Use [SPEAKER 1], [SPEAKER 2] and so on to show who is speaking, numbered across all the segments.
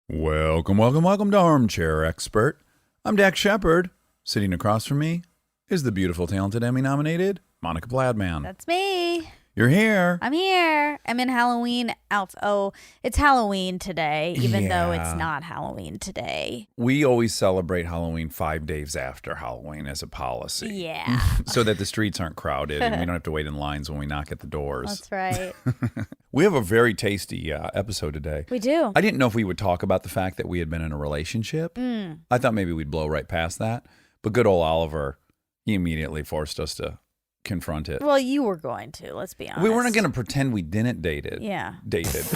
[SPEAKER 1] Welcome to Armchair Expert. I'm Dak Shepard. Sitting across from me is the beautiful, talented, Emmy-nominated Monica Pladman.
[SPEAKER 2] That's me.
[SPEAKER 1] You're here.
[SPEAKER 2] I'm here. I'm in Halloween outfit. Oh, it's Halloween today, even though it's not Halloween today.
[SPEAKER 1] We always celebrate Halloween 5 days after Halloween as a policy.
[SPEAKER 2] Yeah.
[SPEAKER 1] So that the streets aren't crowded and we don't have to wait in lines when we knock at the doors.
[SPEAKER 2] That's right.
[SPEAKER 1] We have a very tasty episode today.
[SPEAKER 2] We do.
[SPEAKER 1] I didn't know if we would talk about the fact that we had been in a relationship. I thought maybe we'd blow right past that. But good old Oliver, he immediately forced us to confront it.
[SPEAKER 2] Well, you were going to, let's be honest.
[SPEAKER 1] We weren't going to pretend we didn't date it.
[SPEAKER 2] Yeah.
[SPEAKER 1] Dated.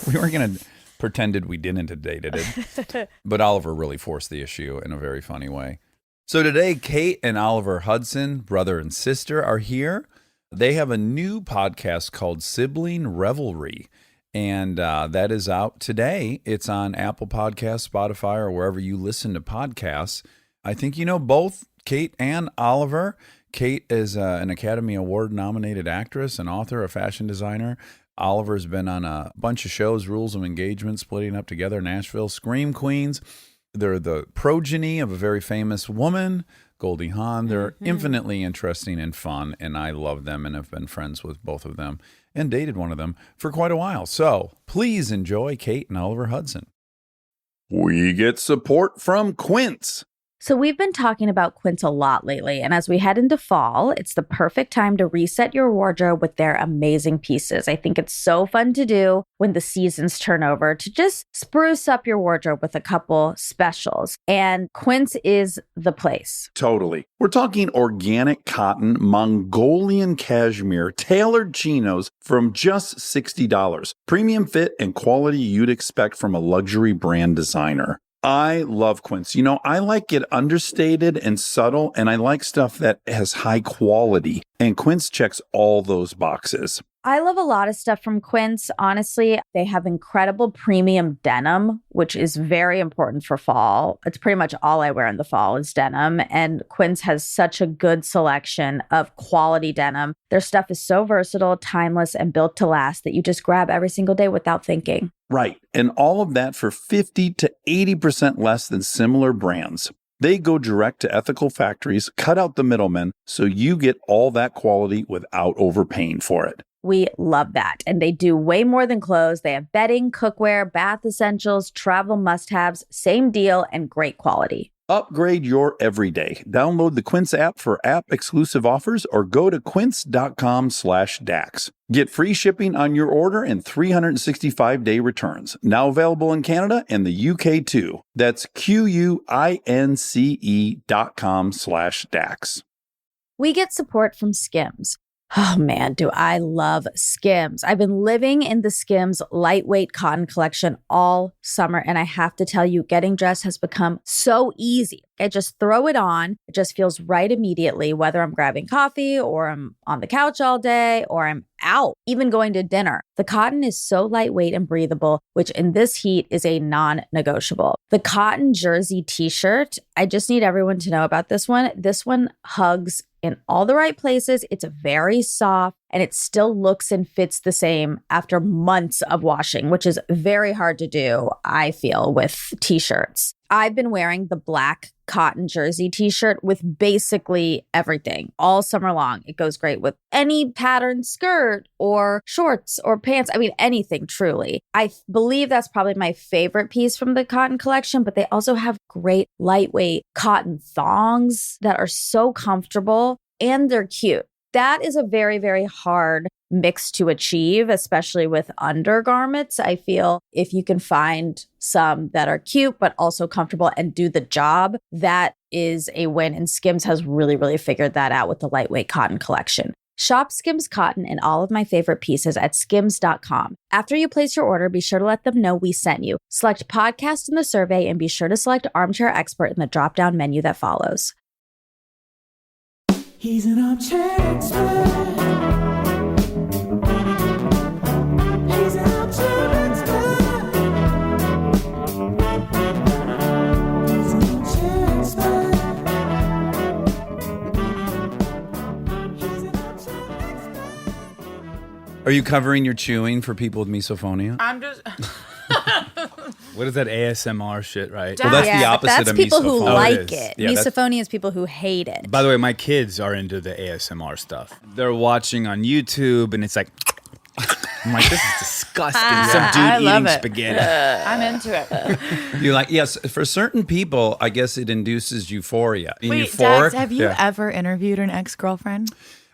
[SPEAKER 1] We weren't going to pretended we didn't dated it. But Oliver really forced the issue in a very funny way. So today, Kate and Oliver Hudson, brother and sister, are here. They have a new podcast called Sibling Revelry. And that is out today. It's on Apple Podcasts, Spotify, or wherever you listen to podcasts. I think you know both Kate and Oliver. Kate is an Academy Award-nominated actress, an author, a fashion designer. Oliver's been on a bunch of shows, Rules of Engagement, Splitting Up Together, Nashville, Scream Queens. They're the progeny of a very famous woman, Goldie Hawn. They're infinitely interesting and fun, and I love them and have been friends with both of them and dated one of them for quite a while. So please enjoy Kate and Oliver Hudson. We get support from Quince.
[SPEAKER 2] So we've been talking about Quince a lot lately, and as we head into fall, it's the perfect time to reset your wardrobe with their amazing pieces. I think it's so fun to do when the seasons turn over to just spruce up your wardrobe with a couple specials, and Quince is the place.
[SPEAKER 1] Totally. We're talking organic cotton, Mongolian cashmere, tailored chinos from just $60. Premium fit and quality you'd expect from a luxury brand designer. I love Quince. You know, I like it understated and subtle, and I like stuff that has high quality. And Quince checks all those boxes.
[SPEAKER 2] I love a lot of stuff from Quince. Honestly, they have incredible premium denim, which is very important for fall. It's pretty much all I wear in the fall is denim. And Quince has such a good selection of quality denim. Their stuff is so versatile, timeless, and built to last that you just grab every single day without thinking.
[SPEAKER 1] Right. And all of that for 50 to 80% less than similar brands. They go direct to ethical factories, cut out the middlemen, so you get all that quality without overpaying for it.
[SPEAKER 2] We love that. And they do way more than clothes. They have bedding, cookware, bath essentials, travel must-haves, same deal, and great quality.
[SPEAKER 1] Upgrade your everyday. Download the Quince app for app-exclusive offers or go to quince.com/Dax. Get free shipping on your order and 365-day returns. Now available in Canada and the UK too. That's QUINCE.com/Dax.
[SPEAKER 2] We get support from Skims. Oh man, do I love Skims. I've been living in the Skims lightweight cotton collection all summer, and I have to tell you, getting dressed has become so easy. I just throw it on. It just feels right immediately, whether I'm grabbing coffee or I'm on the couch all day or I'm out, even going to dinner. The cotton is so lightweight and breathable, which in this heat is a non-negotiable. The cotton jersey t-shirt, I just need everyone to know about this one. This one hugs in all the right places. It's very soft and it still looks and fits the same after months of washing, which is very hard to do, I feel, with t-shirts. I've been wearing the black cotton jersey t-shirt with basically everything all summer long. It goes great with any pattern skirt or shorts or pants. I mean, anything truly. I believe that's probably my favorite piece from the cotton collection, but they also have great lightweight cotton thongs that are so comfortable and they're cute. That is a very, very hard mix to achieve, especially with undergarments. I feel if you can find some that are cute, but also comfortable and do the job, that is a win. And Skims has really, really figured that out with the lightweight cotton collection. Shop Skims cotton and all of my favorite pieces at skims.com. After you place your order, be sure to let them know we sent you. Select podcast in the survey and be sure to select Armchair Expert in the drop-down menu that follows.
[SPEAKER 3] He's an armchair expert. He's an armchair expert. He's an armchair expert. He's an armchair expert.
[SPEAKER 1] Are you covering your chewing for people with misophonia?
[SPEAKER 4] I'm just What is that ASMR shit, right?
[SPEAKER 1] Well, that's the
[SPEAKER 2] but
[SPEAKER 1] opposite
[SPEAKER 2] that's
[SPEAKER 1] of
[SPEAKER 2] people who
[SPEAKER 1] misophonia.
[SPEAKER 2] like
[SPEAKER 4] it is.
[SPEAKER 2] it.
[SPEAKER 1] Yeah, that's-
[SPEAKER 2] Misophonia is people who hate it.
[SPEAKER 4] By the way, my kids are into the ASMR stuff. They're watching on YouTube, and it's like, I'm like, this is disgusting. Some dude
[SPEAKER 5] I love
[SPEAKER 4] eating
[SPEAKER 5] it.
[SPEAKER 4] spaghetti.
[SPEAKER 5] I'm into it.
[SPEAKER 1] You like, yes, for certain people, I guess it induces euphoria. In
[SPEAKER 5] Wait,
[SPEAKER 1] euphoric,
[SPEAKER 5] Dax, have you
[SPEAKER 1] Yeah.
[SPEAKER 5] ever interviewed an ex-girlfriend?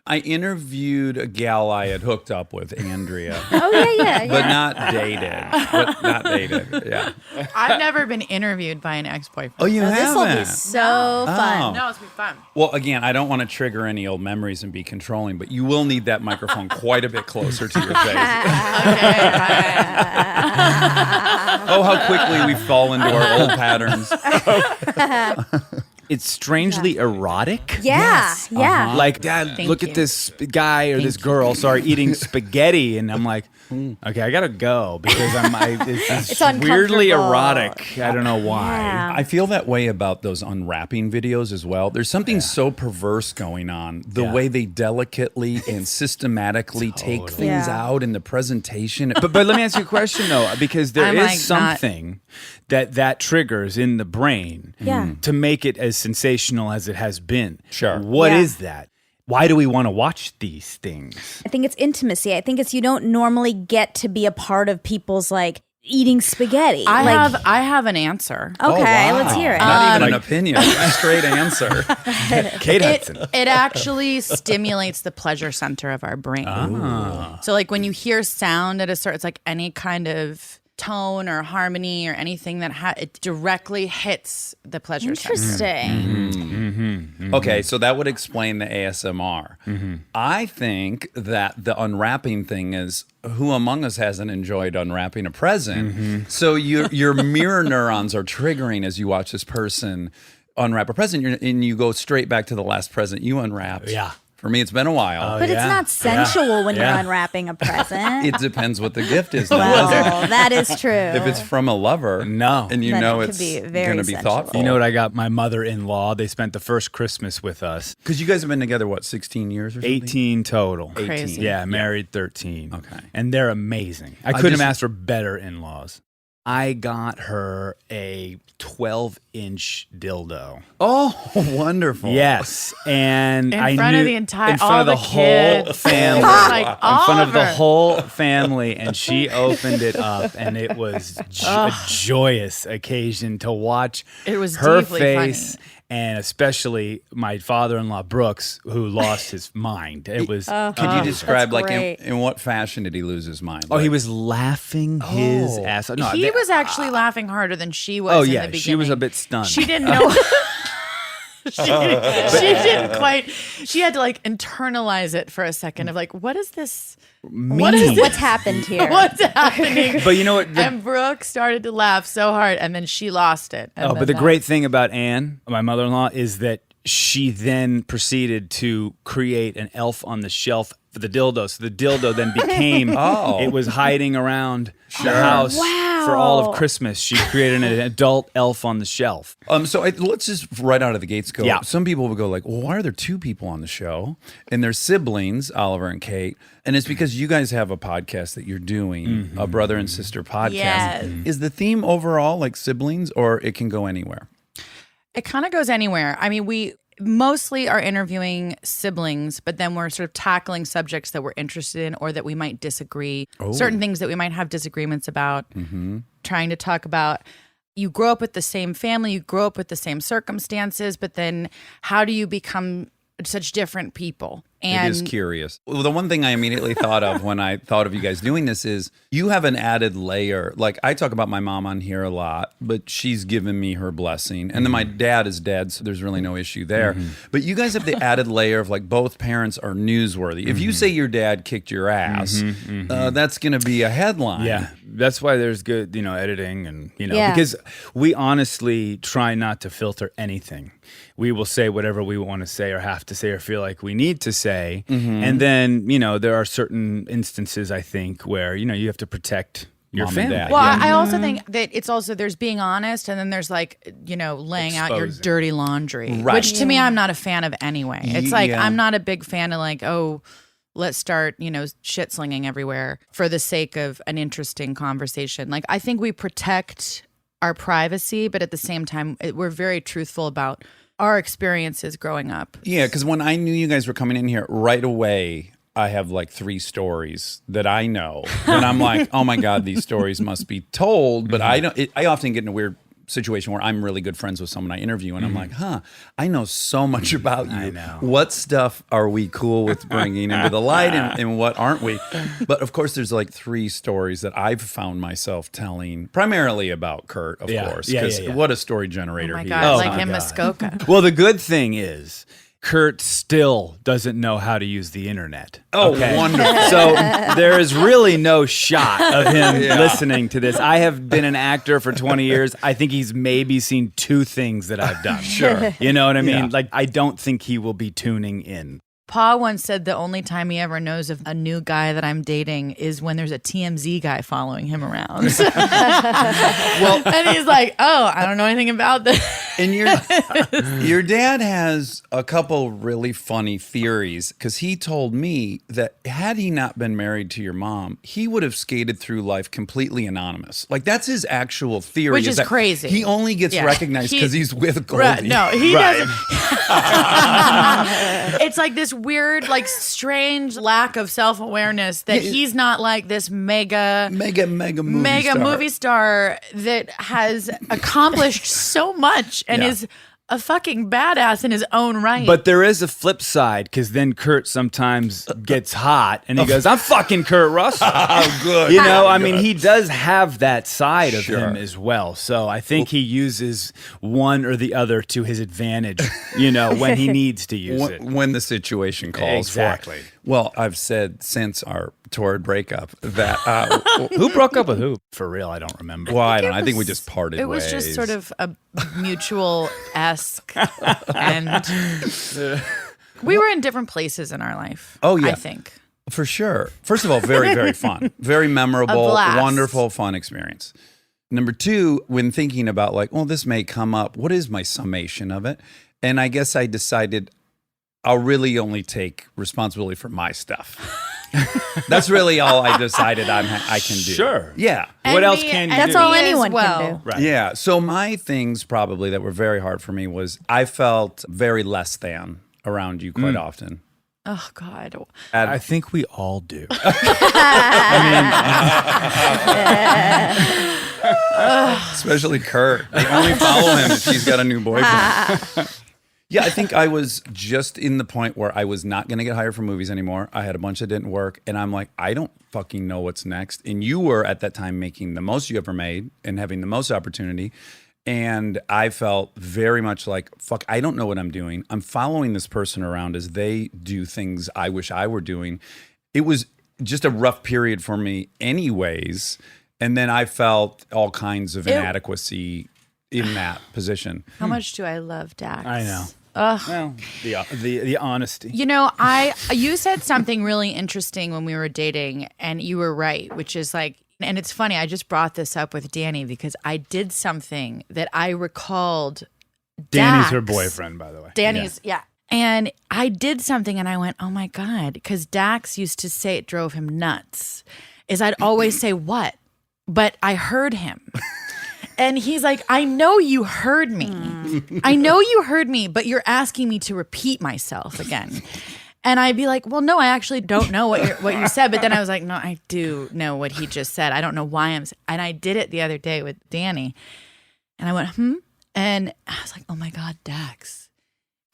[SPEAKER 1] I interviewed a gal I had hooked up with, Andrea,
[SPEAKER 2] Oh yeah.
[SPEAKER 1] but not dated. Yeah.
[SPEAKER 5] I've never been interviewed by an ex-boyfriend.
[SPEAKER 1] Oh, you
[SPEAKER 2] This will
[SPEAKER 1] haven't?
[SPEAKER 2] be so fun.
[SPEAKER 1] Oh.
[SPEAKER 5] No, it's been fun.
[SPEAKER 1] Well, again, I don't want to trigger any old memories and be controlling, but you will need that microphone quite a bit closer to your face. Oh, how quickly we fall into our old patterns.
[SPEAKER 4] It's strangely erotic.
[SPEAKER 2] Yeah.
[SPEAKER 4] Like, Dad,
[SPEAKER 5] Thank
[SPEAKER 4] look
[SPEAKER 5] you.
[SPEAKER 4] at this guy or this girl, eating spaghetti. And I'm like, okay, I got to go because it's
[SPEAKER 2] It's
[SPEAKER 4] weirdly
[SPEAKER 2] uncomfortable.
[SPEAKER 4] erotic. I don't know why.
[SPEAKER 2] Yeah.
[SPEAKER 1] I feel that way about those unwrapping videos as well. There's something so perverse going on. The way they delicately and systematically take things
[SPEAKER 2] Yeah.
[SPEAKER 1] out in the presentation.
[SPEAKER 4] But let me ask you a question though, because there
[SPEAKER 5] I'm
[SPEAKER 4] is
[SPEAKER 5] like not-
[SPEAKER 4] something that triggers in the brain
[SPEAKER 2] Yeah.
[SPEAKER 4] to make it as sensational as it has been.
[SPEAKER 1] Sure.
[SPEAKER 4] What
[SPEAKER 2] Yeah.
[SPEAKER 4] is that? Why do we want to watch these things?
[SPEAKER 2] I think it's intimacy. I think it's you don't normally get to be a part of people's like eating spaghetti.
[SPEAKER 5] I have an answer.
[SPEAKER 2] Okay,
[SPEAKER 1] Oh, wow.
[SPEAKER 2] let's hear it.
[SPEAKER 1] Not even an opinion, a straight answer.
[SPEAKER 4] Kate Hudson.
[SPEAKER 5] It actually stimulates the pleasure center of our brain. So like when you hear sound at a certain, it's like any kind of tone or harmony or anything that it directly hits the pleasure center.
[SPEAKER 2] Interesting.
[SPEAKER 1] Okay, so that would explain the ASMR. I think that the unwrapping thing is who among us hasn't enjoyed unwrapping a present? So your mirror neurons are triggering as you watch this person unwrap a present, and you go straight back to the last present you unwrapped.
[SPEAKER 4] Yeah.
[SPEAKER 1] For me, it's been a while.
[SPEAKER 2] But it's
[SPEAKER 4] yeah.
[SPEAKER 2] not sensual when you're
[SPEAKER 4] Yeah.
[SPEAKER 2] unwrapping a present.
[SPEAKER 1] It depends what the gift is. Though, doesn't it?
[SPEAKER 2] Well, that is true.
[SPEAKER 1] If it's from a lover,
[SPEAKER 4] No.
[SPEAKER 1] and you
[SPEAKER 2] Then
[SPEAKER 1] know
[SPEAKER 2] it could
[SPEAKER 1] it's
[SPEAKER 2] be
[SPEAKER 1] going
[SPEAKER 2] very
[SPEAKER 1] to be
[SPEAKER 2] sensual.
[SPEAKER 1] thoughtful.
[SPEAKER 4] You know what I got my mother-in-law? They spent the first Christmas with us.
[SPEAKER 1] Because you guys have been together, what, 16 years or something?
[SPEAKER 4] 18 total.
[SPEAKER 5] Crazy.
[SPEAKER 4] Yeah, married 13.
[SPEAKER 1] Okay.
[SPEAKER 4] And they're amazing. I couldn't have asked for better in-laws. I got her a 12-inch dildo.
[SPEAKER 1] Oh, wonderful.
[SPEAKER 4] Yes, and
[SPEAKER 5] In
[SPEAKER 4] I
[SPEAKER 5] front
[SPEAKER 4] knew
[SPEAKER 5] of the entire-
[SPEAKER 4] in front
[SPEAKER 5] all
[SPEAKER 4] of the
[SPEAKER 5] the
[SPEAKER 4] whole
[SPEAKER 5] kids.
[SPEAKER 4] family,
[SPEAKER 5] Like,
[SPEAKER 4] in front of the
[SPEAKER 5] Oliver.
[SPEAKER 4] whole family, and she opened it up, and it was a joyous occasion to watch.
[SPEAKER 5] It was
[SPEAKER 4] her
[SPEAKER 5] deeply
[SPEAKER 4] face.
[SPEAKER 5] funny.
[SPEAKER 4] And especially my father-in-law Brooks, who lost his mind. It was.
[SPEAKER 1] Could you describe,
[SPEAKER 2] that's
[SPEAKER 1] like,
[SPEAKER 2] great.
[SPEAKER 1] in what fashion did he lose his mind?
[SPEAKER 4] Oh, he was laughing his ass off. No,
[SPEAKER 5] He
[SPEAKER 4] they-
[SPEAKER 5] was actually laughing harder than she was.
[SPEAKER 4] Oh
[SPEAKER 5] in
[SPEAKER 4] yeah,
[SPEAKER 5] the
[SPEAKER 4] she was a
[SPEAKER 5] beginning.
[SPEAKER 4] bit stunned.
[SPEAKER 5] She didn't know. she didn't quite. She had to like internalize it for a second of like, what is this? What is
[SPEAKER 2] What's happened here?
[SPEAKER 5] What's happening?
[SPEAKER 4] But you know what?
[SPEAKER 5] And Brooke started to laugh so hard, and then she lost it. And
[SPEAKER 4] Oh,
[SPEAKER 5] then
[SPEAKER 4] but the
[SPEAKER 5] that-
[SPEAKER 4] great thing about Anne, my mother-in-law, is that she then proceeded to create an elf on the shelf for the dildo. So the dildo then became, it was hiding around the house for all of Christmas. She created an adult elf on the shelf.
[SPEAKER 1] So let's just right out of the gates go.
[SPEAKER 4] Yeah.
[SPEAKER 1] Some people will go like, well, why are there two people on the show? And they're siblings, Oliver and Kate. And it's because you guys have a podcast that you're doing, a brother and sister podcast.
[SPEAKER 5] Yes.
[SPEAKER 1] Is the theme overall like siblings, or it can go anywhere?
[SPEAKER 5] It kind of goes anywhere. I mean, we mostly are interviewing siblings, but then we're sort of tackling subjects that we're interested in or that we might disagree, certain things that we might have disagreements about, trying to talk about. You grow up with the same family, you grow up with the same circumstances, but then how do you become such different people?
[SPEAKER 1] It is curious. Well, the one thing I immediately thought of when I thought of you guys doing this is you have an added layer. Like, I talk about my mom on here a lot, but she's given me her blessing. And then my dad is dead, so there's really no issue there. But you guys have the added layer of like both parents are newsworthy. If you say your dad kicked your ass, that's going to be a headline.
[SPEAKER 4] Yeah, that's why there's good, editing and,
[SPEAKER 2] Yeah.
[SPEAKER 4] because we honestly try not to filter anything. We will say whatever we want to say or have to say or feel like we need to say. And then, there are certain instances, I think, where, you have to protect your
[SPEAKER 1] Mom and
[SPEAKER 4] family.
[SPEAKER 1] dad.
[SPEAKER 5] Well, I also think that it's also there's being honest, and then there's like laying out your
[SPEAKER 4] Exposing.
[SPEAKER 5] dirty laundry,
[SPEAKER 1] Right.
[SPEAKER 5] which to me I'm not a fan of anyway. It's like
[SPEAKER 1] Yeah.
[SPEAKER 5] I'm not a big fan of like, oh, let's start shit slinging everywhere for the sake of an interesting conversation. Like I think we protect our privacy, but at the same time, we're very truthful about our experiences growing up.
[SPEAKER 1] Yeah, because when I knew you guys were coming in here, right away, I have like 3 stories that I know. And I'm like, oh my God, these stories must be told. But I don't. I often get in a weird situation where I'm really good friends with someone I interview, and I'm like, I know so much about you.
[SPEAKER 4] I know.
[SPEAKER 1] What stuff are we cool with bringing into the light, and what aren't we? But of course, there's like 3 stories that I've found myself telling, primarily about Kurt, of course, because what a story generator
[SPEAKER 5] Oh my
[SPEAKER 1] he
[SPEAKER 5] God,
[SPEAKER 1] is.
[SPEAKER 5] like him, Muskoka.
[SPEAKER 4] Well, the good thing is Kurt still doesn't know how to use the internet.
[SPEAKER 1] Oh, wonderful.
[SPEAKER 4] So there is really no shot of him listening to this. I have been an actor for 20 years. I think he's maybe seen 2 things that I've done.
[SPEAKER 1] Sure.
[SPEAKER 4] You know what I mean?
[SPEAKER 1] Yeah.
[SPEAKER 4] Like, I don't think he will be tuning in.
[SPEAKER 5] Pa once said the only time he ever knows of a new guy that I'm dating is when there's a TMZ guy following him around. Well, and he's like, oh, I don't know anything about this.
[SPEAKER 1] And your dad has a couple really funny theories, because he told me that had he not been married to your mom, he would have skated through life completely anonymous. Like, that's his actual theory.
[SPEAKER 5] Which is
[SPEAKER 1] that
[SPEAKER 5] crazy.
[SPEAKER 1] He only gets
[SPEAKER 5] Yeah.
[SPEAKER 1] recognized because he's with Goldie.
[SPEAKER 5] Right, no, he
[SPEAKER 4] Right.
[SPEAKER 5] doesn't. It's like this weird, like strange lack of self-awareness that he's not like this mega movie star that has accomplished so much and is a fucking badass in his own right.
[SPEAKER 4] But there is a flip side, because then Kurt sometimes gets hot and he goes, I'm fucking Kurt Russell.
[SPEAKER 1] Oh, good.
[SPEAKER 4] You know, I mean, he does have that side of
[SPEAKER 1] Sure.
[SPEAKER 4] him as well. So I think he uses one or the other to his advantage, you know, when he needs to use it.
[SPEAKER 1] When the situation calls
[SPEAKER 4] Exactly.
[SPEAKER 1] for it. Well, I've said since our torrid breakup that
[SPEAKER 4] Who broke up with who? For real, I don't remember.
[SPEAKER 1] well, I don't know. I think we just parted
[SPEAKER 5] it was
[SPEAKER 1] ways.
[SPEAKER 5] just sort of a mutual-esque, and we were in different places in our life.
[SPEAKER 1] Oh, yeah.
[SPEAKER 5] I think.
[SPEAKER 1] For sure. First of all, very, very fun. Very memorable,
[SPEAKER 5] A blast.
[SPEAKER 1] wonderful, fun experience. Number 2, when thinking about like, well, this may come up, what is my summation of it? And I guess I decided I'll really only take responsibility for my stuff. That's really all I decided I can do.
[SPEAKER 4] Sure.
[SPEAKER 1] Yeah.
[SPEAKER 4] What else can you
[SPEAKER 2] That's
[SPEAKER 4] do?
[SPEAKER 2] all
[SPEAKER 5] me as
[SPEAKER 2] anyone
[SPEAKER 5] well.
[SPEAKER 2] can do.
[SPEAKER 4] Right.
[SPEAKER 1] Yeah. So my things probably that were very hard for me was I felt very less than around you quite often.
[SPEAKER 5] Oh God.
[SPEAKER 4] I think we all do.
[SPEAKER 1] Especially Kurt. They only follow him if she's got a new boyfriend. Yeah, I think I was just in the point where I was not going to get hired for movies anymore. I had a bunch that didn't work. And I'm like, I don't fucking know what's next. And you were at that time making the most you ever made and having the most opportunity. And I felt very much like, fuck, I don't know what I'm doing. I'm following this person around as they do things I wish I were doing. It was just a rough period for me anyways. And then I felt all kinds of inadequacy in that position.
[SPEAKER 5] How much do I love Dax?
[SPEAKER 4] I know.
[SPEAKER 5] Ugh.
[SPEAKER 4] Well, the honesty.
[SPEAKER 5] You know, you said something really interesting when we were dating, and you were right, which is like, and it's funny, I just brought this up with Danny because I did something that I recalled.
[SPEAKER 4] Danny's
[SPEAKER 5] Dax.
[SPEAKER 4] her boyfriend, by the way.
[SPEAKER 5] Danny's, yeah. And I did something and I went, oh my God, because Dax used to say it drove him nuts, is I'd always say, what? But I heard him. And he's like, I know you heard me. I know you heard me, but you're asking me to repeat myself again. And I'd be like, well, no, I actually don't know what you said. But then I was like, no, I do know what he just said. I don't know why and I did it the other day with Danny. And I went, And I was like, oh my God, Dax.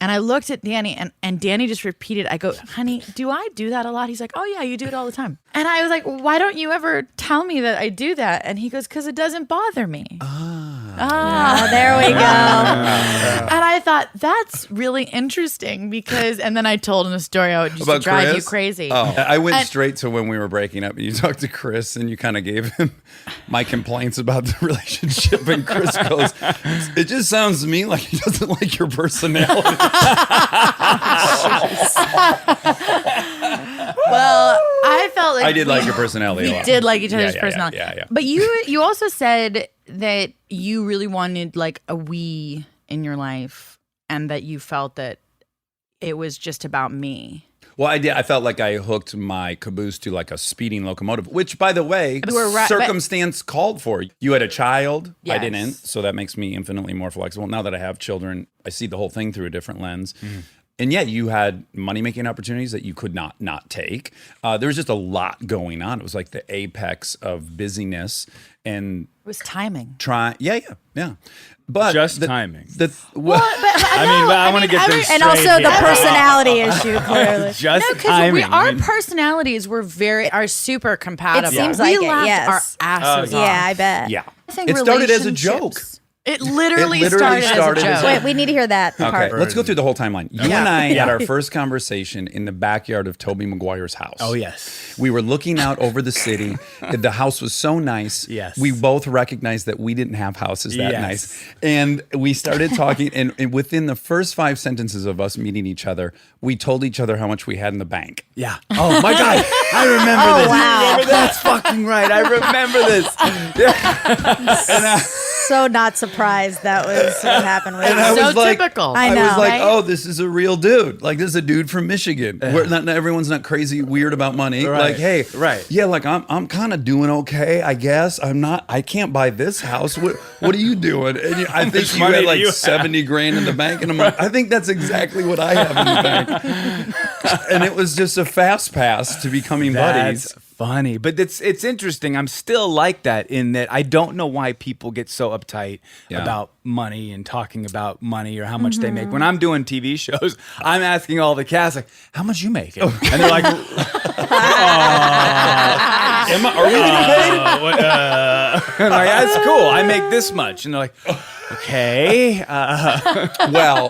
[SPEAKER 5] And I looked at Danny and Danny just repeated, I go, honey, do I do that a lot? He's like, oh yeah, you do it all the time. And I was like, why don't you ever tell me that I do that? And he goes, because it doesn't bother me.
[SPEAKER 2] There we go.
[SPEAKER 5] And I thought, that's really interesting because, and then I told him the story how it used to
[SPEAKER 1] About
[SPEAKER 5] drive you
[SPEAKER 1] Chris?
[SPEAKER 5] crazy.
[SPEAKER 1] Oh, I went
[SPEAKER 5] And-
[SPEAKER 1] straight to when we were breaking up, and you talked to Chris, and you kind of gave him my complaints about the relationship, and Chris goes, "It just sounds to me like he doesn't like your personality."
[SPEAKER 5] Well, I felt like
[SPEAKER 1] I did like your personality a
[SPEAKER 5] we
[SPEAKER 1] lot.
[SPEAKER 5] did like each other's
[SPEAKER 1] Yeah.
[SPEAKER 5] personality. But you also said that you really wanted like a we in your life and that you felt that it was just about me.
[SPEAKER 1] Well, I did. I felt like I hooked my caboose to like a speeding locomotive, which, by the way, circumstance called for. You had a child.
[SPEAKER 5] Yes.
[SPEAKER 1] I didn't. So that makes me infinitely more flexible. Now that I have children, I see the whole thing through a different lens. And yeah, you had money-making opportunities that you could not take. There was just a lot going on. It was like the apex of busyness and
[SPEAKER 5] It was timing.
[SPEAKER 1] Yeah. But
[SPEAKER 4] Just timing.
[SPEAKER 5] I
[SPEAKER 4] want to get this
[SPEAKER 2] And
[SPEAKER 4] straight
[SPEAKER 2] also the
[SPEAKER 4] here.
[SPEAKER 2] personality issue, clearly.
[SPEAKER 4] Just
[SPEAKER 5] No, because
[SPEAKER 4] timing.
[SPEAKER 5] our personalities are super compatible.
[SPEAKER 2] It seems
[SPEAKER 5] we
[SPEAKER 2] like it,
[SPEAKER 5] laughed
[SPEAKER 2] yes.
[SPEAKER 5] our asses off.
[SPEAKER 2] Yeah, I bet.
[SPEAKER 1] Yeah.
[SPEAKER 5] I think
[SPEAKER 1] It started as a joke.
[SPEAKER 5] relationships- It literally,
[SPEAKER 1] It literally
[SPEAKER 5] started as a joke.
[SPEAKER 2] Wait, we need to hear that
[SPEAKER 1] Okay,
[SPEAKER 2] part.
[SPEAKER 1] let's go through the whole timeline. You
[SPEAKER 5] Yeah.
[SPEAKER 1] and I had our first conversation in the backyard of Tobey Maguire's house.
[SPEAKER 4] Oh, yes.
[SPEAKER 1] We were looking out over the city. The house was so nice.
[SPEAKER 4] Yes.
[SPEAKER 1] We both recognized that we didn't have houses that
[SPEAKER 4] Yes.
[SPEAKER 1] nice. And we started talking, and within the first 5 sentences of us meeting each other, we told each other how much we had in the bank.
[SPEAKER 4] Yeah. Oh, my God. I remember this.
[SPEAKER 2] wow.
[SPEAKER 4] That's fucking right. I remember this.
[SPEAKER 2] So not surprised that was what happened with
[SPEAKER 1] And I
[SPEAKER 2] you.
[SPEAKER 5] So
[SPEAKER 1] was like,
[SPEAKER 5] typical.
[SPEAKER 2] I
[SPEAKER 1] I was
[SPEAKER 2] know,
[SPEAKER 1] like,
[SPEAKER 5] right?
[SPEAKER 1] oh, this is a real dude. Like, this is a dude from Michigan. Where not everyone's not crazy weird about money.
[SPEAKER 4] Right.
[SPEAKER 1] Like, hey,
[SPEAKER 4] Right.
[SPEAKER 1] yeah, like I'm kind of doing okay, I guess. I can't buy this house. What are you doing? And I think
[SPEAKER 4] much
[SPEAKER 1] you
[SPEAKER 4] money
[SPEAKER 1] had
[SPEAKER 4] do
[SPEAKER 1] like
[SPEAKER 4] you have?
[SPEAKER 1] 70 grand in the bank, and I'm like, I think that's exactly what I have in the bank. And it was just a fast pass to becoming buddies.
[SPEAKER 4] That's funny, but it's interesting. I'm still like that in that I don't know why people get so uptight
[SPEAKER 1] Yeah.
[SPEAKER 4] about money and talking about money or how much they make. When I'm doing TV shows, I'm asking all the cast like, "How much you making?" And they're like,
[SPEAKER 1] Are we getting paid?
[SPEAKER 4] and like, "That's cool. I make this much." And they're like, "Okay."
[SPEAKER 1] Well,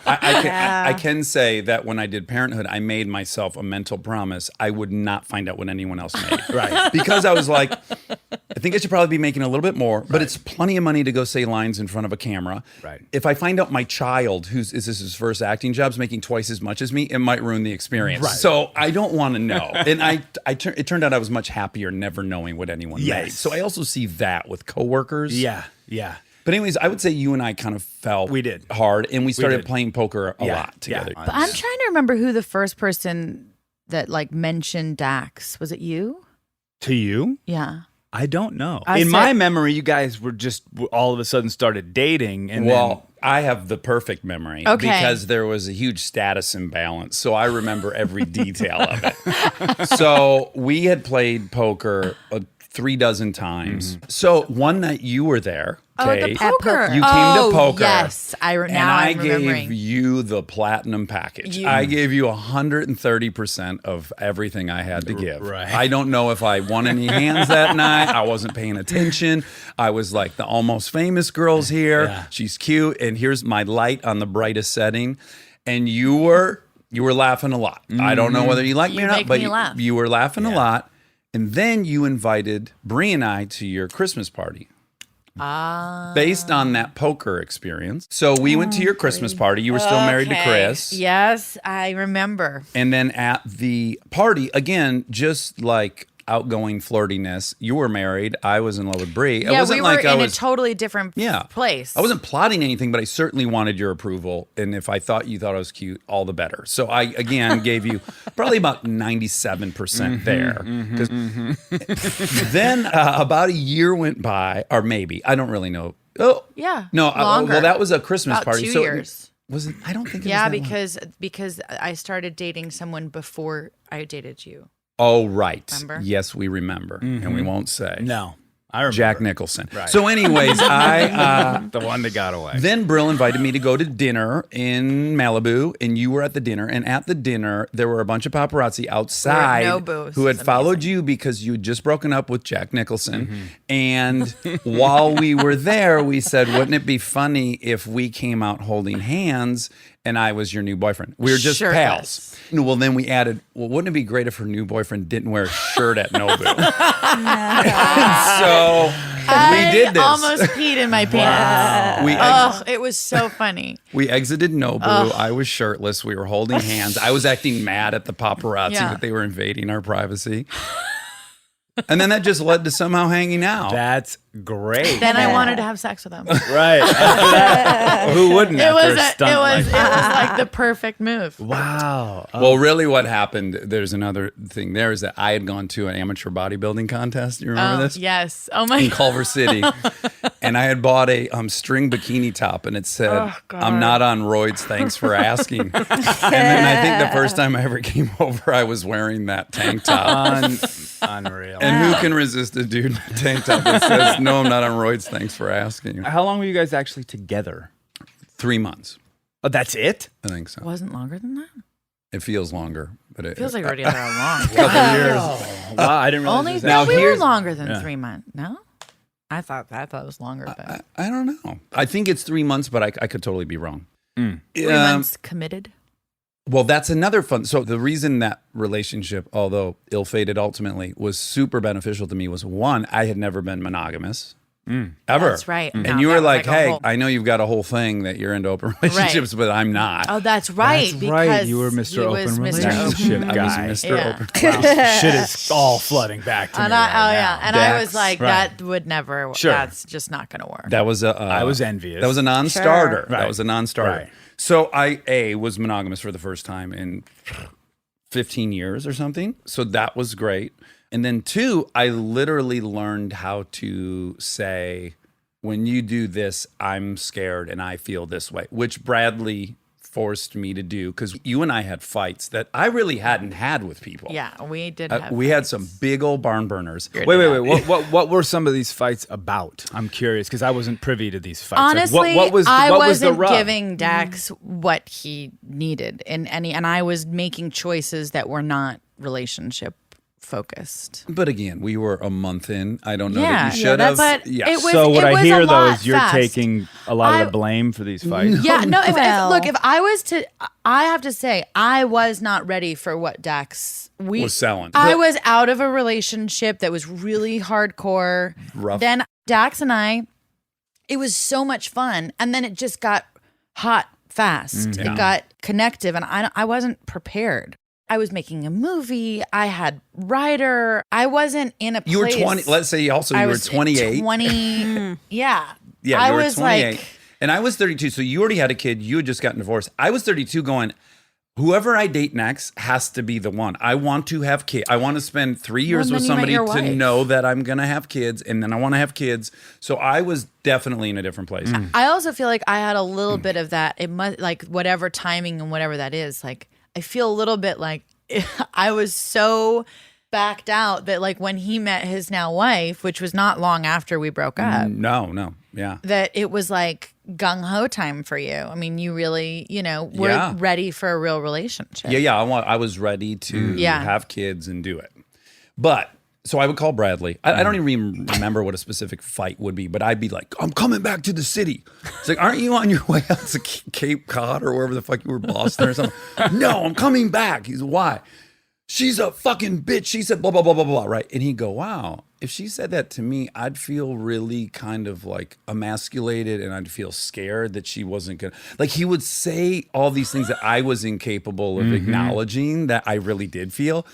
[SPEAKER 1] I can say that when I did Parenthood, I made myself a mental promise I would not find out what anyone else made.
[SPEAKER 4] Right.
[SPEAKER 1] Because I was like, I think I should probably be making a little bit more, but it's plenty of money to go say lines in front of a camera.
[SPEAKER 4] Right.
[SPEAKER 1] If I find out my child, is this his first acting job, is making twice as much as me, it might ruin the experience.
[SPEAKER 4] Right.
[SPEAKER 1] So I don't want to know. And it turned out I was much happier never knowing what anyone made.
[SPEAKER 4] Yes.
[SPEAKER 1] So I also see that with coworkers.
[SPEAKER 4] Yeah.
[SPEAKER 1] But anyways, I would say you and I kind of fell
[SPEAKER 4] We did.
[SPEAKER 1] hard, and we started
[SPEAKER 4] did.
[SPEAKER 1] playing poker a
[SPEAKER 4] Yeah,
[SPEAKER 1] lot together.
[SPEAKER 4] yeah.
[SPEAKER 5] But I'm trying to remember who the first person that like mentioned Dax. Was it you?
[SPEAKER 4] To you?
[SPEAKER 5] Yeah.
[SPEAKER 4] I don't know.
[SPEAKER 5] I
[SPEAKER 4] In my
[SPEAKER 5] said-
[SPEAKER 4] memory, you guys were just all of a sudden started dating, and
[SPEAKER 1] Well, I have the perfect memory
[SPEAKER 5] Okay.
[SPEAKER 1] because there was a huge status imbalance. So I remember every detail of it. So we had played poker 3 dozen times. So one night you were there.
[SPEAKER 5] Oh, the
[SPEAKER 1] Kate.
[SPEAKER 5] poker.
[SPEAKER 1] You came to poker.
[SPEAKER 5] Yes,
[SPEAKER 1] And I
[SPEAKER 5] I'm remembering.
[SPEAKER 1] gave you the platinum package.
[SPEAKER 5] You-
[SPEAKER 1] I gave you 130% of everything I had to give.
[SPEAKER 4] Right.
[SPEAKER 1] I don't know if I won any hands that night. I wasn't paying attention. I was like the almost famous girl's here.
[SPEAKER 4] Yeah.
[SPEAKER 1] She's cute. And here's my light on the brightest setting. And you were laughing a lot. I don't know whether you like me
[SPEAKER 5] You
[SPEAKER 1] or not,
[SPEAKER 5] make
[SPEAKER 1] but
[SPEAKER 5] me laugh.
[SPEAKER 1] you were laughing a lot. And then you invited Bree and I to your Christmas party. Based on that poker experience. So we went to your Christmas party. You were still married to
[SPEAKER 5] Okay.
[SPEAKER 1] Chris.
[SPEAKER 5] Yes, I remember.
[SPEAKER 1] And then at the party, again, just like outgoing flirtiness, you were married. I was in love with Bree. It
[SPEAKER 5] Yeah,
[SPEAKER 1] wasn't
[SPEAKER 5] we were
[SPEAKER 1] like I
[SPEAKER 5] in
[SPEAKER 1] was
[SPEAKER 5] a totally different
[SPEAKER 1] yeah.
[SPEAKER 5] place.
[SPEAKER 1] I wasn't plotting anything, but I certainly wanted your approval. And if I thought you thought I was cute, all the better. So I, again, gave you probably about 97% there. 'Cause then about a year went by, or maybe, I don't really know. Oh,
[SPEAKER 5] Yeah,
[SPEAKER 1] no.
[SPEAKER 5] longer.
[SPEAKER 1] Well, that was a Christmas
[SPEAKER 5] About
[SPEAKER 1] party.
[SPEAKER 5] 2
[SPEAKER 1] so
[SPEAKER 5] years.
[SPEAKER 1] Was it? I don't think it
[SPEAKER 5] Yeah,
[SPEAKER 1] was that long.
[SPEAKER 5] because I started dating someone before I dated you.
[SPEAKER 1] Oh, right.
[SPEAKER 5] Remember?
[SPEAKER 1] Yes, we remember. And we won't say.
[SPEAKER 4] no, I remember
[SPEAKER 1] Jack Nicholson.
[SPEAKER 4] Right.
[SPEAKER 1] So, anyways, I
[SPEAKER 4] the one that got away.
[SPEAKER 1] then Brill invited me to go to dinner in Malibu, and you were at the dinner. And at the dinner, there were a bunch of paparazzi outside
[SPEAKER 5] Nobu.
[SPEAKER 1] who had
[SPEAKER 5] This is
[SPEAKER 1] followed you because you had just broken up with Jack Nicholson. And while we were there, we said, wouldn't it be funny if we came out holding hands and I was your new boyfriend? We were just
[SPEAKER 5] Shirtless.
[SPEAKER 1] pals. No, well, then we added, well, wouldn't it be great if her new boyfriend didn't wear a shirt at Nobu? So we did this.
[SPEAKER 5] I almost peed in my pants. Oh, it was so funny.
[SPEAKER 1] We exited Nobu. I was shirtless. We were holding hands. I was acting mad at the paparazzi
[SPEAKER 5] Yeah.
[SPEAKER 1] that they were invading our privacy. And then that just led to somehow hanging out.
[SPEAKER 4] That's great.
[SPEAKER 5] Then I wanted to have sex with him.
[SPEAKER 4] Right. After that, who wouldn't?
[SPEAKER 5] It was
[SPEAKER 4] after a stunt like
[SPEAKER 5] it was like the perfect move.
[SPEAKER 4] Wow.
[SPEAKER 1] Well, really what happened, there's another thing there, is that I had gone to an amateur bodybuilding contest. You remember this?
[SPEAKER 5] Yes. Oh my
[SPEAKER 1] In
[SPEAKER 5] God.
[SPEAKER 1] Culver City. And I had bought a string bikini top, and it said, I'm not on roids, thanks for asking. And then I think the first time I ever came over, I was wearing that tank top.
[SPEAKER 4] Unreal.
[SPEAKER 1] And who can resist a dude in a tank top that says, no, I'm not on roids, thanks for asking.
[SPEAKER 4] How long were you guys actually together?
[SPEAKER 1] 3 months,
[SPEAKER 4] Oh, that's it?
[SPEAKER 1] I think so.
[SPEAKER 5] Wasn't longer than that.
[SPEAKER 1] It feels longer, but it
[SPEAKER 5] Feels like already there a long
[SPEAKER 4] Couple
[SPEAKER 5] time.
[SPEAKER 4] years. Wow, I didn't realize.
[SPEAKER 5] Only
[SPEAKER 4] it was
[SPEAKER 5] no,
[SPEAKER 4] that.
[SPEAKER 5] we were
[SPEAKER 1] here's-
[SPEAKER 5] longer than
[SPEAKER 4] Yeah.
[SPEAKER 5] 3 months. No, I thought it was longer, but
[SPEAKER 1] I don't know. I think it's 3 months, but I could totally be wrong.
[SPEAKER 5] 3 months committed.
[SPEAKER 1] Well, that's another fun. So the reason that relationship, although ill-fated ultimately, was super beneficial to me was, one, I had never been monogamous. Ever.
[SPEAKER 5] That's right.
[SPEAKER 1] And
[SPEAKER 5] No,
[SPEAKER 1] you
[SPEAKER 5] that
[SPEAKER 1] were
[SPEAKER 5] was
[SPEAKER 1] like,
[SPEAKER 5] like a
[SPEAKER 1] hey,
[SPEAKER 5] whole-
[SPEAKER 1] I know you've got a whole thing that you're into open relationships, but I'm not.
[SPEAKER 5] Oh, that's right.
[SPEAKER 4] That's right.
[SPEAKER 5] Because
[SPEAKER 4] You were Mr.
[SPEAKER 5] he was
[SPEAKER 4] Open
[SPEAKER 5] Mr.
[SPEAKER 4] Relationship
[SPEAKER 5] Open.
[SPEAKER 1] I was
[SPEAKER 4] guy.
[SPEAKER 1] Mr.
[SPEAKER 5] Yeah.
[SPEAKER 1] Open.
[SPEAKER 4] Wow. Shit is all flooding back to me.
[SPEAKER 5] And
[SPEAKER 4] right now.
[SPEAKER 5] yeah, and I was
[SPEAKER 1] Dax.
[SPEAKER 5] like,
[SPEAKER 4] Right.
[SPEAKER 5] that would never.
[SPEAKER 4] Sure.
[SPEAKER 5] That's just not going to work.
[SPEAKER 1] That was a.
[SPEAKER 4] I was envious.
[SPEAKER 1] That was a non-starter.
[SPEAKER 4] Sure.
[SPEAKER 1] That was a non-starter.
[SPEAKER 4] Right.
[SPEAKER 1] So I was monogamous for the first time in 15 years or something. So that was great. And then 2, I literally learned how to say, when you do this, I'm scared and I feel this way, which Bradley forced me to do, because you and I had fights that I really hadn't had with people.
[SPEAKER 5] Yeah, we did. Have
[SPEAKER 1] We had
[SPEAKER 5] fights.
[SPEAKER 1] some big old barn burners.
[SPEAKER 4] Wait. What were some of these fights about? I'm curious because I wasn't privy to these fights. Like,
[SPEAKER 5] Honestly,
[SPEAKER 4] what was
[SPEAKER 5] I
[SPEAKER 4] what was the
[SPEAKER 5] wasn't
[SPEAKER 4] rub?
[SPEAKER 5] giving Dax what he needed in any, and I was making choices that were not relationship focused.
[SPEAKER 1] But again, we were a month in. I don't know
[SPEAKER 5] Yeah,
[SPEAKER 1] that you should
[SPEAKER 5] yeah,
[SPEAKER 1] have.
[SPEAKER 5] but
[SPEAKER 1] Yes.
[SPEAKER 5] it was-
[SPEAKER 4] So what I
[SPEAKER 5] a
[SPEAKER 4] hear though
[SPEAKER 5] lot
[SPEAKER 4] is you're
[SPEAKER 5] fast.
[SPEAKER 4] taking a lot of
[SPEAKER 5] I-
[SPEAKER 4] the blame for these fights.
[SPEAKER 5] Yeah, no. If
[SPEAKER 2] Well.
[SPEAKER 5] look, if I was to, I have to say, I was not ready for what Dax
[SPEAKER 1] Was selling.
[SPEAKER 5] I was out of a relationship that was really hardcore.
[SPEAKER 1] Rough.
[SPEAKER 5] Then Dax and I, it was so much fun, and then it just got hot fast.
[SPEAKER 1] Yeah.
[SPEAKER 5] It got connective, and I wasn't prepared. I was making a movie. I had writer. I wasn't in a place.
[SPEAKER 1] You were 20. Let's say also
[SPEAKER 5] I
[SPEAKER 1] you were
[SPEAKER 5] was
[SPEAKER 1] 28.
[SPEAKER 5] 20. Yeah.
[SPEAKER 1] Yeah,
[SPEAKER 5] I
[SPEAKER 1] you were
[SPEAKER 5] was
[SPEAKER 1] 28.
[SPEAKER 5] like,
[SPEAKER 1] And I was 32. So you already had a kid. You had just gotten divorced. I was 32 going, whoever I date next has to be the one. I want to have kids. I want to spend 3 years
[SPEAKER 5] Well,
[SPEAKER 1] with
[SPEAKER 5] then you met
[SPEAKER 1] somebody
[SPEAKER 5] your
[SPEAKER 1] to
[SPEAKER 5] wife.
[SPEAKER 1] know that I'm going to have kids, and then I want to have kids. So I was definitely in a different place.
[SPEAKER 5] I also feel like I had a little bit of that. It must, like, whatever timing and whatever that is. Like, I feel a little bit like I was so backed out that, like, when he met his now wife, which was not long after we broke up,
[SPEAKER 1] No. Yeah.
[SPEAKER 5] that it was like gung ho time for you. I mean, you really, were
[SPEAKER 1] Yeah.
[SPEAKER 5] ready for a real relationship.
[SPEAKER 1] Yeah. I was ready to
[SPEAKER 5] Yeah.
[SPEAKER 1] have kids and do it. But so I would call Bradley. I don't even remember what a specific fight would be, but I'd be like, I'm coming back to the city. It's like, aren't you on your way out to Cape Cod or wherever the fuck you were, Boston or something? No, I'm coming back. He's, why? She's a fucking bitch. She said blah, blah, blah, blah, blah, right? And he'd go, wow, if she said that to me, I'd feel really kind of like emasculated, and I'd feel scared that she wasn't going to. Like, he would say all these things that I was incapable of acknowledging that I really did feel.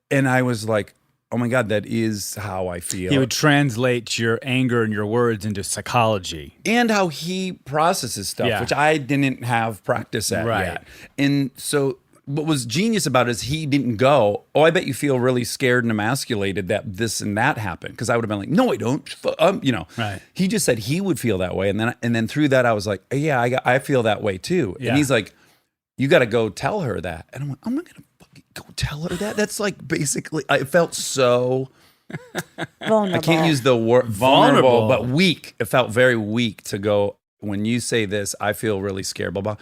[SPEAKER 1] And I was like, oh my God, that is how I feel.
[SPEAKER 4] He would translate your anger and your words into psychology.
[SPEAKER 1] And how he processes stuff,
[SPEAKER 4] Yeah.
[SPEAKER 1] which I didn't have practice at
[SPEAKER 4] Right.
[SPEAKER 1] yet. And so what was genius about it is he didn't go, oh, I bet you feel really scared and emasculated that this and that happened. Because I would have been like, no, I don't.
[SPEAKER 4] Right.
[SPEAKER 1] He just said he would feel that way. And then through that, I was like, yeah, I feel that way too.
[SPEAKER 4] Yeah.
[SPEAKER 1] And he's like, you got to go tell her that. And I'm like, I'm not going to fucking go tell her that. That's like basically, I felt so...
[SPEAKER 2] Vulnerable.
[SPEAKER 1] I can't use the word vulnerable,
[SPEAKER 4] Vulnerable.
[SPEAKER 1] but weak. It felt very weak to go, when you say this, I feel really scared, blah, blah.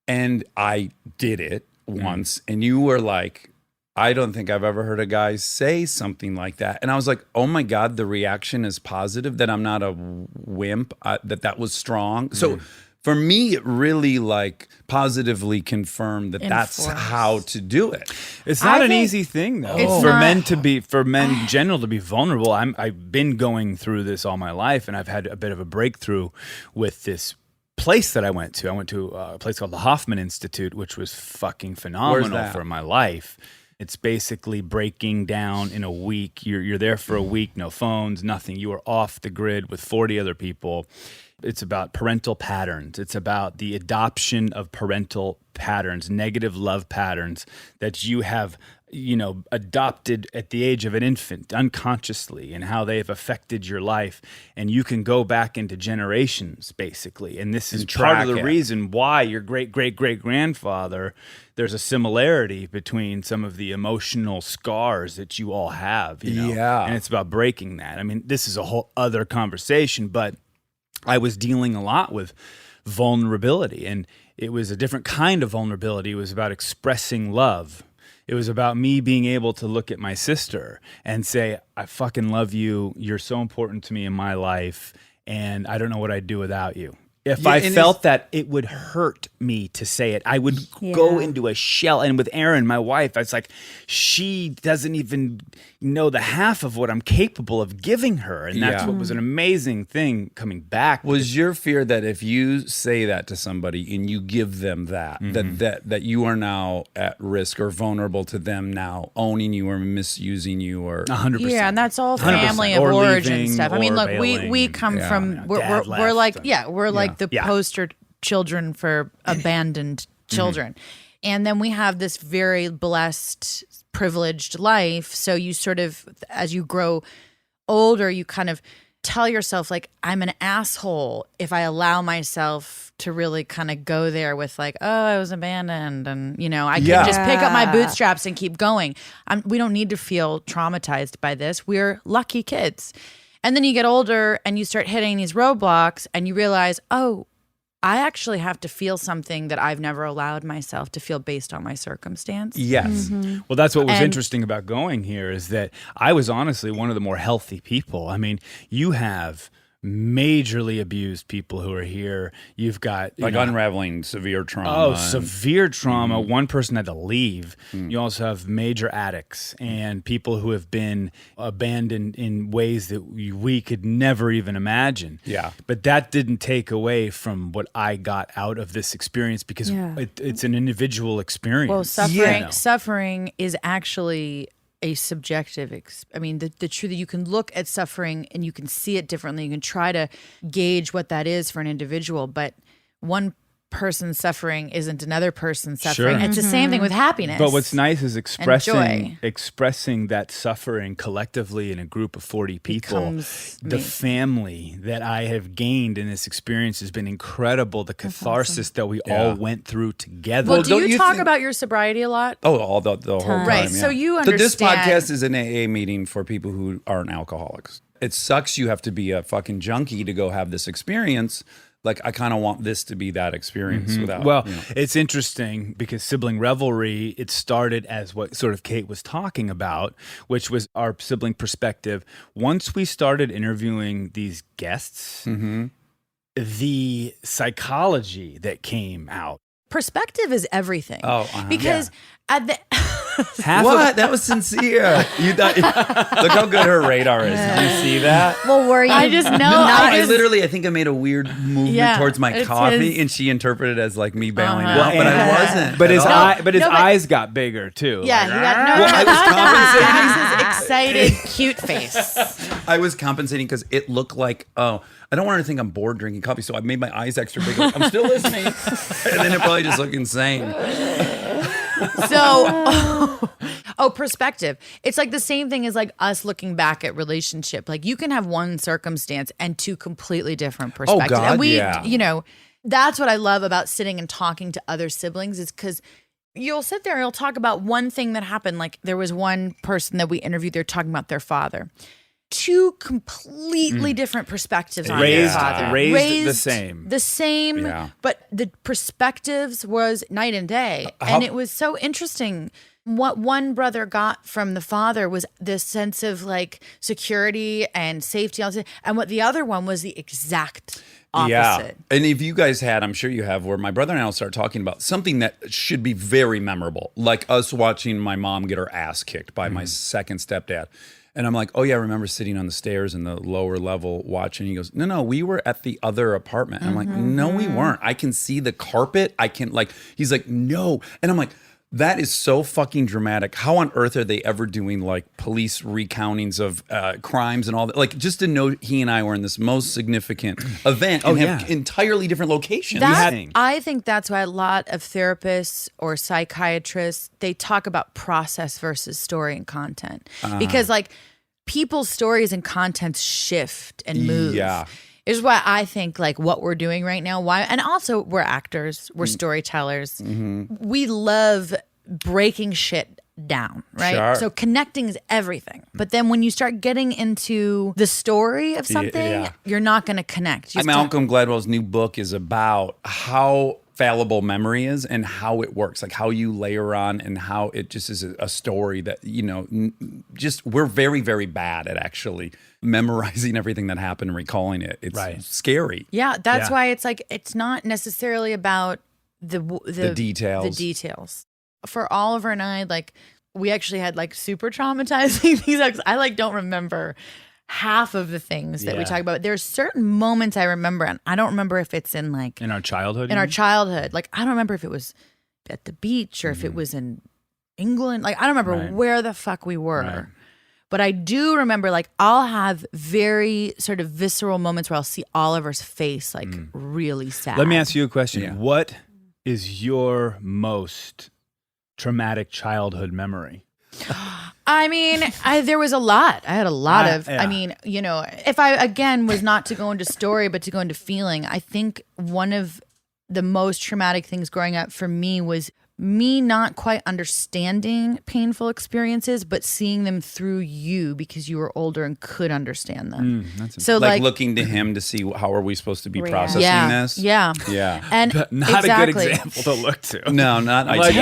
[SPEAKER 1] And I did it once, and you were like, I don't think I've ever heard a guy say something like that. And I was like, oh my God, the reaction is positive, that I'm not a wimp, that was strong. So for me, it really like positively confirmed that that's
[SPEAKER 5] Enforced.
[SPEAKER 1] how to do it.
[SPEAKER 4] It's not
[SPEAKER 5] I
[SPEAKER 4] an
[SPEAKER 5] think
[SPEAKER 4] easy thing though.
[SPEAKER 5] it's
[SPEAKER 4] For
[SPEAKER 5] not-
[SPEAKER 4] men in general to be vulnerable. I've been going through this all my life, and I've had a bit of a breakthrough with this place that I went to. I went to a place called the Hoffman Institute, which was fucking phenomenal
[SPEAKER 1] that?
[SPEAKER 4] for my life. It's basically breaking down in a week. You're there for a week, no phones, nothing. You are off the grid with 40 other people. It's about parental patterns. It's about the adoption of parental patterns, negative love patterns that you have, adopted at the age of an infant unconsciously, and how they have affected your life. And you can go back into generations, basically. And this is part of the reason why your great-great-great-grandfather, there's a similarity between some of the emotional scars that you all have.
[SPEAKER 1] Yeah.
[SPEAKER 4] And it's about breaking that. I mean, this is a whole other conversation, but I was dealing a lot with vulnerability, and it was a different kind of vulnerability. It was about expressing love. It was about me being able to look at my sister and say, I fucking love you. You're so important to me in my life, and I don't know what I'd do without you. If I felt that, it would hurt me to say it. I would go into a shell. And with Erin, my wife, it's like, she doesn't even know the half of what I'm capable of giving her. And that's what was an amazing thing coming back.
[SPEAKER 1] Was your fear that if you say that to somebody and you give them that, that you are now at risk or vulnerable to them now owning you or misusing you or
[SPEAKER 4] 100%.
[SPEAKER 5] Yeah, and that's all family of
[SPEAKER 4] Or
[SPEAKER 5] origin
[SPEAKER 4] leaving
[SPEAKER 5] stuff. I mean,
[SPEAKER 4] or
[SPEAKER 5] look, we
[SPEAKER 4] bailing.
[SPEAKER 5] come from we're
[SPEAKER 4] Dad
[SPEAKER 5] like
[SPEAKER 4] left.
[SPEAKER 5] we're like the
[SPEAKER 4] Yeah.
[SPEAKER 5] poster children for abandoned children. And then we have this very blessed, privileged life. So you sort of, as you grow older, you kind of tell yourself, like, I'm an asshole if I allow myself to really kind of go there with, like, oh, I was abandoned. And, I can just pick up my bootstraps and keep going. We don't need to feel traumatized by this. We're lucky kids. And then you get older and you start hitting these roadblocks and you realize, oh, I actually have to feel something that I've never allowed myself to feel based on my circumstance.
[SPEAKER 1] Yes.
[SPEAKER 4] Well, that's what was
[SPEAKER 5] And-
[SPEAKER 4] interesting about going here, is that I was honestly one of the more healthy people. I mean, you have majorly abused people who are here. You've got
[SPEAKER 1] Like unraveling severe trauma.
[SPEAKER 4] Oh,
[SPEAKER 1] and-
[SPEAKER 4] severe trauma. One person had to leave. You also have major addicts and people who have been abandoned in ways that we could never even imagine.
[SPEAKER 1] Yeah.
[SPEAKER 4] But that didn't take away from what I got out of this experience, because it's an individual experience.
[SPEAKER 5] Well,
[SPEAKER 1] Yeah.
[SPEAKER 5] suffering is actually a subjective. I mean, the truth that you can look at suffering and you can see it differently. You can try to gauge what that is for an individual, but one person's suffering isn't another person's suffering.
[SPEAKER 4] Sure.
[SPEAKER 5] It's the same thing with happiness.
[SPEAKER 4] But what's nice is
[SPEAKER 5] joy.
[SPEAKER 4] expressing that suffering collectively in a group of 40 people.
[SPEAKER 5] Becomes
[SPEAKER 4] The
[SPEAKER 5] me.
[SPEAKER 4] family that I have gained in this experience has been incredible. The catharsis that we all went through together.
[SPEAKER 5] Well, do
[SPEAKER 1] don't
[SPEAKER 5] you
[SPEAKER 1] you
[SPEAKER 5] talk
[SPEAKER 1] think-
[SPEAKER 5] about your sobriety a lot?
[SPEAKER 1] Oh, all the whole time.
[SPEAKER 5] Right,
[SPEAKER 1] yeah.
[SPEAKER 5] so you
[SPEAKER 1] So this
[SPEAKER 5] understand-
[SPEAKER 1] podcast is an AA meeting for people who aren't alcoholics. It sucks you have to be a fucking junkie to go have this experience. Like, I kind of want this to be that experience without.
[SPEAKER 4] Well, it's interesting because sibling revelry, it started as what sort of Kate was talking about, which was our sibling perspective. Once we started interviewing these guests, the psychology that came out.
[SPEAKER 5] Perspective is everything.
[SPEAKER 1] Oh,
[SPEAKER 5] because at the
[SPEAKER 1] What? That was sincere. You thought, look how good her radar is. Did you see that?
[SPEAKER 2] Well, were you?
[SPEAKER 5] I just know.
[SPEAKER 1] I think I made a weird movement
[SPEAKER 5] Yeah,
[SPEAKER 1] towards my
[SPEAKER 5] it's
[SPEAKER 1] coffee,
[SPEAKER 5] his-
[SPEAKER 1] and she interpreted it as like me bailing
[SPEAKER 5] Uh-huh.
[SPEAKER 1] out, but I wasn't.
[SPEAKER 4] But his
[SPEAKER 1] at all.
[SPEAKER 4] his
[SPEAKER 5] No, but-
[SPEAKER 4] eyes got bigger too.
[SPEAKER 5] Yeah,
[SPEAKER 4] Like,
[SPEAKER 5] he got
[SPEAKER 1] Well, I was compensating.
[SPEAKER 5] This is excited, cute face.
[SPEAKER 1] I was compensating because it looked like, oh, I don't want her to think I'm bored drinking coffee, so I made my eyes extra big. Like, I'm still listening, and then it probably just looked insane.
[SPEAKER 5] So, perspective. It's like the same thing as like us looking back at relationship. Like you can have one circumstance and two completely different perspectives.
[SPEAKER 1] God,
[SPEAKER 5] and we,
[SPEAKER 1] yeah.
[SPEAKER 5] that's what I love about sitting and talking to other siblings is because you'll sit there and you'll talk about one thing that happened. Like there was one person that we interviewed, they're talking about their father. Two completely different perspectives on their
[SPEAKER 4] Raised-
[SPEAKER 5] father.
[SPEAKER 4] raised the same.
[SPEAKER 5] The same,
[SPEAKER 1] Yeah.
[SPEAKER 5] but the perspectives was night and day. And it was so interesting. What one brother got from the father was this sense of like security and safety. And what the other one was the exact opposite.
[SPEAKER 1] Yeah. And if you guys had, I'm sure you have, where my brother and I will start talking about something that should be very memorable, like us watching my mom get her ass kicked by my second stepdad. And I'm like, oh, yeah, I remember sitting on the stairs in the lower level watching. He goes, no, we were at the other apartment. And I'm like, no, we weren't. I can see the carpet. I can, like, he's like, no. And I'm like, That is so fucking dramatic. How on earth are they ever doing like police recountings of crimes and all that? Like just to know he and I were in this most significant event and have entirely different locations.
[SPEAKER 5] I think that's why a lot of therapists or psychiatrists, they talk about process versus story and content. Because like people's stories and contents shift and move.
[SPEAKER 1] Yeah.
[SPEAKER 5] Is why I think like what we're doing right now, and also we're actors, we're storytellers. We love breaking shit down, right?
[SPEAKER 1] Sure.
[SPEAKER 5] So connecting is everything. But then when you start getting into the story of something, you're not going to connect.
[SPEAKER 1] Malcolm Gladwell's new book is about how fallible memory is and how it works, like how you layer on and how it just is a story that, you know, just we're very, very bad at actually memorizing everything that happened and recalling it. It's scary.
[SPEAKER 5] Yeah, that's why it's like it's not necessarily about the
[SPEAKER 1] details.
[SPEAKER 5] The details. For Oliver and I, like we actually had like super traumatizing things. I like don't remember half of the things that we talk about. There's certain moments I remember, and I don't remember if it's in like
[SPEAKER 4] in our childhood.
[SPEAKER 5] Like I don't remember if it was at the beach or if it was in England. Like I don't remember where the fuck we were.
[SPEAKER 4] Right.
[SPEAKER 5] But I do remember, like, I'll have very sort of visceral moments where I'll see Oliver's face, like, really sad.
[SPEAKER 4] Let me ask you a question.
[SPEAKER 1] Yeah.
[SPEAKER 4] What is your most traumatic childhood memory?
[SPEAKER 5] I mean, there was a lot. I had a lot of,
[SPEAKER 4] yeah.
[SPEAKER 5] I mean, you know, if I, again, was not to go into story, but to go into feeling, I think one of the most traumatic things growing up for me was me not quite understanding painful experiences, but seeing them through you because you were older and could understand them. So
[SPEAKER 1] like looking to him to see how are we supposed to be processing this?
[SPEAKER 5] Yeah.
[SPEAKER 1] Yeah.
[SPEAKER 5] And
[SPEAKER 4] Not a good example to look to.
[SPEAKER 1] No, not
[SPEAKER 4] Like,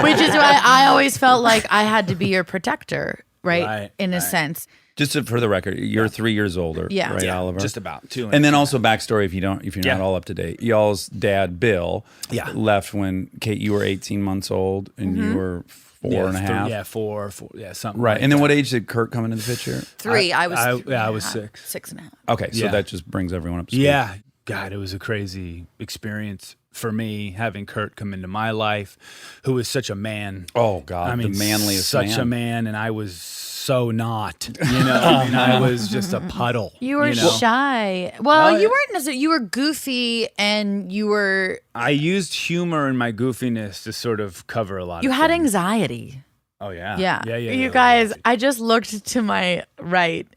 [SPEAKER 5] Which is why I always felt like I had to be your protector, right? In a sense.
[SPEAKER 1] Just for the record, you're 3 years older, right, Oliver?
[SPEAKER 4] Just about 2.
[SPEAKER 1] And then also backstory if you're not all up to date. Y'all's dad, Bill, left when Kate, you were 18 months old and you were 4 and a half.
[SPEAKER 4] 4, something.
[SPEAKER 1] Right.
[SPEAKER 4] Like
[SPEAKER 1] and then
[SPEAKER 4] that.
[SPEAKER 1] what age did Kurt come into the picture?
[SPEAKER 5] 3. I was
[SPEAKER 4] I was 6.
[SPEAKER 5] 6.5.
[SPEAKER 1] Okay, so that just brings everyone up to speed.
[SPEAKER 4] Yeah. God, it was a crazy experience for me having Kurt come into my life, who was such a man.
[SPEAKER 1] Oh, God,
[SPEAKER 4] I mean,
[SPEAKER 1] the manliest
[SPEAKER 4] such a man, and I was so not, you know, I mean, I was just a puddle.
[SPEAKER 5] You were shy. Well, you weren't necessarily, you were goofy and you were...
[SPEAKER 4] I used humor in my goofiness to sort of cover a lot
[SPEAKER 5] You
[SPEAKER 4] of
[SPEAKER 5] had
[SPEAKER 4] things.
[SPEAKER 5] anxiety.
[SPEAKER 4] Oh, yeah.
[SPEAKER 5] Yeah. You guys, I just looked to my right.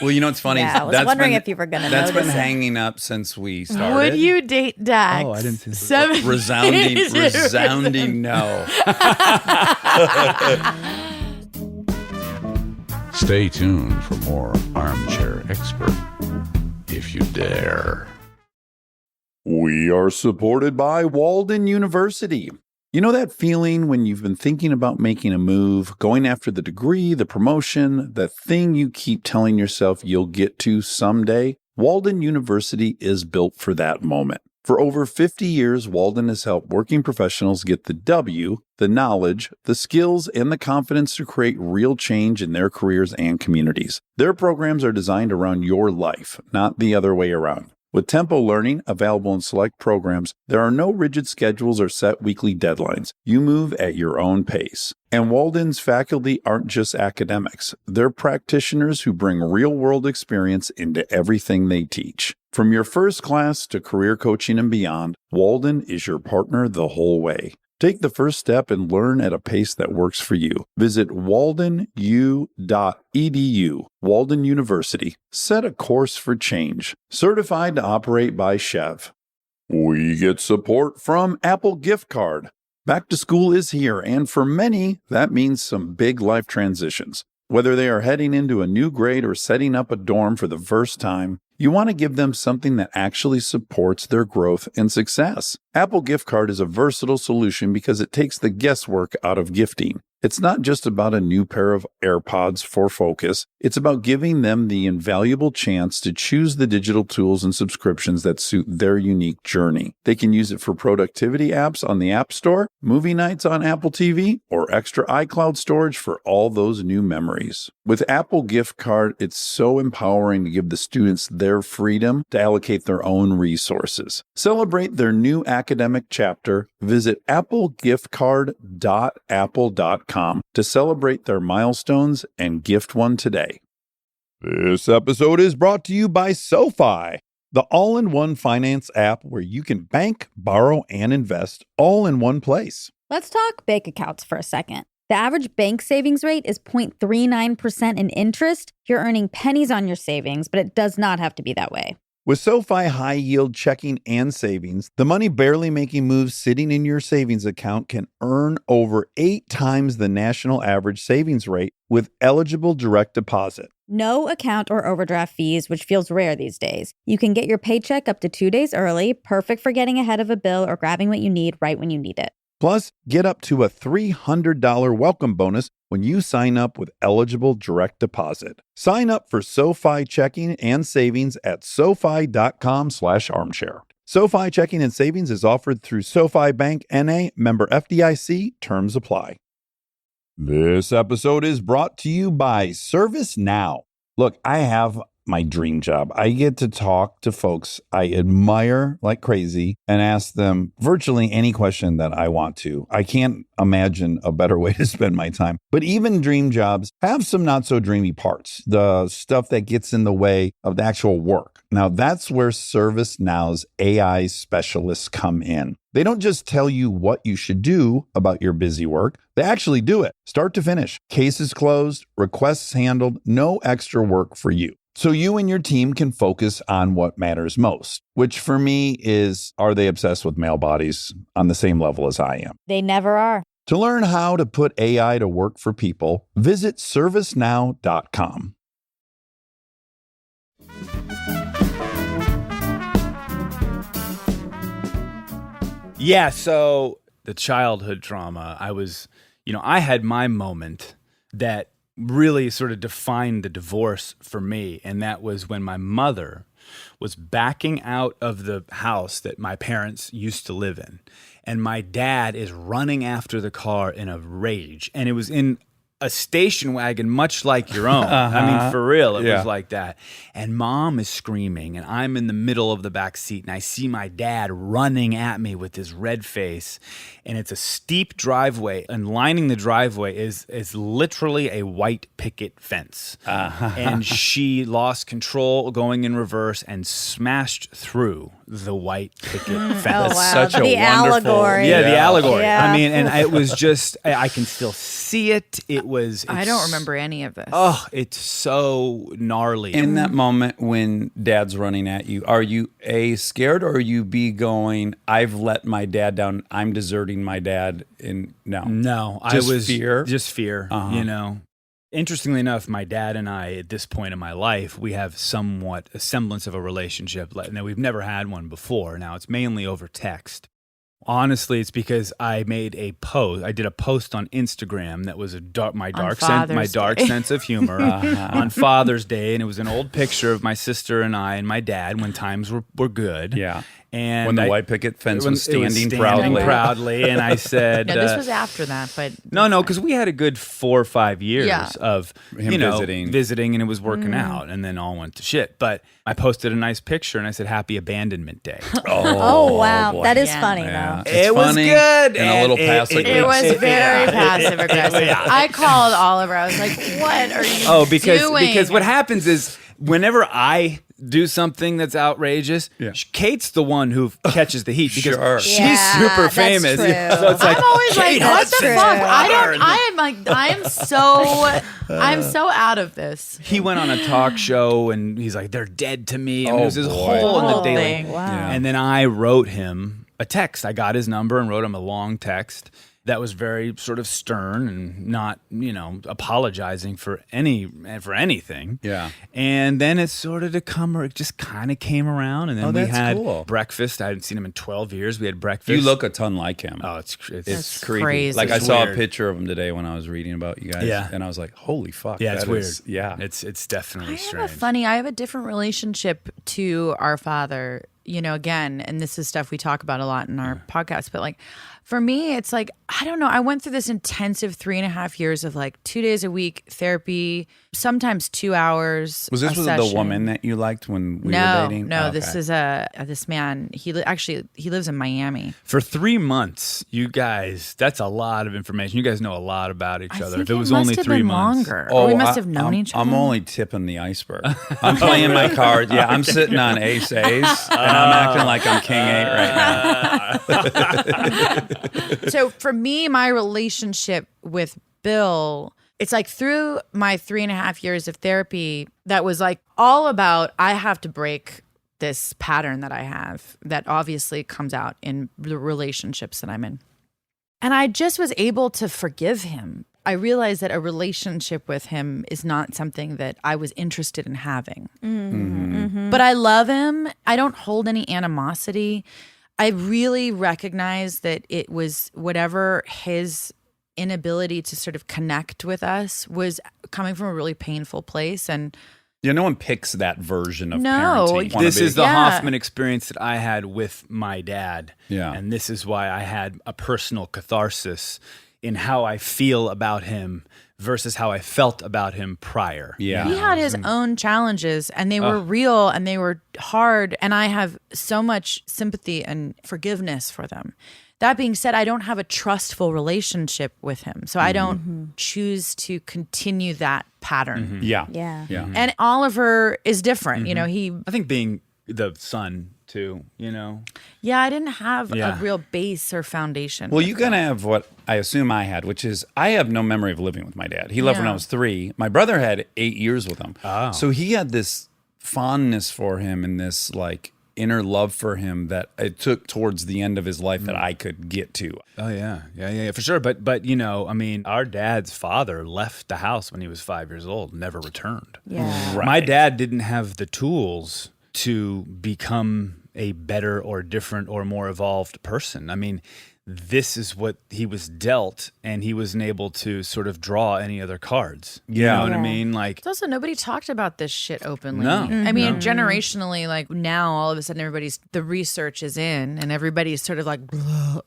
[SPEAKER 1] Well, you know what's funny?
[SPEAKER 2] Yeah, I was wondering if you were going to notice
[SPEAKER 1] That's been
[SPEAKER 2] it.
[SPEAKER 1] hanging up since we started.
[SPEAKER 5] Would you date Dax?
[SPEAKER 4] Oh, I didn't see this.
[SPEAKER 5] 7
[SPEAKER 1] Resounding no.
[SPEAKER 6] Stay tuned for more Armchair Expert, if you dare.
[SPEAKER 1] We are supported by Walden University. You know that feeling when you've been thinking about making a move, going after the degree, the promotion, the thing you keep telling yourself you'll get to someday? Walden University is built for that moment. For over 50 years, Walden has helped working professionals get the W, the knowledge, the skills, and the confidence to create real change in their careers and communities. Their programs are designed around your life, not the other way around. With Tempo Learning available in select programs, there are no rigid schedules or set weekly deadlines. You move at your own pace. And Walden's faculty aren't just academics. They're practitioners who bring real-world experience into everything they teach. From your first class to career coaching and beyond, Walden is your partner the whole way. Take the first step and learn at a pace that works for you. Visit waldenu.edu. Walden University. Set a course for change. Certified to operate by Chev. We get support from Apple Gift Card. Back to school is here, and for many, that means some big life transitions. Whether they are heading into a new grade or setting up a dorm for the first time, you want to give them something that actually supports their growth and success. Apple Gift Card is a versatile solution because it takes the guesswork out of gifting. It's not just about a new pair of AirPods for focus. It's about giving them the invaluable chance to choose the digital tools and subscriptions that suit their unique journey. They can use it for productivity apps on the App Store, movie nights on Apple TV, or extra iCloud storage for all those new memories. With Apple Gift Card, it's so empowering to give the students their freedom to allocate their own resources. Celebrate their new academic chapter. Visit applegiftcard.apple.com to celebrate their milestones and gift one today. This episode is brought to you by SoFi, the all-in-one finance app where you can bank, borrow, and invest all in one place.
[SPEAKER 2] Let's talk bank accounts for a second. The average bank savings rate is 0.39% in interest. You're earning pennies on your savings, but it does not have to be that way.
[SPEAKER 1] With SoFi high-yield checking and savings, the money barely making moves sitting in your savings account can earn over 8 times the national average savings rate with eligible direct deposit.
[SPEAKER 2] No account or overdraft fees, which feels rare these days. You can get your paycheck up to 2 days early, perfect for getting ahead of a bill or grabbing what you need right when you need it.
[SPEAKER 1] Plus, get up to a $300 welcome bonus when you sign up with eligible direct deposit. Sign up for SoFi checking and savings at SoFi.com/armchair. SoFi checking and savings is offered through SoFi Bank NA, member FDIC. Terms apply. This episode is brought to you by ServiceNow. Look, I have my dream job. I get to talk to folks I admire like crazy and ask them virtually any question that I want to. I can't imagine a better way to spend my time. But even dream jobs have some not so dreamy parts, the stuff that gets in the way of the actual work. Now, that's where ServiceNow's AI specialists come in. They don't just tell you what you should do about your busy work. They actually do it, start to finish. Cases closed, requests handled, no extra work for you. So you and your team can focus on what matters most, which for me is, are they obsessed with male bodies on the same level as I am?
[SPEAKER 2] They never are.
[SPEAKER 1] To learn how to put AI to work for people, visit servicenow.com.
[SPEAKER 4] Yeah, so the childhood trauma, I had my moment that really sort of defined the divorce for me. And that was when my mother was backing out of the house that my parents used to live in. And my dad is running after the car in a rage. And it was in a station wagon, much like your own. I mean, for real, it was like that. And mom is screaming, and I'm in the middle of the back seat, and I see my dad running at me with his red face. And it's a steep driveway, and lining the driveway is literally a white picket fence. And she lost control going in reverse and smashed through the white picket fence.
[SPEAKER 2] Oh,
[SPEAKER 1] That's
[SPEAKER 2] wow.
[SPEAKER 1] such a
[SPEAKER 2] The
[SPEAKER 1] wonderful...
[SPEAKER 2] allegory.
[SPEAKER 4] Yeah, the allegory.
[SPEAKER 2] Yeah.
[SPEAKER 4] I mean, and it was just, I can still see it.
[SPEAKER 5] I don't remember any of this.
[SPEAKER 4] Oh, it's so gnarly.
[SPEAKER 1] In that moment when dad's running at you, are you A, scared, or are you B, going, I've let my dad down, I'm deserting my dad? No,
[SPEAKER 4] I
[SPEAKER 1] Just
[SPEAKER 4] was
[SPEAKER 1] fear?
[SPEAKER 4] Just fear, you know. Interestingly enough, my dad and I, at this point in my life, we have somewhat a semblance of a relationship. Now, we've never had one before. Now, it's mainly over text. Honestly, it's because I made a post. I did a post on Instagram that was my dark sense of humor on Father's Day, and it was an old picture of my sister and I and my dad when times were good.
[SPEAKER 1] Yeah.
[SPEAKER 4] And
[SPEAKER 1] When the white picket fence was standing proudly.
[SPEAKER 4] And I said,
[SPEAKER 5] Yeah, this was after that, but
[SPEAKER 4] no, because we had a good 4 or 5 years of
[SPEAKER 1] Him
[SPEAKER 4] visiting, and it was working out, and then all went to shit. But I posted a nice picture, and I said, "Happy Abandonment Day."
[SPEAKER 2] Oh, wow.
[SPEAKER 1] boy.
[SPEAKER 2] That is
[SPEAKER 5] Yeah.
[SPEAKER 2] funny,
[SPEAKER 1] Yeah.
[SPEAKER 2] though.
[SPEAKER 1] It's
[SPEAKER 4] It was
[SPEAKER 1] funny
[SPEAKER 4] good.
[SPEAKER 1] and a little passive.
[SPEAKER 5] it was very passive aggressive. I called Oliver. I was like, "What are you
[SPEAKER 4] Oh,
[SPEAKER 5] doing?"
[SPEAKER 4] because what happens is whenever I do something that's outrageous, Kate's the one who catches the heat because
[SPEAKER 1] Sure.
[SPEAKER 4] she's
[SPEAKER 2] Yeah,
[SPEAKER 4] super
[SPEAKER 2] that's
[SPEAKER 4] famous.
[SPEAKER 2] true.
[SPEAKER 4] So it's like,
[SPEAKER 5] I'm always like,
[SPEAKER 4] Kate
[SPEAKER 5] what the
[SPEAKER 4] Hudson.
[SPEAKER 5] fuck? I'm so out of this.
[SPEAKER 4] He went on a talk show and he's like, they're dead to me. And
[SPEAKER 1] Oh,
[SPEAKER 4] it was this
[SPEAKER 1] boy.
[SPEAKER 4] whole in the
[SPEAKER 5] Whole
[SPEAKER 4] daily.
[SPEAKER 5] thing.
[SPEAKER 2] Wow.
[SPEAKER 1] Yeah.
[SPEAKER 4] And then I wrote him a text. I got his number and wrote him a long text. that was very sort of stern and not, apologizing for anything.
[SPEAKER 1] Yeah.
[SPEAKER 4] And then it just kind of came around, and then we
[SPEAKER 1] that's
[SPEAKER 4] had
[SPEAKER 1] cool.
[SPEAKER 4] breakfast. I hadn't seen him in 12 years. We had breakfast.
[SPEAKER 1] You look a ton like him.
[SPEAKER 4] Oh, it's
[SPEAKER 1] It's
[SPEAKER 5] creepy. Crazy.
[SPEAKER 1] Like I
[SPEAKER 4] It's
[SPEAKER 1] saw
[SPEAKER 4] weird.
[SPEAKER 1] a picture of him today when I was reading about you guys.
[SPEAKER 4] Yeah.
[SPEAKER 1] And I was like, holy fuck.
[SPEAKER 4] yeah, it's
[SPEAKER 1] that
[SPEAKER 4] weird.
[SPEAKER 1] is- yeah.
[SPEAKER 4] It's definitely strange.
[SPEAKER 5] I have a different relationship to our father, again, and this is stuff we talk about a lot in our podcast, but like for me, it's like, I don't know. I went through this intensive 3.5 years of like 2 days a week therapy, sometimes 2 hours.
[SPEAKER 1] Was this
[SPEAKER 5] a
[SPEAKER 1] with the
[SPEAKER 5] session.
[SPEAKER 1] woman that you liked when we were
[SPEAKER 5] No,
[SPEAKER 1] dating?
[SPEAKER 5] no.
[SPEAKER 1] Okay.
[SPEAKER 5] This is this man. He lives in Miami.
[SPEAKER 4] For 3 months, you guys, that's a lot of information. You guys know a lot about each
[SPEAKER 5] I
[SPEAKER 4] other.
[SPEAKER 5] think
[SPEAKER 4] If it was
[SPEAKER 5] must
[SPEAKER 4] only
[SPEAKER 5] have
[SPEAKER 4] 3
[SPEAKER 5] been
[SPEAKER 4] months.
[SPEAKER 5] longer. Or we must have known
[SPEAKER 1] I'm,
[SPEAKER 5] each other.
[SPEAKER 1] I'm only tipping the iceberg. I'm playing my cards. Yeah, I'm sitting on ace and I'm acting like I'm king 8 right now.
[SPEAKER 5] So for me, my relationship with Bill, it's like through my 3.5 years of therapy, that was like all about, I have to break this pattern that I have that obviously comes out in the relationships that I'm in. And I just was able to forgive him. I realized that a relationship with him is not something that I was interested in having. But I love him. I don't hold any animosity. I really recognize that it was whatever his inability to sort of connect with us was coming from a really painful place. And
[SPEAKER 1] Yeah, no one picks that version of
[SPEAKER 5] No,
[SPEAKER 1] parenting. Wanna
[SPEAKER 4] This
[SPEAKER 1] be-
[SPEAKER 4] is the
[SPEAKER 5] Yeah.
[SPEAKER 4] Hoffman experience that I had with my dad.
[SPEAKER 1] Yeah.
[SPEAKER 4] And this is why I had a personal catharsis in how I feel about him versus how I felt about him prior.
[SPEAKER 1] Yeah.
[SPEAKER 5] he had his own challenges, and they were real and they were hard. And I have so much sympathy and forgiveness for them. That being said, I don't have a trustful relationship with him. So I don't choose to continue that pattern.
[SPEAKER 1] Yeah.
[SPEAKER 2] Yeah.
[SPEAKER 1] Yeah.
[SPEAKER 5] And Oliver is different. He,
[SPEAKER 4] I think being the son too,
[SPEAKER 5] I didn't have
[SPEAKER 4] Yeah.
[SPEAKER 5] a real base or foundation.
[SPEAKER 1] Well,
[SPEAKER 5] with
[SPEAKER 1] you
[SPEAKER 5] him.
[SPEAKER 1] kind of have what I assume I had, which is I have no memory of living with my dad. He left when I
[SPEAKER 5] Yeah.
[SPEAKER 1] was 3. My brother had 8 years with him.
[SPEAKER 4] Oh.
[SPEAKER 1] So he had this fondness for him and this like inner love for him that it took towards the end of his life that I could get to.
[SPEAKER 4] Oh yeah, for sure. But I mean, our dad's father left the house when he was 5 years old, never returned.
[SPEAKER 2] Yeah.
[SPEAKER 1] Right.
[SPEAKER 4] My dad didn't have the tools to become a better or different or more evolved person. I mean, this is what he was dealt, and he wasn't able to sort of draw any other cards. You
[SPEAKER 1] Yeah.
[SPEAKER 4] know what I
[SPEAKER 2] Yeah.
[SPEAKER 4] mean? Like,
[SPEAKER 5] It's also nobody talked about this shit openly.
[SPEAKER 4] No.
[SPEAKER 5] I mean, generationally, like now, all of a sudden, the research is in, and everybody's sort of like,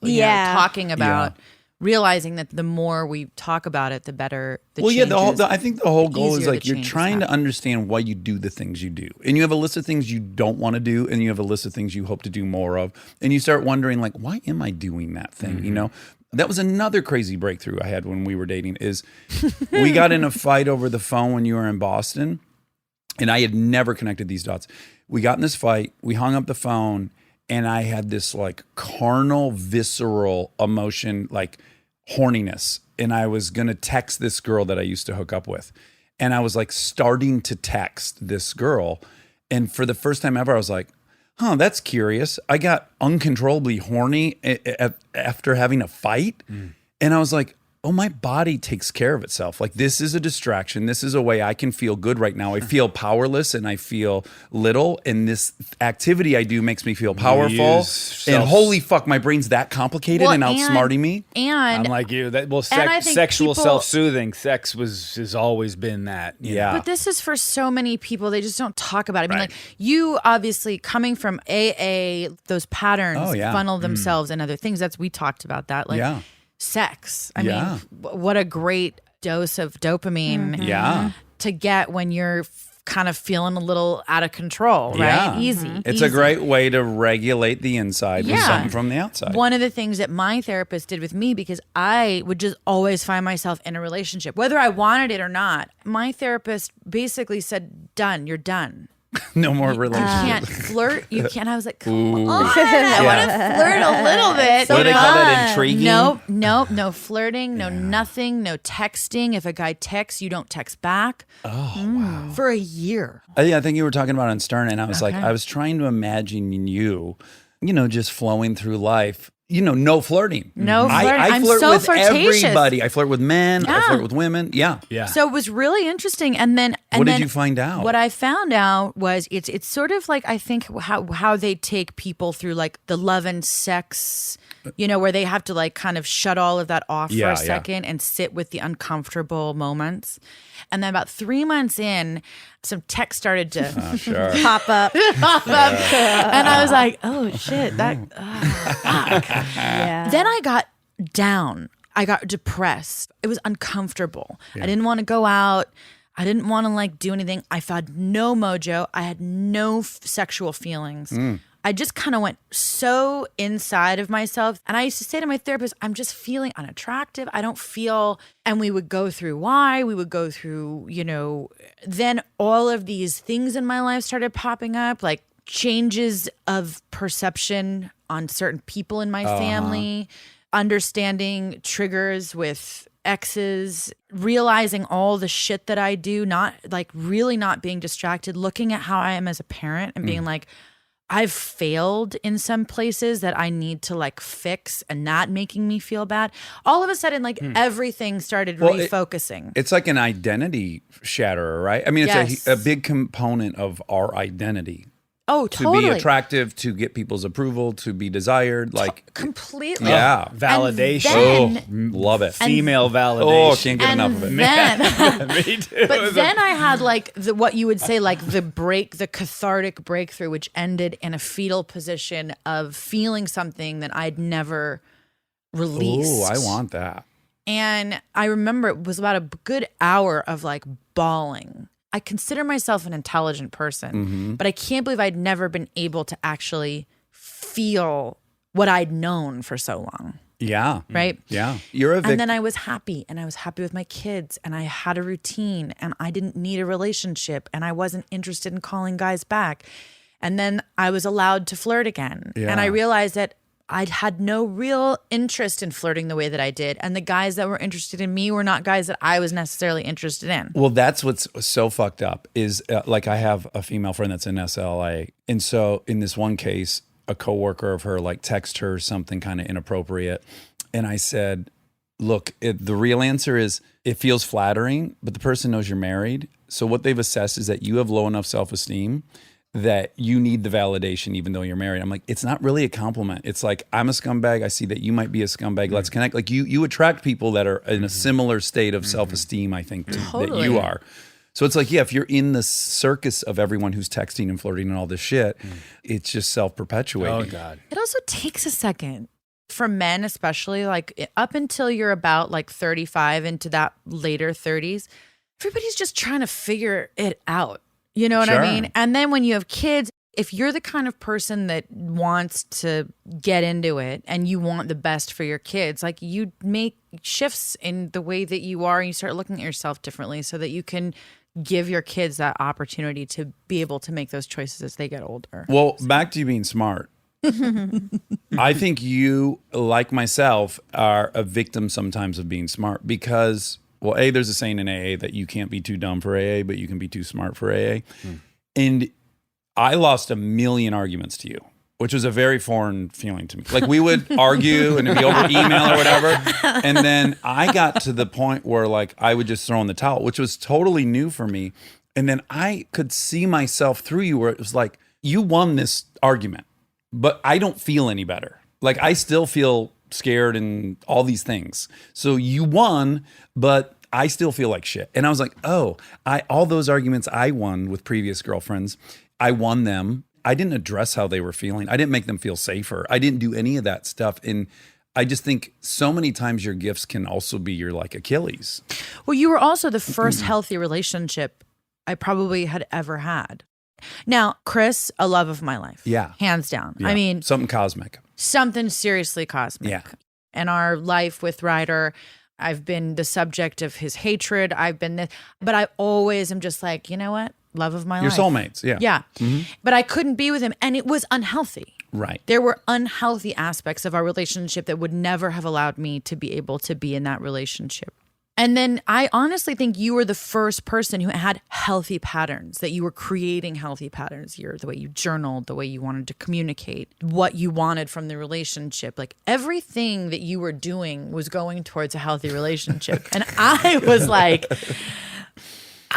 [SPEAKER 2] Yeah.
[SPEAKER 5] talking about, realizing that the more we talk about it, the better. The
[SPEAKER 1] Well, yeah,
[SPEAKER 5] changes.
[SPEAKER 1] I think the whole goal is
[SPEAKER 5] easier
[SPEAKER 1] like
[SPEAKER 5] the
[SPEAKER 1] you're
[SPEAKER 5] changes
[SPEAKER 1] trying to
[SPEAKER 5] happen.
[SPEAKER 1] understand why you do the things you do. And you have a list of things you don't want to do, and you have a list of things you hope to do more of. And you start wondering, like, why am I doing that thing? You know? That was another crazy breakthrough I had when we were dating is we got in a fight over the phone when you were in Boston, and I had never connected these dots. We got in this fight, we hung up the phone, and I had this like carnal, visceral emotion, like horniness. And I was going to text this girl that I used to hook up with. And I was like starting to text this girl. And for the first time ever, I was like, that's curious. I got uncontrollably horny after having a fight. And I was like, oh, my body takes care of itself. Like, this is a distraction. This is a way I can feel good right now. I feel powerless and I feel little. And this activity I do makes me feel powerful.
[SPEAKER 4] use
[SPEAKER 1] And
[SPEAKER 4] self-
[SPEAKER 1] holy fuck, my brain's that complicated
[SPEAKER 5] Well,
[SPEAKER 1] and outsmarting me.
[SPEAKER 5] And
[SPEAKER 4] I'm like you.
[SPEAKER 5] I think
[SPEAKER 4] Sexual
[SPEAKER 5] people-
[SPEAKER 4] self-soothing. Sex has always been that. you know?
[SPEAKER 1] Yeah.
[SPEAKER 5] But this is for so many people. They just don't talk about it. I mean,
[SPEAKER 4] Right.
[SPEAKER 5] like you obviously coming from AA, those patterns
[SPEAKER 1] Oh, yeah.
[SPEAKER 5] funnel themselves and other things. We talked about that. Like
[SPEAKER 1] Yeah.
[SPEAKER 5] sex. I
[SPEAKER 1] Yeah.
[SPEAKER 5] mean, what a great dose of dopamine
[SPEAKER 1] Yeah.
[SPEAKER 5] to get when you're kind of feeling a little out of control, right?
[SPEAKER 1] Yeah.
[SPEAKER 5] Easy.
[SPEAKER 1] It's
[SPEAKER 5] easy.
[SPEAKER 1] a great way to regulate the inside with
[SPEAKER 5] Yeah.
[SPEAKER 1] something from the outside.
[SPEAKER 5] One of the things that my therapist did with me, because I would just always find myself in a relationship, whether I wanted it or not, my therapist basically said, done, you're done.
[SPEAKER 1] No more
[SPEAKER 5] You
[SPEAKER 1] relationship.
[SPEAKER 5] can't flirt. You can't. I was like, come on. I want to flirt a little bit.
[SPEAKER 1] What do they call that?
[SPEAKER 2] fun.
[SPEAKER 1] Intriguing?
[SPEAKER 5] Nope, no flirting, no nothing, no texting. If a guy texts, you don't text back. Oh, wow. For a year.
[SPEAKER 1] Yeah, I think you were talking about on Stern, and I was like, I was trying to imagine you, just flowing through life, no flirting.
[SPEAKER 5] No
[SPEAKER 1] I
[SPEAKER 5] flirting. I'm
[SPEAKER 1] flirt
[SPEAKER 5] so
[SPEAKER 1] with
[SPEAKER 5] flirtatious.
[SPEAKER 1] everybody. I flirt with men. I
[SPEAKER 5] Yeah.
[SPEAKER 1] flirt with women. Yeah.
[SPEAKER 4] Yeah.
[SPEAKER 5] So it was really interesting. And then
[SPEAKER 1] What did you find out?
[SPEAKER 5] What I found out was it's sort of like, I think how they take people through like the love and sex, where they have to like kind of shut all of that off for
[SPEAKER 1] Yeah,
[SPEAKER 5] a
[SPEAKER 1] yeah.
[SPEAKER 5] second and sit with the uncomfortable moments. And then about 3 months in, some text started to
[SPEAKER 1] Sure.
[SPEAKER 2] Pop up.
[SPEAKER 5] and I was like, oh shit, that
[SPEAKER 2] Yeah.
[SPEAKER 5] Then I got down. I got depressed. It was uncomfortable. I didn't want to go out. I didn't want to like do anything. I had no mojo. I had no sexual feelings. I just kind of went so inside of myself. And I used to say to my therapist, I'm just feeling unattractive. I don't feel, and we would go through why, we would go through, then all of these things in my life started popping up, like changes of perception on certain people in my family, understanding triggers with exes, realizing all the shit that I do, really not being distracted, looking at how I am as a parent and being like, I've failed in some places that I need to like fix, and not making me feel bad. All of a sudden, like everything started refocusing.
[SPEAKER 1] It's like an identity shatterer, right? I mean, it's
[SPEAKER 5] Yes.
[SPEAKER 1] a big component of our identity.
[SPEAKER 5] Oh,
[SPEAKER 1] To
[SPEAKER 5] totally.
[SPEAKER 1] be attractive, to get people's approval, to be desired. Like,
[SPEAKER 5] Completely.
[SPEAKER 1] yeah.
[SPEAKER 4] Validation.
[SPEAKER 5] then-
[SPEAKER 1] Love it.
[SPEAKER 4] Female
[SPEAKER 1] Oh,
[SPEAKER 4] validation.
[SPEAKER 1] can't get enough of it.
[SPEAKER 5] Then,
[SPEAKER 4] Me too.
[SPEAKER 5] but then I had like what you would say, like the cathartic breakthrough, which ended in a fetal position of feeling something that I'd never released.
[SPEAKER 1] Ooh, I want that.
[SPEAKER 5] And I remember it was about a good hour of like bawling. I consider myself an intelligent person, but I can't believe I'd never been able to actually feel what I'd known for so long.
[SPEAKER 1] Yeah.
[SPEAKER 5] Right.
[SPEAKER 1] Yeah. You're a victim.
[SPEAKER 5] And then I was happy, and I was happy with my kids, and I had a routine, and I didn't need a relationship, and I wasn't interested in calling guys back. And then I was allowed to flirt again.
[SPEAKER 1] Yeah.
[SPEAKER 5] And I realized that I'd had no real interest in flirting the way that I did. And the guys that were interested in me were not guys that I was necessarily interested in.
[SPEAKER 1] Well, that's what's so fucked up is like I have a female friend that's in SLA. And so in this one case, a coworker of her like text her something kind of inappropriate. And I said, look, the real answer is it feels flattering, but the person knows you're married. So what they've assessed is that you have low enough self-esteem that you need the validation even though you're married. I'm like, it's not really a compliment. It's like, I'm a scumbag. I see that you might be a scumbag. Let's connect. Like you attract people that are in a similar state of self-esteem, I think, that
[SPEAKER 5] Totally.
[SPEAKER 1] you are. So it's like, yeah, if you're in the circus of everyone who's texting and flirting and all this shit, it's just self-perpetuating.
[SPEAKER 4] Oh, God.
[SPEAKER 5] It also takes a second for men, especially like up until you're about like 35 into that later 30s. Everybody's just trying to figure it out. You know what
[SPEAKER 1] Sure.
[SPEAKER 5] I mean? And then when you have kids, if you're the kind of person that wants to get into it and you want the best for your kids, like you make shifts in the way that you are and you start looking at yourself differently so that you can give your kids that opportunity to be able to make those choices as they get older.
[SPEAKER 1] Well, back to you being smart. I think you, like myself, are a victim sometimes of being smart because, well, there's a saying in AA that you can't be too dumb for AA, but you can be too smart for AA. And I lost a million arguments to you, which was a very foreign feeling to me. Like we would argue and it'd be over email or whatever. And then I got to the point where like I would just throw in the towel, which was totally new for me. And then I could see myself through you where it was like, you won this argument, but I don't feel any better. Like I still feel scared and all these things. So you won, but I still feel like shit. And I was like, oh, all those arguments I won with previous girlfriends, I won them. I didn't address how they were feeling. I didn't make them feel safer. I didn't do any of that stuff. And I just think so many times your gifts can also be your like Achilles.
[SPEAKER 5] Well, you were also the first healthy relationship I probably had ever had. Now, Chris, a love of my life.
[SPEAKER 1] Yeah.
[SPEAKER 5] Hands down.
[SPEAKER 1] Yeah.
[SPEAKER 5] I mean,
[SPEAKER 1] Something cosmic.
[SPEAKER 5] something seriously cosmic.
[SPEAKER 1] Yeah.
[SPEAKER 5] In our life with Ryder, I've been the subject of his hatred. I've been this, but I always am just like, you know what? Love of my
[SPEAKER 1] Your
[SPEAKER 5] life.
[SPEAKER 1] soulmates. Yeah.
[SPEAKER 5] Yeah. But I couldn't be with him, and it was unhealthy.
[SPEAKER 1] Right.
[SPEAKER 5] There were unhealthy aspects of our relationship that would never have allowed me to be able to be in that relationship. And then I honestly think you were the first person who had healthy patterns, that you were creating healthy patterns. The way you journaled, the way you wanted to communicate, what you wanted from the relationship. Like everything that you were doing was going towards a healthy relationship. And I was like...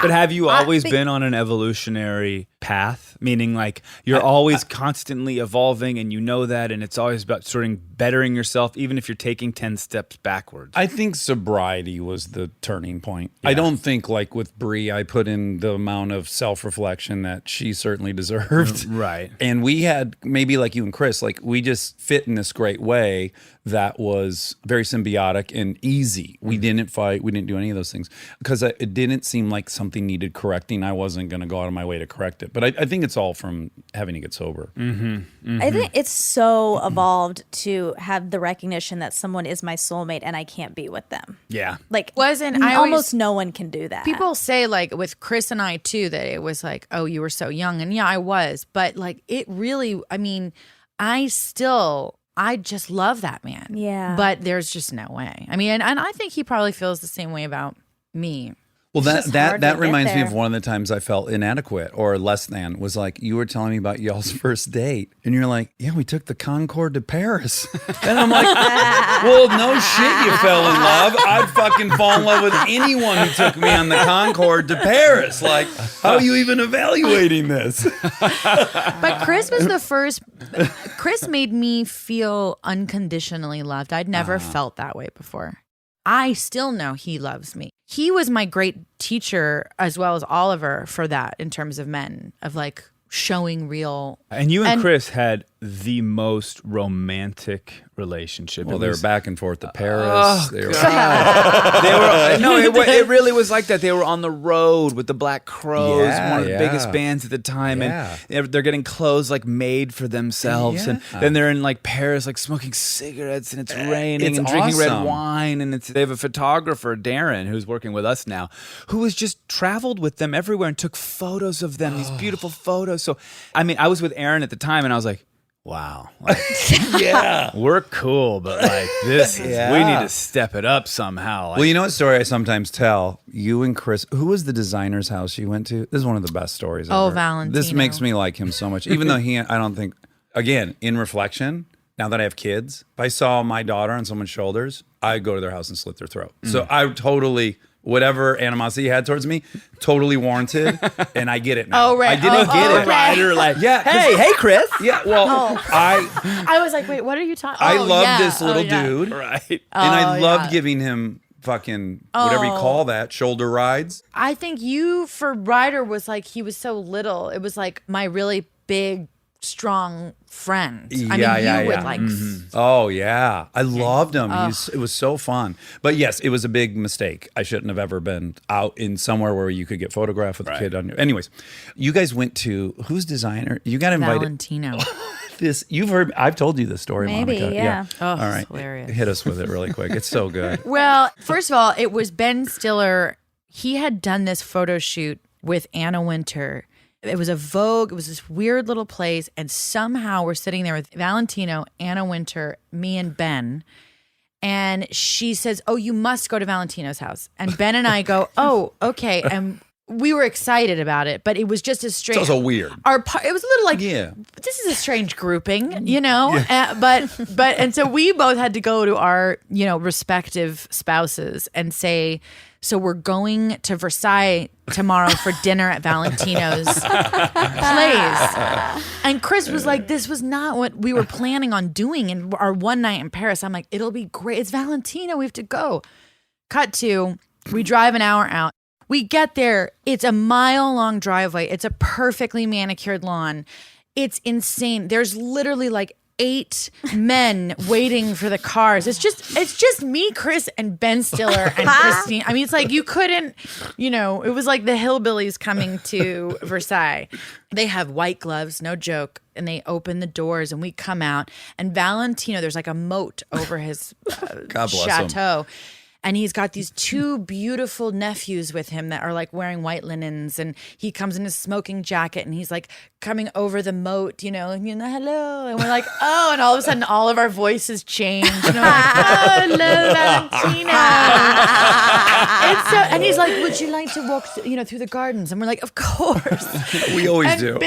[SPEAKER 4] But have you always
[SPEAKER 5] think-
[SPEAKER 4] been on an evolutionary path? Meaning like you're always constantly evolving and you know that, and it's always about sort of bettering yourself, even if you're taking 10 steps backwards.
[SPEAKER 1] I think sobriety was the turning point. I don't think like with Brie, I put in the amount of self-reflection that she certainly deserved.
[SPEAKER 4] Right.
[SPEAKER 1] And we had, maybe like you and Chris, like we just fit in this great way that was very symbiotic and easy. We didn't fight. We didn't do any of those things because it didn't seem like something needed correcting. I wasn't going to go out of my way to correct it. But I think it's all from having to get sober.
[SPEAKER 2] I think it's so evolved to have the recognition that someone is my soulmate and I can't be with them.
[SPEAKER 4] Yeah.
[SPEAKER 2] Like
[SPEAKER 5] Wasn't- I always-
[SPEAKER 2] almost no one can do that.
[SPEAKER 5] People say like with Chris and I too that it was like, oh, you were so young. And yeah, I was. But like it really, I mean, I just love that man.
[SPEAKER 2] Yeah.
[SPEAKER 5] But there's just no way. I mean, and I think he probably feels the same way about me.
[SPEAKER 1] Well,
[SPEAKER 2] just hard to
[SPEAKER 1] that
[SPEAKER 2] get
[SPEAKER 1] reminds me
[SPEAKER 2] there.
[SPEAKER 1] of one of the times I felt inadequate or less than was like you were telling me about y'all's first date, and you're like, "Yeah, we took the Concorde to Paris," and I'm like, "Well, no shit, you fell in love. I'd fucking fall in love with anyone who took me on the Concorde to Paris. Like, how are you even evaluating this?"
[SPEAKER 5] But Chris was the first. Chris made me feel unconditionally loved. I'd never felt that way before. I still know he loves me. He was my great teacher as well as Oliver for that in terms of men, of like showing real.
[SPEAKER 4] And you and Chris had the most romantic relationship.
[SPEAKER 1] Well,
[SPEAKER 4] It
[SPEAKER 1] they were
[SPEAKER 4] was-
[SPEAKER 1] back and forth to Paris. They were,
[SPEAKER 4] They were no, it really was like that. They were on the road with the Black Crows,
[SPEAKER 1] Yeah,
[SPEAKER 4] one of the
[SPEAKER 1] yeah.
[SPEAKER 4] biggest bands at the time,
[SPEAKER 1] Yeah.
[SPEAKER 4] and they're getting clothes like made for themselves, and
[SPEAKER 1] Yeah.
[SPEAKER 4] then they're in like Paris, like smoking cigarettes, and it's raining,
[SPEAKER 1] it's
[SPEAKER 4] and drinking red
[SPEAKER 1] awesome.
[SPEAKER 4] wine, and they have a photographer, Darren, who's working with us now, who has just traveled with them everywhere and took photos of them, these beautiful photos. So, I mean, I was with Aaron at the time, and I was like, wow, like,
[SPEAKER 1] yeah.
[SPEAKER 4] we're cool, but like this,
[SPEAKER 1] Yeah.
[SPEAKER 4] we need to step it up somehow. Like,
[SPEAKER 1] Well, you know what story I sometimes tell? You and Chris, who was the designer's house you went to? This is one of the best stories
[SPEAKER 5] Oh,
[SPEAKER 1] ever.
[SPEAKER 5] Valentino.
[SPEAKER 1] This makes me like him so much. Even though I don't think, again, in reflection, now that I have kids, if I saw my daughter on someone's shoulders, I'd go to their house and slit their throat. So I totally, whatever animosity he had towards me, totally warranted, and I get it now.
[SPEAKER 5] Oh, right.
[SPEAKER 1] I didn't get it.
[SPEAKER 4] Ryder, like,
[SPEAKER 1] Yeah, 'cause-
[SPEAKER 4] hey, Chris.
[SPEAKER 1] Yeah, well,
[SPEAKER 5] I was like, wait, what are you talking?
[SPEAKER 1] I love this little dude.
[SPEAKER 4] Right.
[SPEAKER 1] And I love
[SPEAKER 5] yeah.
[SPEAKER 1] giving him fucking whatever you call that, shoulder rides.
[SPEAKER 5] I think you for Ryder was like he was so little. It was like my really big, strong friend. I mean,
[SPEAKER 1] Yeah,
[SPEAKER 5] you would
[SPEAKER 1] yeah.
[SPEAKER 5] like.
[SPEAKER 1] Oh yeah, I loved him. It was so fun. But yes, it was a big mistake. I shouldn't have ever been out in somewhere where you could get photographed with a kid on you. Anyways, you guys went to whose designer? You got invited.
[SPEAKER 5] Valentino.
[SPEAKER 1] This you've heard. I've told you this story,
[SPEAKER 2] Maybe,
[SPEAKER 1] Monica.
[SPEAKER 2] yeah.
[SPEAKER 5] Oh,
[SPEAKER 1] All right,
[SPEAKER 5] it's hilarious.
[SPEAKER 1] hit us with it really quick. It's so good.
[SPEAKER 5] Well, first of all, it was Ben Stiller. He had done this photo shoot with Anna Wintour. It was a Vogue. It was this weird little place. And somehow we're sitting there with Valentino, Anna Wintour, me and Ben. And she says, oh, you must go to Valentino's house. And Ben and I go, oh, okay. And we were excited about it, but it was just as strange.
[SPEAKER 1] It's also weird.
[SPEAKER 5] It was a little like,
[SPEAKER 1] Yeah.
[SPEAKER 5] this is a strange grouping, you know? And so we both had to go to our, respective spouses and say, so we're going to Versailles tomorrow for dinner at Valentino's place. And Chris was like, this was not what we were planning on doing in our one night in Paris. I'm like, it'll be great. It's Valentino. We have to go. Cut to, we drive an hour out. We get there. It's a mile-long driveway. It's a perfectly manicured lawn. It's insane. There's literally like 8 men waiting for the cars. It's just me, Chris, and Ben Stiller and Christine. I mean, it's like you couldn't, it was like the hillbillies coming to Versailles. They have white gloves, no joke, and they open the doors and we come out. And Valentino, there's like a moat over his
[SPEAKER 1] God bless him.
[SPEAKER 5] chateau. And he's got these two beautiful nephews with him that are like wearing white linens. And he comes in his smoking jacket and he's like coming over the moat, and hello. And we're like, oh, and all of a sudden all of our voices change. And we're like, oh, hello, Valentino. And he's like, would you like to walk through the gardens? And we're like, of course.
[SPEAKER 1] We always
[SPEAKER 5] And
[SPEAKER 1] do.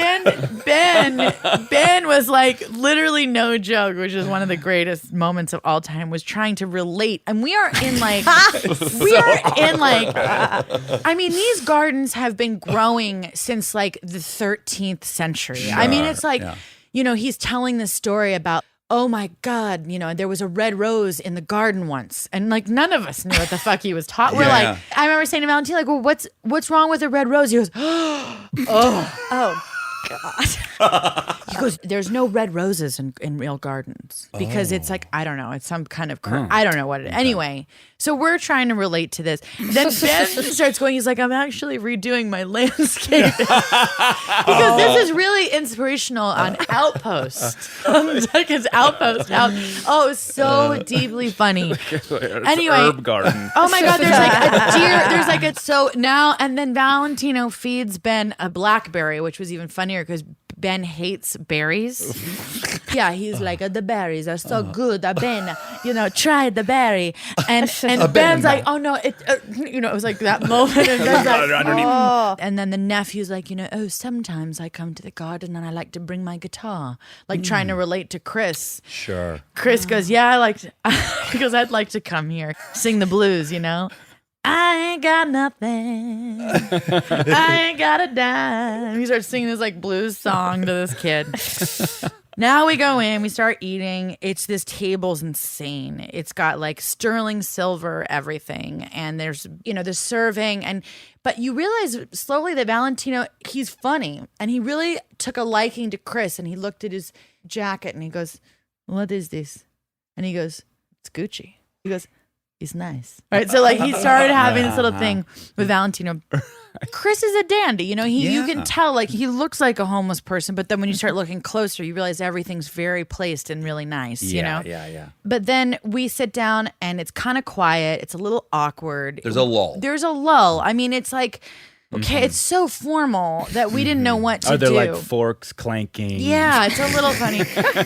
[SPEAKER 5] Ben was like, literally no joke, which is one of the greatest moments of all time, was trying to relate. And we are in like, I mean, these gardens have been growing since like the 13th century. I mean, it's like, he's telling this story about, oh my God, there was a red rose in the garden once. And like none of us knew what the fuck he was talking. We're like, I remember saying to Valentino, like, well, what's wrong with a red rose? He goes, oh God. He goes, there's no red roses in real gardens because it's like, I don't know, it's some kind of, I don't know what it is. Anyway, so we're trying to relate to this. Then Ben starts going, he's like, I'm actually redoing my landscape. Because this is really inspirational on Outpost. His Outpost. Oh, it's so deeply funny. Anyway.
[SPEAKER 4] Herb garden.
[SPEAKER 5] Oh my God, there's like a deer. There's like a, so now, and then Valentino feeds Ben a blackberry, which was even funnier because Ben hates berries. Yeah, he's like, the berries are so good. Ben, try the berry. And Ben's like, oh no, it was like that moment. And Ben's like, oh. And then the nephew's like, oh, sometimes I come to the garden and I like to bring my guitar, like trying to relate to Chris.
[SPEAKER 1] Sure.
[SPEAKER 5] Chris goes, yeah, because I'd like to come here, sing the blues, I ain't got nothing. I ain't got a dime. He starts singing this like blues song to this kid. Now we go in, we start eating. This table's insane. It's got like sterling silver everything, and there's the serving, but you realize slowly that Valentino, he's funny, and he really took a liking to Chris, and he looked at his jacket and he goes, "What is this?" And he goes, "It's Gucci." He goes, "He's nice." Right. So like he started having this little thing with Valentino. Chris is a dandy. You can tell like he looks like a homeless person, but then when you start looking closer, you realize everything's very placed and really nice,
[SPEAKER 1] Yeah.
[SPEAKER 5] But then we sit down and it's kind of quiet. It's a little awkward.
[SPEAKER 1] There's a lull.
[SPEAKER 5] I mean, it's like, okay, it's so formal that we didn't know what to do.
[SPEAKER 4] Are there like forks clanking?
[SPEAKER 5] Yeah, it's a little funny.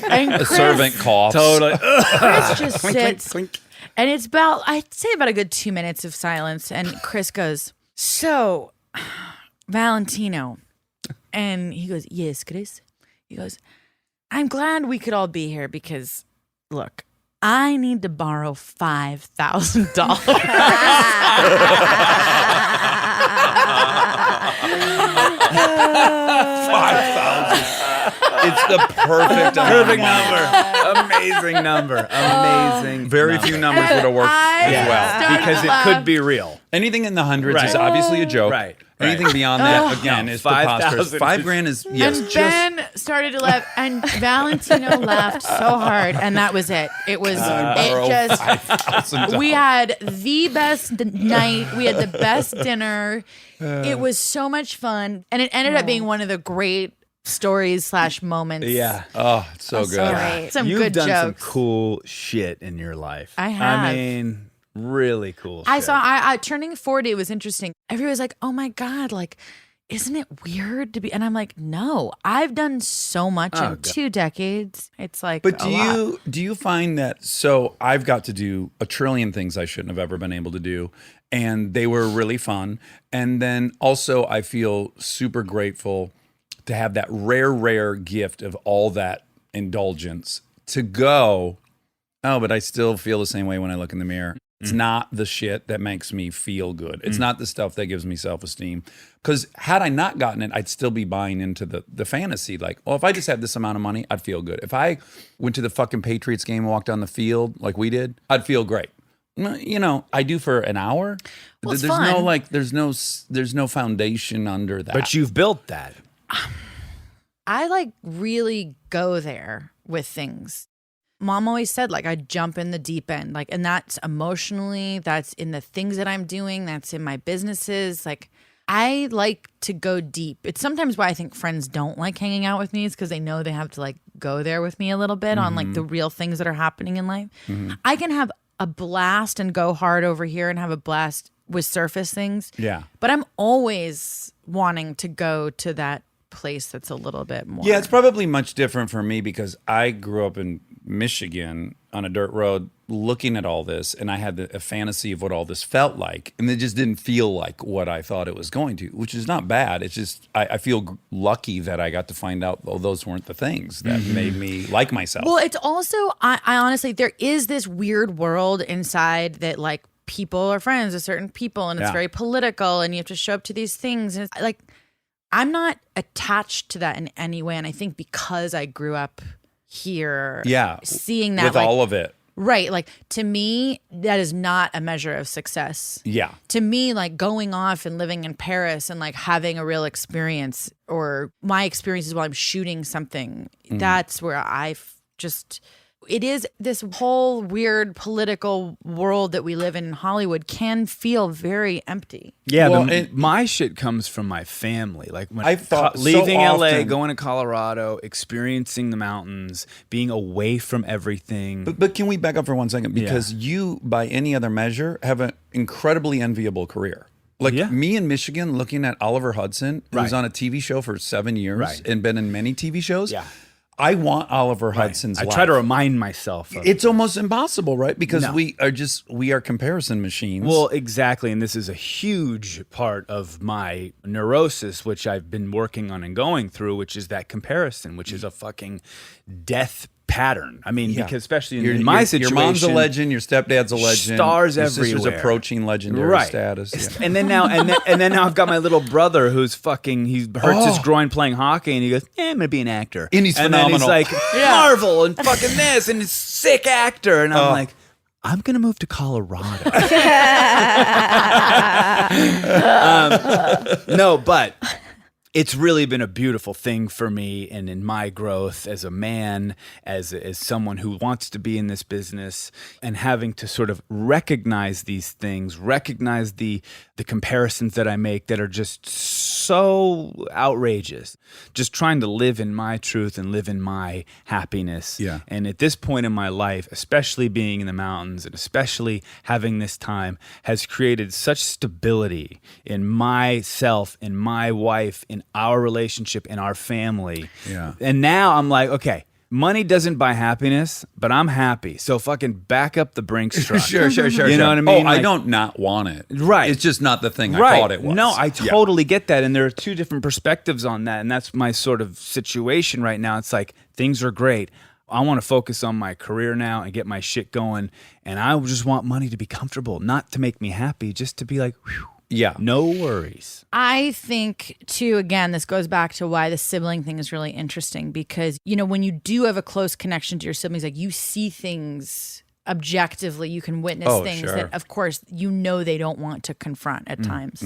[SPEAKER 5] And
[SPEAKER 1] A servant coughs.
[SPEAKER 4] Totally.
[SPEAKER 5] Chris just sits.
[SPEAKER 4] Clink.
[SPEAKER 5] And it's I'd say about a good 2 minutes of silence. And Chris goes, so, Valentino. And he goes, yes, Chris. He goes, I'm glad we could all be here because, look, I need to borrow $5,000.
[SPEAKER 1] It's the perfect
[SPEAKER 4] number. Amazing number. Amazing.
[SPEAKER 1] Very
[SPEAKER 4] number.
[SPEAKER 1] few numbers would have worked as well.
[SPEAKER 5] started
[SPEAKER 4] Because
[SPEAKER 5] to
[SPEAKER 4] it
[SPEAKER 5] laugh.
[SPEAKER 4] could be real.
[SPEAKER 1] Anything in the hundreds
[SPEAKER 4] Right.
[SPEAKER 1] is obviously a joke.
[SPEAKER 4] Right.
[SPEAKER 1] Anything beyond that, again, is
[SPEAKER 4] 5,000
[SPEAKER 1] preposterous. $5,000 is, yes,
[SPEAKER 5] And
[SPEAKER 1] just...
[SPEAKER 5] Ben started to laugh, and Valentino laughed so hard, and that was it. It was, it just,
[SPEAKER 1] $5,000.
[SPEAKER 5] we had the best night. We had the best dinner. It was so much fun, and it ended up being one of the great stories / moments.
[SPEAKER 4] Yeah.
[SPEAKER 1] Oh, it's so good.
[SPEAKER 5] Right. Some
[SPEAKER 4] You've
[SPEAKER 5] good
[SPEAKER 4] done
[SPEAKER 5] jokes.
[SPEAKER 4] some cool shit in your life.
[SPEAKER 5] I have.
[SPEAKER 4] I mean, really cool shit.
[SPEAKER 5] I saw, I turning 40, it was interesting. Everybody's like, oh my God, like, isn't it weird to be? And I'm like, no, I've done so much in 2 decades. It's like,
[SPEAKER 1] But
[SPEAKER 5] a lot.
[SPEAKER 1] do you find that, so I've got to do a trillion things I shouldn't have ever been able to do, and they were really fun. And then also I feel super grateful to have that rare gift of all that indulgence to go, oh, but I still feel the same way when I look in the mirror. It's not the shit that makes me feel good. It's not the stuff that gives me self-esteem. Because had I not gotten it, I'd still be buying into the fantasy. Like, well, if I just had this amount of money, I'd feel good. If I went to the fucking Patriots game and walked down the field like we did, I'd feel great. I do for an hour.
[SPEAKER 5] Well, it's
[SPEAKER 1] there's
[SPEAKER 5] fun.
[SPEAKER 1] no like, there's no foundation under that.
[SPEAKER 4] But you've built that.
[SPEAKER 5] I like really go there with things. Mom always said, like, I jump in the deep end, like, and that's emotionally, that's in the things that I'm doing, that's in my businesses. Like, I like to go deep. It's sometimes why I think friends don't like hanging out with me is because they know they have to like go there with me a little bit on like the real things that are happening in life. I can have a blast and go hard over here and have a blast with surface things.
[SPEAKER 1] Yeah.
[SPEAKER 5] But I'm always wanting to go to that place that's a little bit more.
[SPEAKER 1] Yeah, it's probably much different for me because I grew up in Michigan on a dirt road looking at all this, and I had a fantasy of what all this felt like, and it just didn't feel like what I thought it was going to, which is not bad. It's just I feel lucky that I got to find out, those weren't the things that made me like myself.
[SPEAKER 5] Well, it's also, I honestly, there is this weird world inside that like people are friends with certain people and it's
[SPEAKER 1] Yeah.
[SPEAKER 5] very political and you have to show up to these things. And it's like, I'm not attached to that in any way. And I think because I grew up here,
[SPEAKER 1] yeah,
[SPEAKER 5] seeing that
[SPEAKER 1] with
[SPEAKER 5] like,
[SPEAKER 1] all of it.
[SPEAKER 5] right. Like to me, that is not a measure of success.
[SPEAKER 1] Yeah.
[SPEAKER 5] To me, like going off and living in Paris and like having a real experience or my experiences while I'm shooting something, that's where it is this whole weird political world that we live in Hollywood can feel very empty.
[SPEAKER 4] Yeah,
[SPEAKER 1] Well,
[SPEAKER 4] my shit comes from my family. Like when
[SPEAKER 1] I've thought so
[SPEAKER 4] leaving LA,
[SPEAKER 1] often-
[SPEAKER 4] going to Colorado, experiencing the mountains, being away from everything.
[SPEAKER 1] But can we back up for 1 second? Because you, by any other measure, have an incredibly enviable career. Like
[SPEAKER 4] Yeah.
[SPEAKER 1] me in Michigan, looking at Oliver Hudson, who was
[SPEAKER 4] Right.
[SPEAKER 1] on a TV show for 7 years
[SPEAKER 4] Right.
[SPEAKER 1] and been in many TV shows.
[SPEAKER 4] Yeah.
[SPEAKER 1] I want Oliver Hudson's
[SPEAKER 4] I
[SPEAKER 1] life.
[SPEAKER 4] try to remind myself of
[SPEAKER 1] It's almost impossible, right? Because
[SPEAKER 4] No.
[SPEAKER 1] we are comparison machines.
[SPEAKER 4] Well, exactly. And this is a huge part of my neurosis, which I've been working on and going through, which is that comparison, which is a fucking death pattern. I mean,
[SPEAKER 1] Yeah.
[SPEAKER 4] because especially
[SPEAKER 1] Your-
[SPEAKER 4] in my
[SPEAKER 1] your
[SPEAKER 4] situation.
[SPEAKER 1] mom's a legend, your stepdad's a legend,
[SPEAKER 4] Stars
[SPEAKER 1] your sister's
[SPEAKER 4] everywhere.
[SPEAKER 1] approaching legendary
[SPEAKER 4] Right.
[SPEAKER 1] status. Yeah.
[SPEAKER 4] And then now, and then now I've got my little brother who's fucking. He hurts his groin playing hockey, and he goes, "Yeah, I'm gonna be an actor."
[SPEAKER 1] And he's
[SPEAKER 4] then
[SPEAKER 1] phenomenal.
[SPEAKER 4] he's like Marvel and fucking this, and he's sick actor, and I'm like, I'm gonna move to Colorado. No, but it's really been a beautiful thing for me and in my growth as a man, as someone who wants to be in this business, and having to sort of recognize these things, recognize the comparisons that I make that are just so outrageous. Just trying to live in my truth and live in my happiness.
[SPEAKER 1] Yeah.
[SPEAKER 4] And at this point in my life, especially being in the mountains and especially having this time, has created such stability in myself, in my wife, in our relationship, in our family.
[SPEAKER 1] Yeah.
[SPEAKER 4] And now I'm like, okay, money doesn't buy happiness, but I'm happy. So fucking back up the Brinks truck.
[SPEAKER 1] Sure.
[SPEAKER 4] You know what I mean?
[SPEAKER 1] Oh, I
[SPEAKER 4] Like-
[SPEAKER 1] don't not want it.
[SPEAKER 4] Right.
[SPEAKER 1] It's just not the thing I
[SPEAKER 4] Right.
[SPEAKER 1] thought it was.
[SPEAKER 4] No, I
[SPEAKER 1] Yeah.
[SPEAKER 4] totally get that. And there are two different perspectives on that. And that's my sort of situation right now. It's like things are great. I want to focus on my career now and get my shit going. And I just want money to be comfortable, not to make me happy, just to be like, whew,
[SPEAKER 1] Yeah.
[SPEAKER 4] no worries.
[SPEAKER 5] I think, too, again, this goes back to why the sibling thing is really interesting because, you know, when you do have a close connection to your siblings, like you see things objectively, you can witness
[SPEAKER 1] Oh,
[SPEAKER 5] things
[SPEAKER 1] sure.
[SPEAKER 5] that, of course, you know they don't want to confront at times.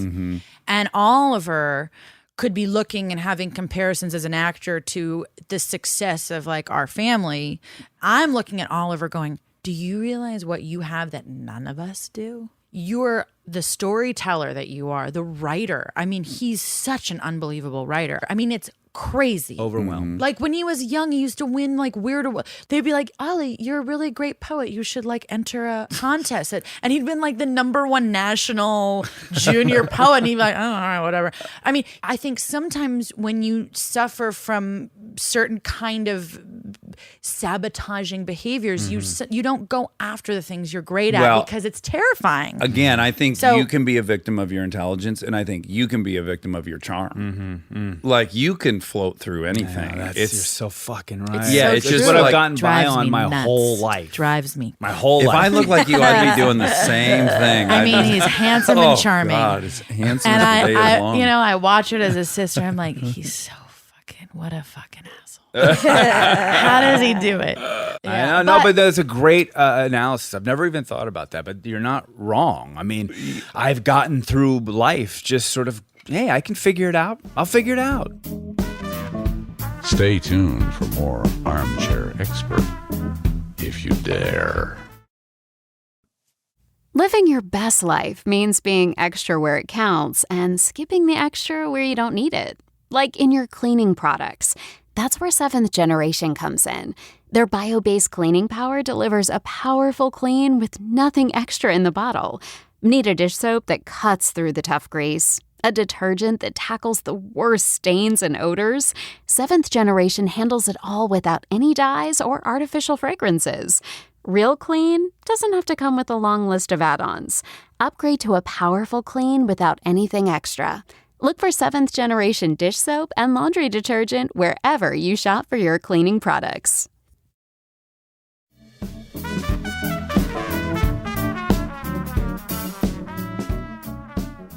[SPEAKER 5] And Oliver could be looking and having comparisons as an actor to the success of like our family. I'm looking at Oliver going, do you realize what you have that none of us do? You're the storyteller that you are, the writer. I mean, he's such an unbelievable writer. I mean, it's crazy.
[SPEAKER 4] Overwhelmed.
[SPEAKER 5] Like when he was young, he used to win like weird. They'd be like, Ollie, you're a really great poet. You should like enter a contest. And he'd been like the #1 national junior poet. And he'd be like, oh, all right, whatever. I mean, I think sometimes when you suffer from certain kind of sabotaging behaviors, you don't go after the things you're great at
[SPEAKER 1] Well,
[SPEAKER 5] because it's terrifying.
[SPEAKER 1] Again, I think
[SPEAKER 5] So-
[SPEAKER 1] you can be a victim of your intelligence, and I think you can be a victim of your charm. Like you can float through anything.
[SPEAKER 4] You're so fucking right.
[SPEAKER 5] It's
[SPEAKER 1] Yeah,
[SPEAKER 5] so
[SPEAKER 1] it's
[SPEAKER 5] true.
[SPEAKER 1] just
[SPEAKER 4] what I've
[SPEAKER 1] like-
[SPEAKER 4] gotten by
[SPEAKER 5] Drives
[SPEAKER 4] on
[SPEAKER 5] me
[SPEAKER 4] my
[SPEAKER 5] nuts.
[SPEAKER 4] whole life.
[SPEAKER 5] Drives me.
[SPEAKER 4] My whole
[SPEAKER 1] If
[SPEAKER 4] life.
[SPEAKER 1] I look like you, I'd be doing the same thing.
[SPEAKER 5] I mean, he's handsome and charming.
[SPEAKER 1] God, it's handsome
[SPEAKER 5] And
[SPEAKER 1] as the day is
[SPEAKER 5] I
[SPEAKER 1] long.
[SPEAKER 5] you know, I watch it as a sister. I'm like, he's so fucking, what a fucking asshole. How does he do it?
[SPEAKER 4] I know, but that's a great analysis. I've never even thought about that, but you're not wrong. I mean, I've gotten through life just sort of, hey, I can figure it out. I'll figure it out.
[SPEAKER 6] Stay tuned for more Armchair Expert, if you dare.
[SPEAKER 7] Living your best life means being extra where it counts and skipping the extra where you don't need it. Like in your cleaning products. That's where seventh generation comes in. Their bio-based cleaning power delivers a powerful clean with nothing extra in the bottle. Need a dish soap that cuts through the tough grease? A detergent that tackles the worst stains and odors? Seventh generation handles it all without any dyes or artificial fragrances. Real clean doesn't have to come with a long list of add-ons. Upgrade to a powerful clean without anything extra. Look for seventh generation dish soap and laundry detergent wherever you shop for your cleaning products.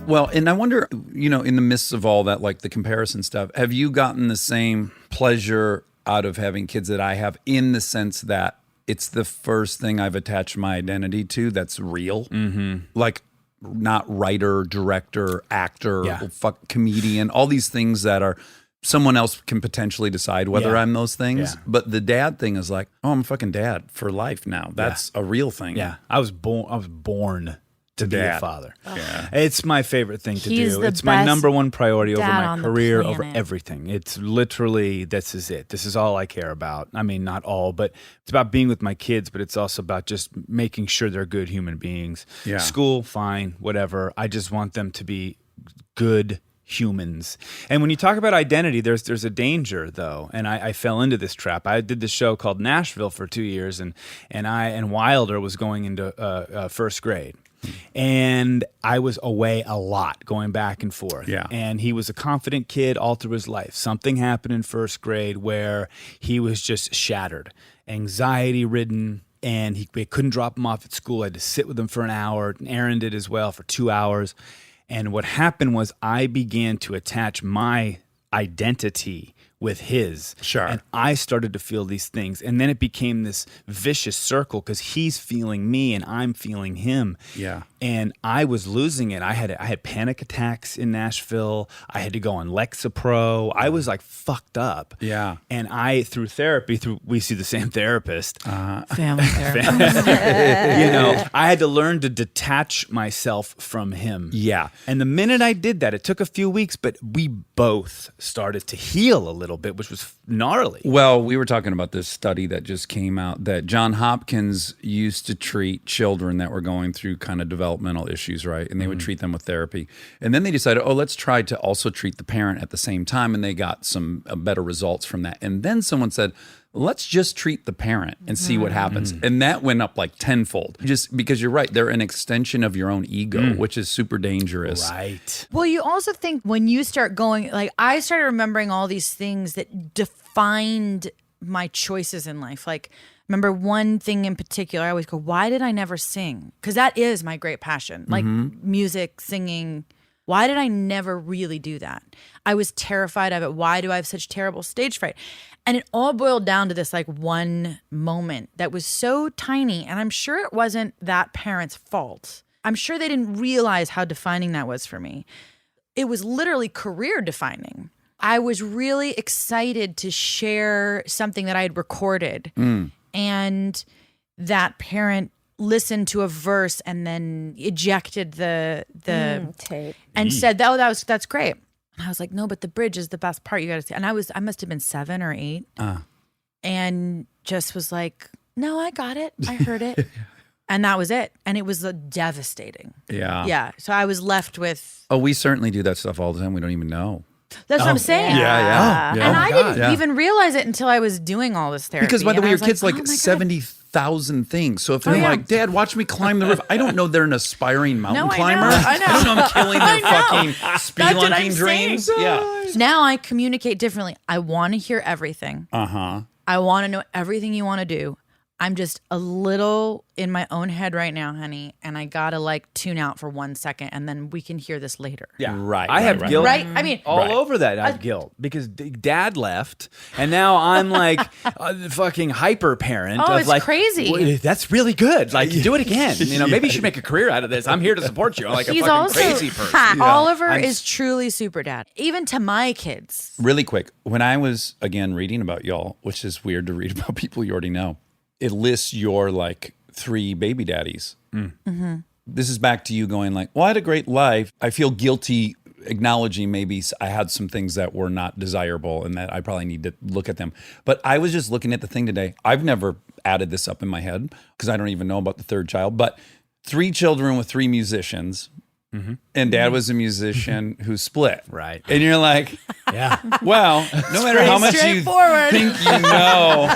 [SPEAKER 1] Well, and I wonder, in the midst of all that, like the comparison stuff, have you gotten the same pleasure out of having kids that I have, in the sense that it's the first thing I've attached my identity to that's real? Mm-hmm. Like, not writer, director, actor, comedian, all these things that are someone else can potentially decide whether I'm those things.
[SPEAKER 4] Yeah.
[SPEAKER 1] But the dad thing is like, oh, I'm a fucking dad for life now. That's a real thing.
[SPEAKER 4] Yeah, I was born to be a father.
[SPEAKER 1] Yeah.
[SPEAKER 4] It's my favorite thing to
[SPEAKER 5] He's
[SPEAKER 4] do.
[SPEAKER 5] the
[SPEAKER 4] It's my
[SPEAKER 5] best
[SPEAKER 4] number one priority over
[SPEAKER 5] dad
[SPEAKER 4] my
[SPEAKER 5] on the
[SPEAKER 4] career, over
[SPEAKER 5] planet.
[SPEAKER 4] everything. It's literally, this is it. This is all I care about. I mean, not all, but it's about being with my kids, but it's also about just making sure they're good human beings.
[SPEAKER 1] Yeah.
[SPEAKER 4] School, fine, whatever. I just want them to be good humans. And when you talk about identity, there's a danger, though, and I fell into this trap. I did this show called Nashville for 2 years, and Wilder was going into first grade. And I was away a lot, going back and forth.
[SPEAKER 1] Yeah.
[SPEAKER 4] And he was a confident kid all through his life. Something happened in first grade where he was just shattered, anxiety-ridden, and we couldn't drop him off at school. I had to sit with him for an hour. And Aaron did as well for 2 hours. And what happened was I began to attach my identity with his.
[SPEAKER 1] Sure.
[SPEAKER 4] And I started to feel these things. And then it became this vicious circle because he's feeling me and I'm feeling him.
[SPEAKER 1] Yeah.
[SPEAKER 4] And I was losing it. I had panic attacks in Nashville. I had to go on Lexapro. I was like fucked up.
[SPEAKER 1] Yeah.
[SPEAKER 4] And through therapy, we see the same therapist.
[SPEAKER 5] Family therapy.
[SPEAKER 4] I had to learn to detach myself from him.
[SPEAKER 1] Yeah.
[SPEAKER 4] And the minute I did that, it took a few weeks, but we both started to heal a little bit, which was gnarly.
[SPEAKER 1] Well, we were talking about this study that just came out that John Hopkins used to treat children that were going through kind of developmental issues, right? And they would treat them with therapy. And then they decided, let's try to also treat the parent at the same time. And they got some better results from that. And then someone said, let's just treat the parent and see what happens. And that went up like tenfold. Just because you're right, they're an extension of your own ego, which is super dangerous.
[SPEAKER 4] Right.
[SPEAKER 5] Well, you also think when you start going, like I started remembering all these things that defined my choices in life. Like, remember one thing in particular, I always go, why did I never sing? Because that is my great passion, like music, singing. Why did I never really do that? I was terrified of it. Why do I have such terrible stage fright? And it all boiled down to this like one moment that was so tiny. And I'm sure it wasn't that parent's fault. I'm sure they didn't realize how defining that was for me. It was literally career defining. I was really excited to share something that I had recorded. And that parent listened to a verse and then ejected the
[SPEAKER 2] Tape.
[SPEAKER 5] and said, that's great. And I was like, no, but the bridge is the best part. You got to see. And I must have been 7 or 8 and just was like, no, I got it. I heard it. And that was it. And it was devastating.
[SPEAKER 1] Yeah.
[SPEAKER 5] Yeah. So I was left with.
[SPEAKER 1] Oh, we certainly do that stuff all the time. We don't even know.
[SPEAKER 5] That's what I'm saying.
[SPEAKER 1] Yeah.
[SPEAKER 5] And
[SPEAKER 1] Oh,
[SPEAKER 5] I
[SPEAKER 1] God.
[SPEAKER 5] didn't even realize it until I was doing all this therapy.
[SPEAKER 1] Because, by the
[SPEAKER 5] And
[SPEAKER 1] way,
[SPEAKER 5] I
[SPEAKER 1] your
[SPEAKER 5] was
[SPEAKER 1] kid's like
[SPEAKER 5] oh my God.
[SPEAKER 1] 70,000 things. So if they're
[SPEAKER 5] yeah.
[SPEAKER 1] like, Dad, watch me climb the roof, I don't know they're an aspiring mountain
[SPEAKER 5] No, I
[SPEAKER 1] climber.
[SPEAKER 5] know, I know.
[SPEAKER 1] don't know I'm killing their
[SPEAKER 5] I know.
[SPEAKER 1] fucking
[SPEAKER 5] That's what I'm
[SPEAKER 1] spelunking
[SPEAKER 5] saying.
[SPEAKER 1] dreams. Yeah.
[SPEAKER 5] Now I communicate differently. I want to hear everything. I want to know everything you want to do. I'm just a little in my own head right now, honey, and I gotta like tune out for 1 second, and then we can hear this later.
[SPEAKER 4] Yeah.
[SPEAKER 1] Right,
[SPEAKER 4] I have
[SPEAKER 1] right.
[SPEAKER 4] guilt.
[SPEAKER 5] Right? I mean,
[SPEAKER 4] all over that. I have guilt because Dad left, and now I'm like a fucking hyper parent.
[SPEAKER 5] Oh,
[SPEAKER 4] of
[SPEAKER 5] it's
[SPEAKER 4] like,
[SPEAKER 5] crazy.
[SPEAKER 4] "Well, that's really good. Like, do it again. Maybe you should make a career out of this. I'm here to support you. I'm like
[SPEAKER 5] he's
[SPEAKER 4] a fucking
[SPEAKER 5] also
[SPEAKER 4] crazy person.
[SPEAKER 5] Oliver is truly super dad, even to my kids.
[SPEAKER 1] Really quick, when I was, again, reading about y'all, which is weird to read about people you already know, it lists your like 3 baby daddies. This is back to you going like, well, I had a great life. I feel guilty acknowledging maybe I had some things that were not desirable and that I probably need to look at them. But I was just looking at the thing today. I've never added this up in my head because I don't even know about the third child, but 3 children with 3 musicians. And dad was a musician who split.
[SPEAKER 4] Right.
[SPEAKER 1] And you're like,
[SPEAKER 4] Yeah.
[SPEAKER 1] well, no matter how much you
[SPEAKER 5] straightforward.
[SPEAKER 1] think you know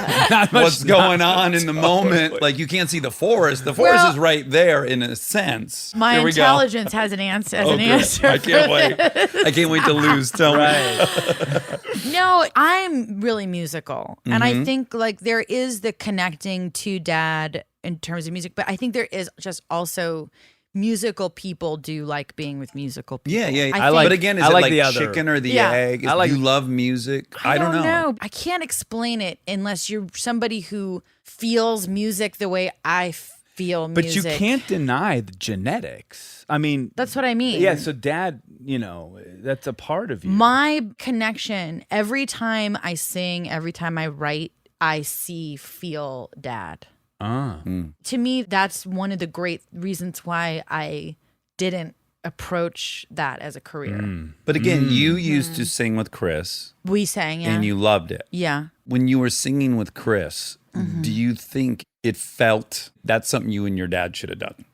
[SPEAKER 1] what's going on in the moment, like you can't see the forest. The forest is right there in a sense.
[SPEAKER 5] My
[SPEAKER 1] Here we go.
[SPEAKER 5] intelligence has an answer. As
[SPEAKER 1] Oh,
[SPEAKER 5] an
[SPEAKER 1] great.
[SPEAKER 5] answer.
[SPEAKER 1] I can't wait. I can't wait to lose. Tell me.
[SPEAKER 5] No, I'm really musical. And
[SPEAKER 1] Mm-hmm.
[SPEAKER 5] I think like there is the connecting to dad in terms of music, but I think there is just also musical people do like being with musical people.
[SPEAKER 1] Yeah, yeah.
[SPEAKER 5] I think-
[SPEAKER 1] But again, is
[SPEAKER 4] I
[SPEAKER 1] it
[SPEAKER 4] like
[SPEAKER 1] like
[SPEAKER 4] the other-
[SPEAKER 1] chicken or the
[SPEAKER 5] Yeah.
[SPEAKER 1] egg?
[SPEAKER 4] I like-
[SPEAKER 1] Do you love music? I don't know.
[SPEAKER 5] I can't explain it unless you're somebody who feels music the way I feel
[SPEAKER 4] But
[SPEAKER 5] music.
[SPEAKER 4] you can't deny the genetics. I mean,
[SPEAKER 5] That's what I mean.
[SPEAKER 4] yeah, so dad, that's a part of you.
[SPEAKER 5] My connection, every time I sing, every time I write, I feel dad. To me, that's one of the great reasons why I didn't approach that as a career.
[SPEAKER 1] But again, you used to sing with Chris
[SPEAKER 5] We sang, yeah.
[SPEAKER 1] and you loved it.
[SPEAKER 5] yeah.
[SPEAKER 1] When you were singing with Chris, do you think it felt that's something you and your dad should have done?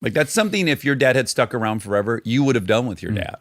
[SPEAKER 1] Like that's something if your dad had stuck around forever, you would have done with your dad.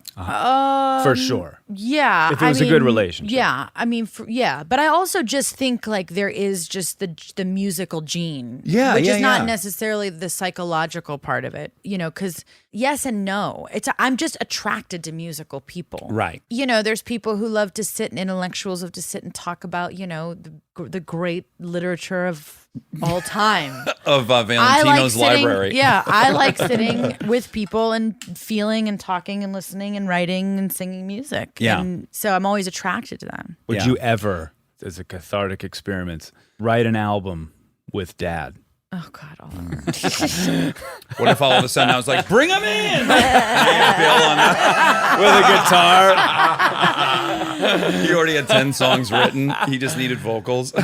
[SPEAKER 4] For sure.
[SPEAKER 5] Yeah.
[SPEAKER 4] If it was a good relationship.
[SPEAKER 5] Yeah. I mean, but I also just think like there is just the musical gene.
[SPEAKER 1] Yeah,
[SPEAKER 5] Which
[SPEAKER 1] yeah,
[SPEAKER 5] is not
[SPEAKER 1] yeah.
[SPEAKER 5] necessarily the psychological part of it, because yes and no. I'm just attracted to musical people.
[SPEAKER 1] Right.
[SPEAKER 5] There's people who love to sit and intellectuals love to sit and talk about, the great literature of all time.
[SPEAKER 1] Of Valentino's library.
[SPEAKER 5] Yeah, I like sitting with people and feeling and talking and listening and writing and singing music.
[SPEAKER 1] Yeah.
[SPEAKER 5] And so I'm always attracted to them.
[SPEAKER 4] Would
[SPEAKER 1] Yeah.
[SPEAKER 4] you ever, as a cathartic experiment, write an album with dad?
[SPEAKER 5] Oh God, Oliver.
[SPEAKER 1] What if all of a sudden I was like, bring him in? Bill on
[SPEAKER 4] With a guitar?
[SPEAKER 1] He already had 10 songs written. He just needed vocals.
[SPEAKER 5] Oh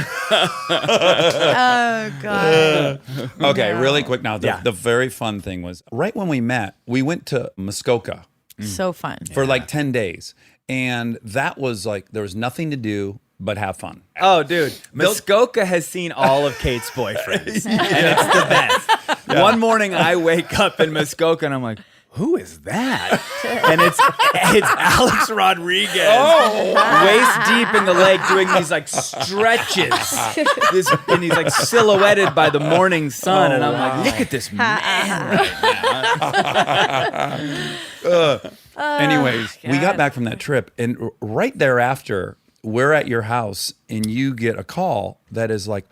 [SPEAKER 5] God.
[SPEAKER 1] Okay, really quick now.
[SPEAKER 4] Yeah.
[SPEAKER 1] The very fun thing was right when we met, we went to Muskoka
[SPEAKER 5] So fun.
[SPEAKER 1] for like 10 days. And that was like, there was nothing to do but have fun.
[SPEAKER 4] Oh, dude. Muskoka has seen all of Kate's boyfriends. And it's the best. One morning I wake up in Muskoka and I'm like, who is that? And it's Alex Rodriguez, waist deep in the lake, doing these like stretches. And he's like silhouetted by the morning sun, and I'm like, look at this man right now.
[SPEAKER 1] Anyways, we got back from that trip, and right thereafter, we're at your house, and you get a call that is like,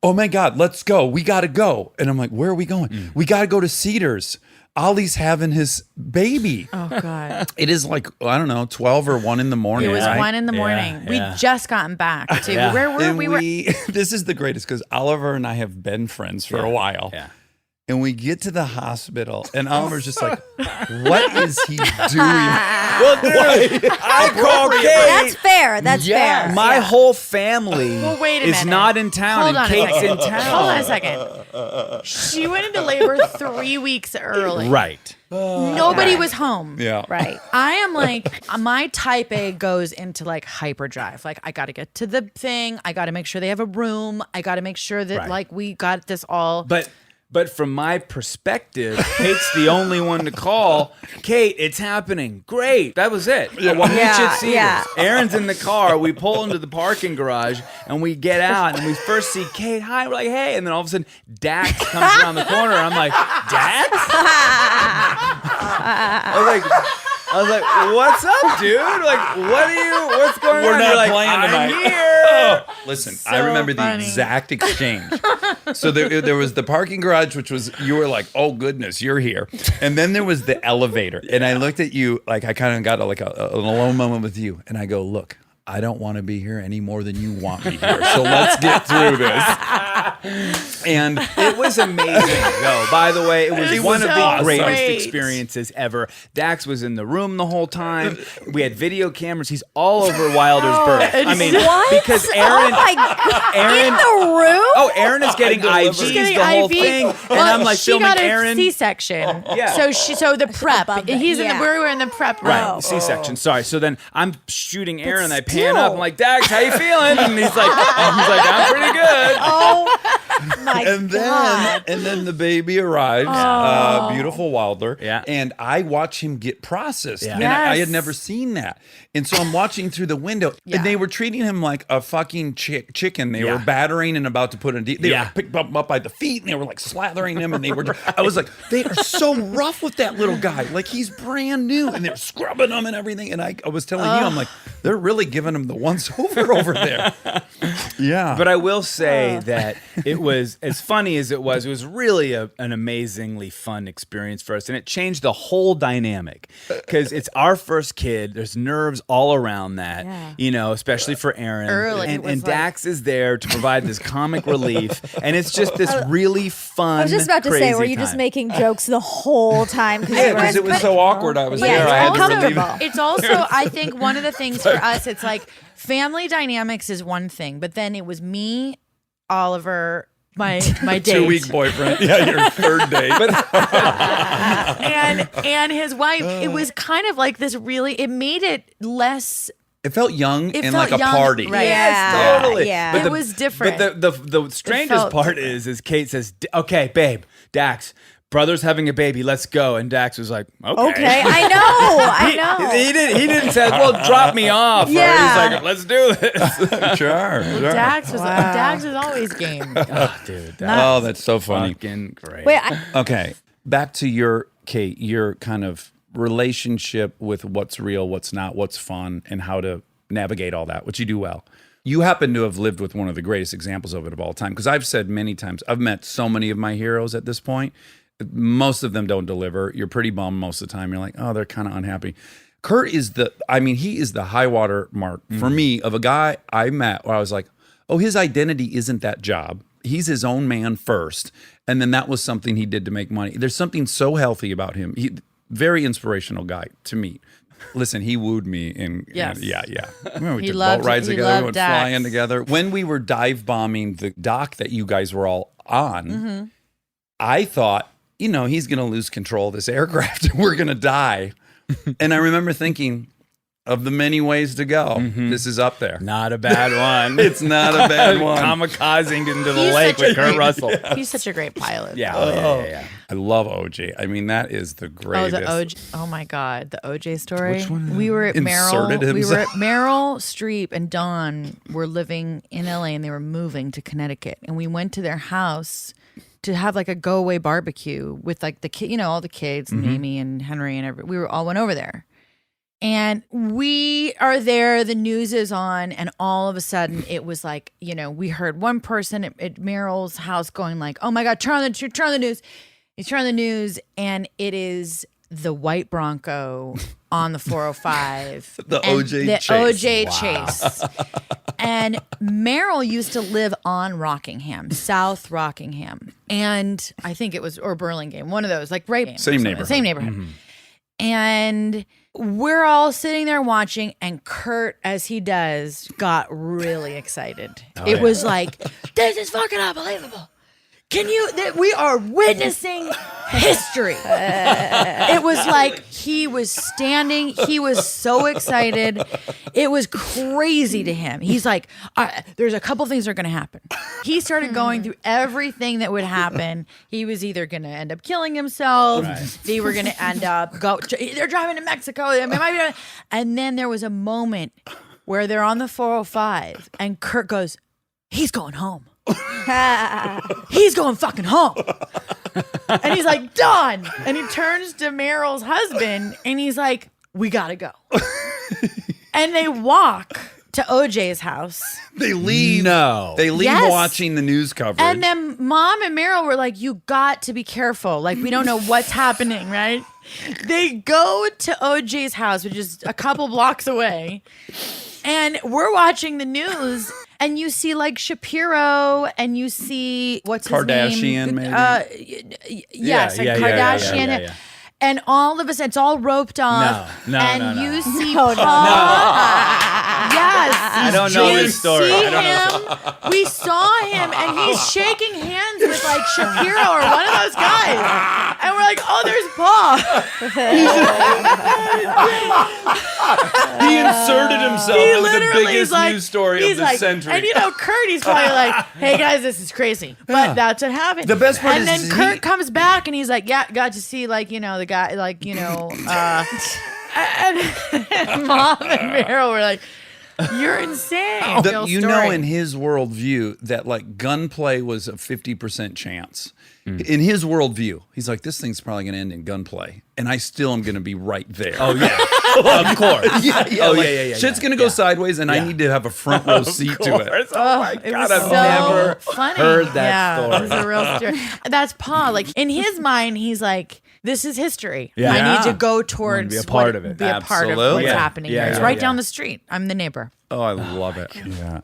[SPEAKER 1] oh my God, let's go. We got to go. And I'm like, where are we going? We got to go to Cedars. Ollie's having his baby.
[SPEAKER 5] Oh God.
[SPEAKER 1] It is like, I don't know, 12 or 1 in the morning.
[SPEAKER 5] It was
[SPEAKER 1] right?
[SPEAKER 5] 1 in the morning.
[SPEAKER 4] yeah.
[SPEAKER 5] We'd just gotten back too.
[SPEAKER 4] Yeah.
[SPEAKER 5] Where were
[SPEAKER 1] And
[SPEAKER 5] we?
[SPEAKER 1] this is the greatest because Oliver and I have been friends for a while.
[SPEAKER 4] Yeah.
[SPEAKER 1] And we get to the hospital, and Oliver's just like, what is he doing?
[SPEAKER 4] Well, dude, I call Kate.
[SPEAKER 2] That's fair. That's fair.
[SPEAKER 4] My
[SPEAKER 2] Yeah.
[SPEAKER 4] whole family
[SPEAKER 5] Well, wait a
[SPEAKER 4] is
[SPEAKER 5] minute.
[SPEAKER 4] not in town,
[SPEAKER 5] Hold
[SPEAKER 4] and
[SPEAKER 5] on a
[SPEAKER 4] Kate's
[SPEAKER 5] second.
[SPEAKER 4] in town.
[SPEAKER 5] Hold on a second. She went into labor 3 weeks early.
[SPEAKER 4] Right.
[SPEAKER 5] Nobody was home.
[SPEAKER 1] Yeah.
[SPEAKER 2] Right.
[SPEAKER 5] I am like, my type A goes into like hyperdrive. Like, I got to get to the thing. I got to make sure they have a room. I got to make sure that
[SPEAKER 4] Right.
[SPEAKER 5] like we got this all.
[SPEAKER 4] But from my perspective, Kate's the only one to call. Kate, it's happening. Great. That was it. We'll meet you at Cedars.
[SPEAKER 2] yeah.
[SPEAKER 4] Aaron's in the car. We pull into the parking garage and we get out and we first see Kate. Hi. We're like, hey. And then all of a sudden, Dax comes around the corner. I'm like, Dax? I was like, what's up, dude? Like, what's going
[SPEAKER 1] We're
[SPEAKER 4] on?
[SPEAKER 1] not
[SPEAKER 4] You're like,
[SPEAKER 1] playing
[SPEAKER 4] I'm
[SPEAKER 1] tonight.
[SPEAKER 4] here.
[SPEAKER 1] Listen, I remember the
[SPEAKER 5] funny.
[SPEAKER 1] exact exchange. So there was the parking garage, which was, you were like, oh goodness, you're here. And then there was the elevator. And I looked at you, like I kind of got an alone moment with you. And I go, look, I don't want to be here any more than you want me here. So let's get through this. And
[SPEAKER 4] It was amazing, though. By the way, it was
[SPEAKER 1] It
[SPEAKER 4] one
[SPEAKER 1] was
[SPEAKER 4] of the
[SPEAKER 1] awesome.
[SPEAKER 4] greatest
[SPEAKER 5] Great.
[SPEAKER 4] experiences ever. Dax was in the room the whole time. We had video cameras. He's all over Wilder's birth. I mean,
[SPEAKER 2] What?
[SPEAKER 4] because Aaron,
[SPEAKER 2] Oh my God.
[SPEAKER 4] Aaron,
[SPEAKER 2] In the room?
[SPEAKER 4] oh, Aaron is was getting IVs
[SPEAKER 5] She's getting
[SPEAKER 4] the whole
[SPEAKER 5] IV.
[SPEAKER 4] thing, and
[SPEAKER 5] Well,
[SPEAKER 4] I'm like
[SPEAKER 5] she
[SPEAKER 4] filming
[SPEAKER 5] got a
[SPEAKER 4] Aaron.
[SPEAKER 5] C-section.
[SPEAKER 4] Yeah.
[SPEAKER 5] So the prep.
[SPEAKER 2] above that,
[SPEAKER 5] He's in
[SPEAKER 2] yeah.
[SPEAKER 5] the, we were in the prep.
[SPEAKER 4] Right,
[SPEAKER 5] room.
[SPEAKER 4] C-section. Sorry. So then I'm shooting Aaron, and I pan
[SPEAKER 2] still.
[SPEAKER 4] up. I'm like, Dax, how you feeling? And he's like, I'm pretty good.
[SPEAKER 2] Oh my
[SPEAKER 1] And
[SPEAKER 2] God.
[SPEAKER 1] then the baby arrives, beautiful Wilder,
[SPEAKER 4] Yeah.
[SPEAKER 1] and I watch him get processed.
[SPEAKER 4] Yeah.
[SPEAKER 1] And I had
[SPEAKER 5] Yes.
[SPEAKER 1] never seen that. And so I'm watching through the window,
[SPEAKER 5] Yeah.
[SPEAKER 1] and they were treating him like a fucking chicken. They
[SPEAKER 4] Yeah.
[SPEAKER 1] were battering and about to put in. They
[SPEAKER 4] Yeah.
[SPEAKER 1] were picked up by the feet, and they were like slathering him, and they were. I was like, they are so rough with that little guy. Like he's brand new, and they're scrubbing him and everything. And I was telling you, I'm like, they're really giving him the once over there. Yeah,
[SPEAKER 4] But I will say that it was, as funny as it was really an amazingly fun experience for us. And it changed the whole dynamic because it's our first kid. There's nerves all around that, especially for Aaron.
[SPEAKER 5] Early, it
[SPEAKER 4] And,
[SPEAKER 5] was
[SPEAKER 4] and
[SPEAKER 5] like-
[SPEAKER 4] Dax is there to provide this comic relief. And it's just this really fun,
[SPEAKER 2] I was just about to say,
[SPEAKER 4] crazy
[SPEAKER 2] were you just
[SPEAKER 4] time.
[SPEAKER 2] making jokes the whole time?
[SPEAKER 1] yeah, because it was so awkward. I was
[SPEAKER 2] Yeah,
[SPEAKER 1] there.
[SPEAKER 2] it's
[SPEAKER 1] I had to
[SPEAKER 2] uncomfortable.
[SPEAKER 1] relieve it.
[SPEAKER 5] It's also, I think, one of the things for us, it's like family dynamics is one thing, but then it was me, Oliver, my date,
[SPEAKER 1] 2 week boyfriend. Yeah, your third date.
[SPEAKER 5] and his wife. It was kind of like this. Really, it made it less.
[SPEAKER 1] It felt young
[SPEAKER 5] It
[SPEAKER 1] and
[SPEAKER 5] felt
[SPEAKER 1] like a
[SPEAKER 5] young,
[SPEAKER 1] party.
[SPEAKER 5] right.
[SPEAKER 2] Yeah,
[SPEAKER 4] Totally.
[SPEAKER 2] yeah.
[SPEAKER 4] But
[SPEAKER 5] It was different.
[SPEAKER 4] But the strangest
[SPEAKER 5] felt
[SPEAKER 4] part
[SPEAKER 5] different.
[SPEAKER 4] is Kate says, "Okay, babe, Dax, brother's having a baby. Let's go." And Dax was like, "Okay."
[SPEAKER 2] Okay, I know.
[SPEAKER 4] He didn't say, "Well, drop me off."
[SPEAKER 2] Yeah.
[SPEAKER 4] Or he's like, "Let's do this."
[SPEAKER 1] Sure.
[SPEAKER 5] Dax is always game.
[SPEAKER 4] Dude,
[SPEAKER 1] Oh, that's so funny.
[SPEAKER 4] fucking great.
[SPEAKER 2] Wait,
[SPEAKER 1] Okay, back to your Kate, your kind of relationship with what's real, what's not, what's fun, and how to navigate all that, which you do well. You happen to have lived with one of the greatest examples of it of all time, because I've said many times, I've met so many of my heroes at this point. Most of them don't deliver. You're pretty bummed most of the time. You're like, oh, they're kind of unhappy. Kurt is he is the high water mark for me of a guy I met where I was like, oh, his identity isn't that job. He's his own man first. And then that was something he did to make money. There's something so healthy about him. Very inspirational guy to meet. Listen, he wooed me in.
[SPEAKER 5] Yes.
[SPEAKER 1] Yeah. Remember we
[SPEAKER 5] He
[SPEAKER 1] took
[SPEAKER 5] loved-
[SPEAKER 1] boat rides
[SPEAKER 5] he
[SPEAKER 1] together. We
[SPEAKER 5] loved
[SPEAKER 1] went
[SPEAKER 5] Dax.
[SPEAKER 1] flying together. When we were dive bombing the dock that you guys were all on, I thought, he's going to lose control of this aircraft and we're going to die. And I remember thinking, of the many ways to go, this is up there.
[SPEAKER 4] Not a bad one.
[SPEAKER 1] It's not a bad one.
[SPEAKER 4] Kamikazing into the
[SPEAKER 5] He's
[SPEAKER 4] lake
[SPEAKER 5] such a-
[SPEAKER 4] with Kurt Russell.
[SPEAKER 5] He's such a great pilot.
[SPEAKER 4] Yeah.
[SPEAKER 1] I love OJ. I mean, that is the
[SPEAKER 5] Oh,
[SPEAKER 1] greatest.
[SPEAKER 5] the OJ. Oh my God, the OJ story.
[SPEAKER 1] Which one?
[SPEAKER 5] We were at
[SPEAKER 1] Inserted
[SPEAKER 5] Meryl. We were at
[SPEAKER 1] himself.
[SPEAKER 5] Meryl Streep and Dawn were living in LA and they were moving to Connecticut. And we went to their house to have like a go away barbecue with like the kid, all the kids, and Amy and Henry and we were all went over there. And we are there, the news is on, and all of a sudden it was like, we heard one person at Meryl's house going like, oh my God, turn on the news. You turn on the news, and it is the white Bronco on the 405.
[SPEAKER 1] The
[SPEAKER 5] And
[SPEAKER 1] OJ
[SPEAKER 5] the
[SPEAKER 1] chase.
[SPEAKER 5] OJ chase. And Meryl used to live on Rockingham, South Rockingham. And I think it was, or Burlingame, one of those, like right.
[SPEAKER 1] Same neighborhood.
[SPEAKER 5] Same neighborhood. And we're all sitting there watching, and Kurt, as he does, got really excited. It was like, this is fucking unbelievable. We are witnessing history. It was like he was standing, he was so excited. It was crazy to him. He's like, all right, there's a couple things that are going to happen. He started going through everything that would happen. He was either going to end up killing himself. They were going to end up, they're driving to Mexico. And then there was a moment where they're on the 405 and Kurt goes, he's going home. He's going fucking home. And he's like, done. And he turns to Meryl's husband and he's like, we gotta go. And they walk to OJ's house.
[SPEAKER 1] They leave.
[SPEAKER 4] No.
[SPEAKER 1] They leave
[SPEAKER 5] Yes.
[SPEAKER 1] watching the news coverage.
[SPEAKER 5] And then Mom and Meryl were like, you got to be careful. Like, we don't know what's happening, right? They go to OJ's house, which is a couple blocks away. And we're watching the news, and you see like Shapiro, and you see what's his
[SPEAKER 1] Kardashian,
[SPEAKER 5] name?
[SPEAKER 1] maybe?
[SPEAKER 5] Yes, like Kardashian.
[SPEAKER 4] yeah.
[SPEAKER 5] And all of us, it's all roped off.
[SPEAKER 4] No.
[SPEAKER 5] And you see
[SPEAKER 2] No,
[SPEAKER 5] Paul.
[SPEAKER 2] no.
[SPEAKER 5] Yes.
[SPEAKER 4] I don't know this story.
[SPEAKER 5] See
[SPEAKER 4] I don't know.
[SPEAKER 5] him. We saw him, and he's shaking hands with like Shapiro or one of those guys. And we're like, oh, there's Paul.
[SPEAKER 1] He inserted himself
[SPEAKER 5] He
[SPEAKER 1] as the
[SPEAKER 5] literally
[SPEAKER 1] biggest
[SPEAKER 5] is like,
[SPEAKER 1] news story
[SPEAKER 5] he's
[SPEAKER 1] of the
[SPEAKER 5] like,
[SPEAKER 1] century.
[SPEAKER 5] And Kurt, he's probably like, hey guys, this is crazy. But that's what happened.
[SPEAKER 1] The best part
[SPEAKER 5] and
[SPEAKER 1] is
[SPEAKER 5] then Kurt comes back and he's like, yeah, got to see like, the guy, like, and Mom and Meryl were like, you're insane. Real story.
[SPEAKER 1] In his worldview that like gunplay was a 50% chance. In his worldview, he's like, this thing's probably going to end in gunplay, and I still am going to be right there.
[SPEAKER 4] Oh yeah, of course.
[SPEAKER 1] yeah.
[SPEAKER 4] Oh
[SPEAKER 1] like,
[SPEAKER 4] yeah.
[SPEAKER 1] Shit's going to go sideways, and I need to have a front row seat to it.
[SPEAKER 4] Oh my
[SPEAKER 5] It
[SPEAKER 4] God,
[SPEAKER 5] was
[SPEAKER 4] I've
[SPEAKER 5] so
[SPEAKER 4] never
[SPEAKER 5] funny.
[SPEAKER 4] heard that
[SPEAKER 5] yeah,
[SPEAKER 4] story.
[SPEAKER 5] It was a real story. That's Paul. Like in his mind, he's like, "This is history.
[SPEAKER 4] Yeah.
[SPEAKER 5] I need to
[SPEAKER 1] Yeah.
[SPEAKER 5] go towards
[SPEAKER 4] be a part of it.
[SPEAKER 5] Be a part of
[SPEAKER 1] Absolutely.
[SPEAKER 5] what's
[SPEAKER 1] Yeah.
[SPEAKER 5] happening.
[SPEAKER 4] Yeah,
[SPEAKER 5] here. It's
[SPEAKER 4] yeah,
[SPEAKER 5] right
[SPEAKER 4] yeah.
[SPEAKER 5] down the street. I'm the neighbor.
[SPEAKER 1] Oh, I love it. Yeah.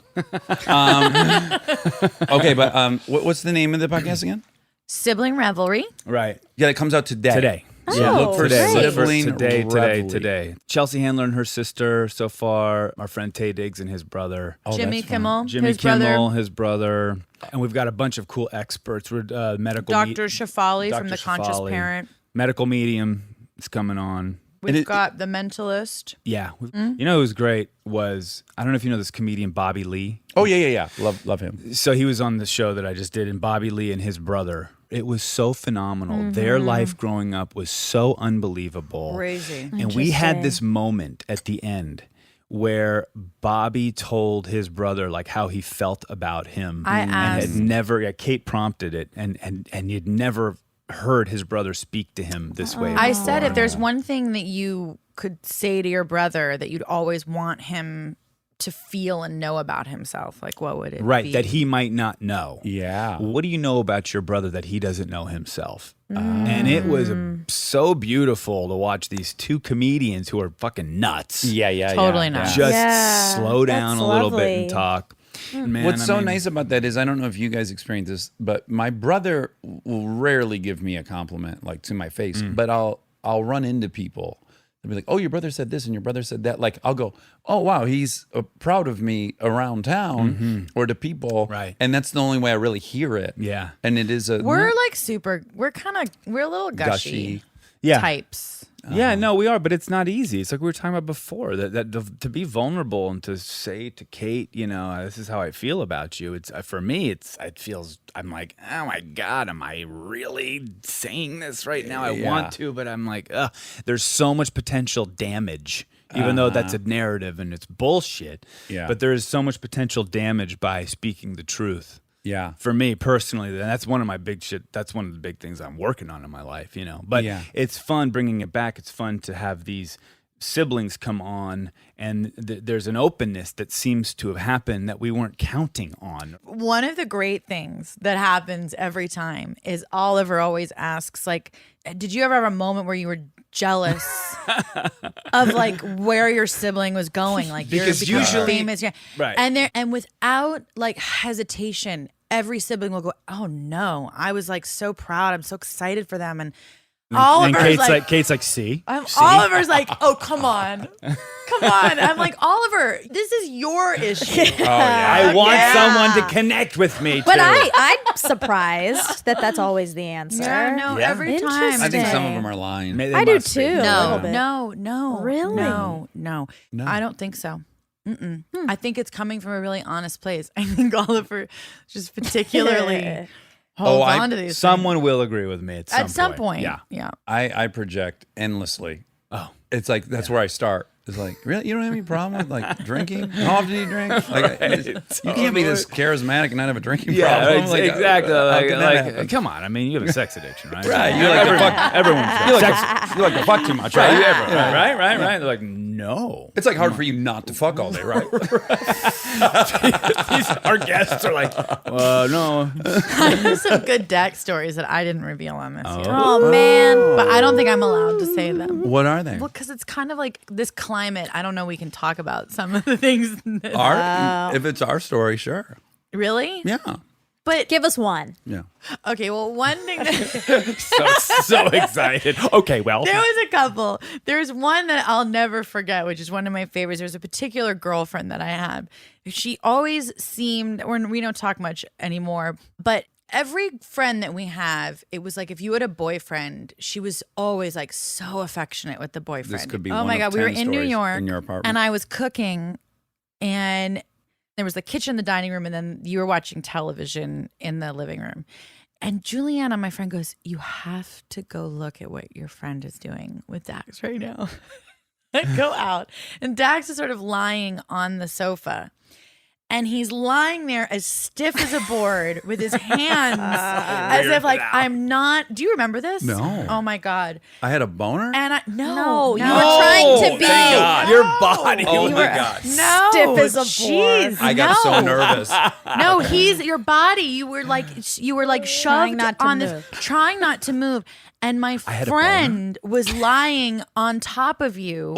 [SPEAKER 1] Okay, but what's the name of the podcast again?
[SPEAKER 5] Sibling revelry.
[SPEAKER 4] Right.
[SPEAKER 1] Yeah, it comes out today.
[SPEAKER 4] Today.
[SPEAKER 1] Yeah, look for
[SPEAKER 4] Today.
[SPEAKER 2] great.
[SPEAKER 1] Sibling
[SPEAKER 4] Today.
[SPEAKER 1] Revelry.
[SPEAKER 4] Chelsea Handler and her sister so far. Our friend Tay Diggs and his brother.
[SPEAKER 5] Jimmy
[SPEAKER 1] that's fun.
[SPEAKER 5] Kimmel.
[SPEAKER 4] Jimmy
[SPEAKER 5] his
[SPEAKER 4] Kimmel,
[SPEAKER 5] brother.
[SPEAKER 4] his brother. And we've got a bunch of cool experts. We're medical.
[SPEAKER 5] Dr. Shafali from
[SPEAKER 4] Dr.
[SPEAKER 5] The Conscious
[SPEAKER 4] Shafali.
[SPEAKER 5] Parent.
[SPEAKER 4] Medical medium is coming on.
[SPEAKER 5] We've got The Mentalist.
[SPEAKER 4] Yeah. You know who was great was, I don't know if you know this comedian Bobby Lee.
[SPEAKER 1] Oh yeah. Love him.
[SPEAKER 4] So he was on the show that I just did, and Bobby Lee and his brother. It was so phenomenal. Their life growing up was so unbelievable.
[SPEAKER 5] Crazy.
[SPEAKER 4] And we had this moment at the end where Bobby told his brother like how he felt about him.
[SPEAKER 5] I
[SPEAKER 4] and
[SPEAKER 5] asked.
[SPEAKER 4] had never, Kate prompted it, and you'd never heard his brother speak to him this way.
[SPEAKER 5] I said if there's one thing that you could say to your brother that you'd always want him to feel and know about himself, like what would it be?
[SPEAKER 4] that he might not know.
[SPEAKER 1] Yeah.
[SPEAKER 4] What do you know about your brother that he doesn't know himself? And it was so beautiful to watch these two comedians who are fucking nuts.
[SPEAKER 1] Yeah.
[SPEAKER 5] Totally not.
[SPEAKER 4] Just
[SPEAKER 2] Yeah,
[SPEAKER 4] slow down
[SPEAKER 2] that's
[SPEAKER 4] a little bit
[SPEAKER 2] lovely.
[SPEAKER 4] and talk. Man,
[SPEAKER 1] What's
[SPEAKER 4] I
[SPEAKER 1] so
[SPEAKER 4] mean,
[SPEAKER 1] nice about that is I don't know if you guys experience this, but my brother will rarely give me a compliment like to my face, but I'll run into people. They'll be like, "Oh, your brother said this and your brother said that." Like I'll go, "Oh, wow, he's proud of me around town or to people."
[SPEAKER 4] Right.
[SPEAKER 1] And that's the only way I really hear it.
[SPEAKER 4] Yeah.
[SPEAKER 1] And it is a
[SPEAKER 5] We're like we're a little gushy,
[SPEAKER 4] yeah.
[SPEAKER 5] types.
[SPEAKER 4] Yeah, no, we are, but it's not easy. It's like we were talking about before that to be vulnerable and to say to Kate, this is how I feel about you. It's for me, it feels. I'm like, oh my God, am I really saying this right now? I want to, but I'm like, there's so much potential damage, even though that's a narrative and it's bullshit.
[SPEAKER 1] Yeah.
[SPEAKER 4] But there is so much potential damage by speaking the truth.
[SPEAKER 1] Yeah.
[SPEAKER 4] For me personally, that's one of my big shit. That's one of the big things I'm working on in my life, But it's fun bringing it back. It's fun to have these siblings come on, and there's an openness that seems to have happened that we weren't counting on.
[SPEAKER 5] One of the great things that happens every time is Oliver always asks, like, did you ever have a moment where you were jealous of like where your sibling was going? Like
[SPEAKER 4] Because
[SPEAKER 5] you're
[SPEAKER 4] usually-
[SPEAKER 5] famous. Yeah.
[SPEAKER 4] Right.
[SPEAKER 5] And without like hesitation, every sibling will go, oh no, I was like so proud. I'm so excited for them. And
[SPEAKER 4] And
[SPEAKER 5] Oliver's
[SPEAKER 4] Kate's like, see?
[SPEAKER 5] Oliver's like, oh, come on. Come on. I'm like, Oliver, this is your issue.
[SPEAKER 4] I want
[SPEAKER 5] Yeah.
[SPEAKER 4] someone to connect with me,
[SPEAKER 2] But
[SPEAKER 4] too.
[SPEAKER 2] I'm surprised that that's always the answer.
[SPEAKER 5] Yeah, no,
[SPEAKER 4] Yeah.
[SPEAKER 5] every time.
[SPEAKER 2] Interesting.
[SPEAKER 1] I think some of them are lying.
[SPEAKER 4] They
[SPEAKER 2] I do
[SPEAKER 4] must be.
[SPEAKER 2] too. A little bit.
[SPEAKER 5] No.
[SPEAKER 2] Really?
[SPEAKER 5] No. I don't think so. I think it's coming from a really honest place. I think Oliver just particularly holds on to these
[SPEAKER 4] Someone will agree with me
[SPEAKER 5] things. At some point.
[SPEAKER 4] Yeah.
[SPEAKER 1] I project endlessly.
[SPEAKER 4] Oh.
[SPEAKER 1] It's like that's where I start. It's like, really, you don't have any problem with like drinking? How often do you drink? Like, you can't be this charismatic and not have a drinking problem.
[SPEAKER 4] Yeah,
[SPEAKER 1] Like,
[SPEAKER 4] exactly.
[SPEAKER 1] how can that happen?
[SPEAKER 4] Come on. I mean, you have a sex addiction, right?
[SPEAKER 1] Right, you like to fuck.
[SPEAKER 4] Everyone's
[SPEAKER 1] You like,
[SPEAKER 4] sex.
[SPEAKER 1] to, you like to fuck too much,
[SPEAKER 4] Right,
[SPEAKER 1] right?
[SPEAKER 4] right. They're like, no.
[SPEAKER 1] It's like hard for you not to fuck all day, right?
[SPEAKER 4] Our guests are like, no.
[SPEAKER 5] There's some good deck stories that I didn't reveal on this yet.
[SPEAKER 2] Oh man.
[SPEAKER 5] But I don't think I'm allowed to say them.
[SPEAKER 1] What are they?
[SPEAKER 5] Well, because it's kind of like this climate. I don't know. We can talk about some of the things. That,
[SPEAKER 1] If it's our story, sure.
[SPEAKER 5] really?
[SPEAKER 1] Yeah.
[SPEAKER 5] But
[SPEAKER 2] Give us one.
[SPEAKER 1] Yeah.
[SPEAKER 5] okay, well, one thing that
[SPEAKER 4] So excited. Okay, well.
[SPEAKER 5] there was a couple. There's one that I'll never forget, which is one of my favorites. There's a particular girlfriend that I had. She always seemed, we don't talk much anymore, but every friend that we have, it was like if you had a boyfriend, she was always like so affectionate with the boyfriend.
[SPEAKER 1] This could be
[SPEAKER 5] oh
[SPEAKER 1] one
[SPEAKER 5] my
[SPEAKER 1] of
[SPEAKER 5] God, we were
[SPEAKER 1] 10
[SPEAKER 5] in New
[SPEAKER 1] stories
[SPEAKER 5] York
[SPEAKER 1] in your apartment.
[SPEAKER 5] and I was cooking and there was the kitchen, the dining room, and then you were watching television in the living room. And Juliana, my friend, goes, "You have to go look at what your friend is doing with Dax right now." I go out, and Dax is sort of lying on the sofa. And he's lying there as stiff as a board with his hands as if like, I'm not. Do you remember this?
[SPEAKER 1] No.
[SPEAKER 5] Oh my God.
[SPEAKER 1] I had a boner?
[SPEAKER 5] And
[SPEAKER 2] No, you
[SPEAKER 5] no.
[SPEAKER 2] were trying to be
[SPEAKER 4] Thank God. Your body.
[SPEAKER 1] Oh
[SPEAKER 2] You
[SPEAKER 1] my
[SPEAKER 2] were-
[SPEAKER 1] God.
[SPEAKER 5] No.
[SPEAKER 2] stiff as a
[SPEAKER 5] Jeez,
[SPEAKER 2] board.
[SPEAKER 1] I got so
[SPEAKER 5] no.
[SPEAKER 1] nervous.
[SPEAKER 5] No, he's your body. You were like shoved
[SPEAKER 2] not to
[SPEAKER 5] on
[SPEAKER 2] move.
[SPEAKER 5] this, trying not to move. And my
[SPEAKER 4] had a
[SPEAKER 5] friend was lying on top of you,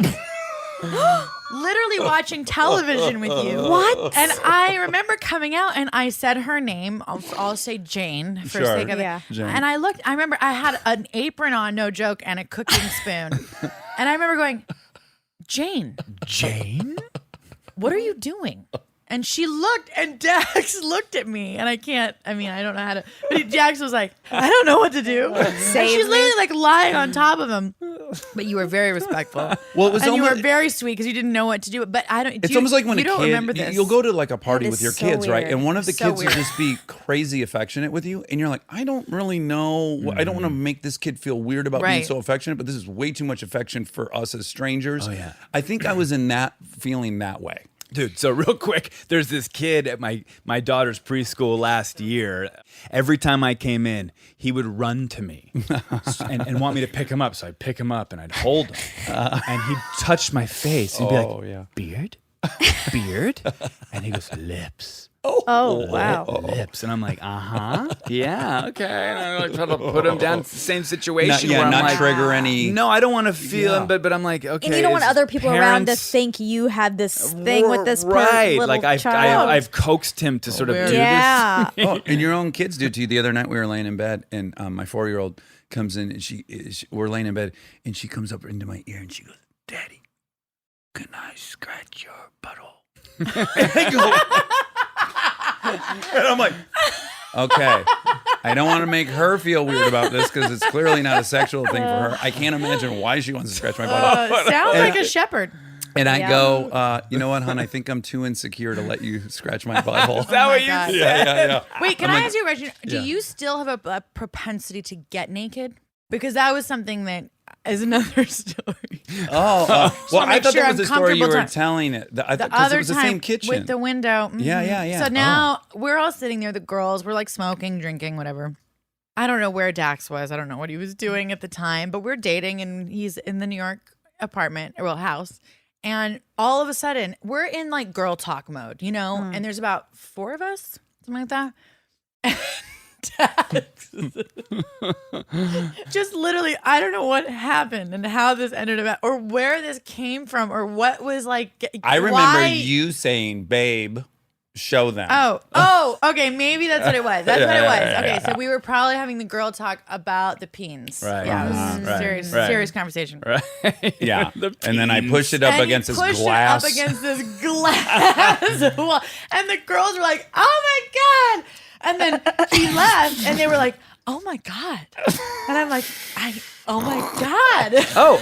[SPEAKER 5] literally watching television with you.
[SPEAKER 2] What?
[SPEAKER 5] And I remember coming out and I said her name. I'll say Jane for
[SPEAKER 1] Sure.
[SPEAKER 5] sake of
[SPEAKER 2] Yeah.
[SPEAKER 5] it.
[SPEAKER 1] Jane.
[SPEAKER 5] And I remember I had an apron on, no joke, and a cooking spoon. And I remember going, Jane, what are you doing? And she looked, and Dax looked at me, and I don't know how to, but Dax was like, I don't know what to do. And she's literally like lying on top of him. But you were very respectful.
[SPEAKER 1] Well, it was
[SPEAKER 5] and you
[SPEAKER 1] almost,
[SPEAKER 5] were very sweet because you didn't know what to do. But I don't,
[SPEAKER 1] it's almost like when
[SPEAKER 5] you
[SPEAKER 1] a
[SPEAKER 5] don't
[SPEAKER 1] kid,
[SPEAKER 5] remember this.
[SPEAKER 1] you'll go to like a party
[SPEAKER 2] That
[SPEAKER 1] with
[SPEAKER 2] is
[SPEAKER 1] your
[SPEAKER 2] so
[SPEAKER 1] kids, right?
[SPEAKER 2] weird.
[SPEAKER 1] And one of the
[SPEAKER 5] So
[SPEAKER 1] kids will
[SPEAKER 5] weird.
[SPEAKER 1] just be crazy affectionate with you. And you're like, I don't really know. I don't want to make this kid feel weird about being
[SPEAKER 5] Right.
[SPEAKER 1] so affectionate, but this is way too much affection for us as strangers.
[SPEAKER 4] Oh, yeah.
[SPEAKER 1] I think I was in that feeling that way.
[SPEAKER 4] Dude, so real quick, there's this kid at my daughter's preschool last year. Every time I came in, he would run to me and want me to pick him up. So I'd pick him up and I'd hold him. And he'd touch my face. He'd be
[SPEAKER 1] Oh,
[SPEAKER 4] like,
[SPEAKER 1] yeah.
[SPEAKER 4] beard? Beard? And he goes, lips.
[SPEAKER 2] Oh, wow.
[SPEAKER 4] Lips. And I'm like, yeah, okay. And I like try to put him down. It's the same situation where I'm
[SPEAKER 1] not
[SPEAKER 4] like,
[SPEAKER 1] trigger any.
[SPEAKER 4] no, I don't want to feel
[SPEAKER 1] Yeah.
[SPEAKER 4] him, but I'm like, okay.
[SPEAKER 2] And you don't want
[SPEAKER 4] it's
[SPEAKER 2] other people around to
[SPEAKER 4] parents-
[SPEAKER 2] think you have this thing with this
[SPEAKER 4] right.
[SPEAKER 2] little
[SPEAKER 4] Like
[SPEAKER 2] child.
[SPEAKER 4] I've coaxed him to sort of
[SPEAKER 5] weird.
[SPEAKER 4] do
[SPEAKER 2] yeah.
[SPEAKER 1] Oh, and your own kids do too. The other night we were laying in bed, and my 4-year-old comes in, and we're laying in bed, and she comes up into my ear, and she goes, "Daddy, can I scratch your butthole?" And I go, and I'm like, okay. I don't want to make her feel weird about this because it's clearly not a sexual thing for her. I can't imagine why she wants to scratch my butthole.
[SPEAKER 5] Sounds
[SPEAKER 1] And-
[SPEAKER 5] like a shepherd.
[SPEAKER 1] And I
[SPEAKER 2] Yeah.
[SPEAKER 1] go, you know what, hon? I think I'm too insecure to let you scratch my butthole.
[SPEAKER 4] Is that what you
[SPEAKER 5] God.
[SPEAKER 4] said?
[SPEAKER 1] Yeah.
[SPEAKER 5] Wait, can I ask you a question? Do
[SPEAKER 1] Yeah.
[SPEAKER 5] you still have a propensity to get naked? Because that was something that is another story.
[SPEAKER 1] Oh, well,
[SPEAKER 5] wanna
[SPEAKER 1] I
[SPEAKER 5] make
[SPEAKER 1] thought
[SPEAKER 5] sure
[SPEAKER 1] that
[SPEAKER 5] I'm
[SPEAKER 1] was the story you
[SPEAKER 5] comfortable
[SPEAKER 1] were
[SPEAKER 5] time.
[SPEAKER 1] telling it. I
[SPEAKER 5] The
[SPEAKER 1] thought 'cause
[SPEAKER 5] other
[SPEAKER 1] it was the
[SPEAKER 5] time
[SPEAKER 1] same kitchen.
[SPEAKER 5] with the window.
[SPEAKER 1] Yeah,
[SPEAKER 5] Mhm.
[SPEAKER 1] yeah, yeah.
[SPEAKER 5] So now we're all sitting there, the girls, we're like smoking, drinking, whatever. I don't know where Dax was. I don't know what he was doing at the time, but we're dating and he's in the New York apartment, or well, house. And all of a sudden, we're in like girl talk mode, you know? And there's about 4 of us, something like that. Dax just literally, I don't know what happened and how this ended up, or where this came from, or what was like.
[SPEAKER 1] I remember
[SPEAKER 5] why-
[SPEAKER 1] you saying, "Babe, show them."
[SPEAKER 5] Oh, okay. Maybe that's what it was. That's what it was.
[SPEAKER 1] Yeah,
[SPEAKER 5] Okay, so we were probably having the girl talk about the peens.
[SPEAKER 4] Right.
[SPEAKER 5] Yeah, it was
[SPEAKER 4] Right.
[SPEAKER 5] serious,
[SPEAKER 4] Right.
[SPEAKER 5] serious conversation.
[SPEAKER 4] Right.
[SPEAKER 1] Yeah.
[SPEAKER 4] The
[SPEAKER 1] And then I
[SPEAKER 4] peas.
[SPEAKER 1] pushed it up
[SPEAKER 5] And
[SPEAKER 1] against
[SPEAKER 5] he
[SPEAKER 1] this
[SPEAKER 5] pushed
[SPEAKER 1] glass.
[SPEAKER 5] it up against this glass wall, and the girls were like, "Oh my god!" And then he left, and they were like, "Oh my god!" And I'm like, "Oh my god!"
[SPEAKER 4] Oh,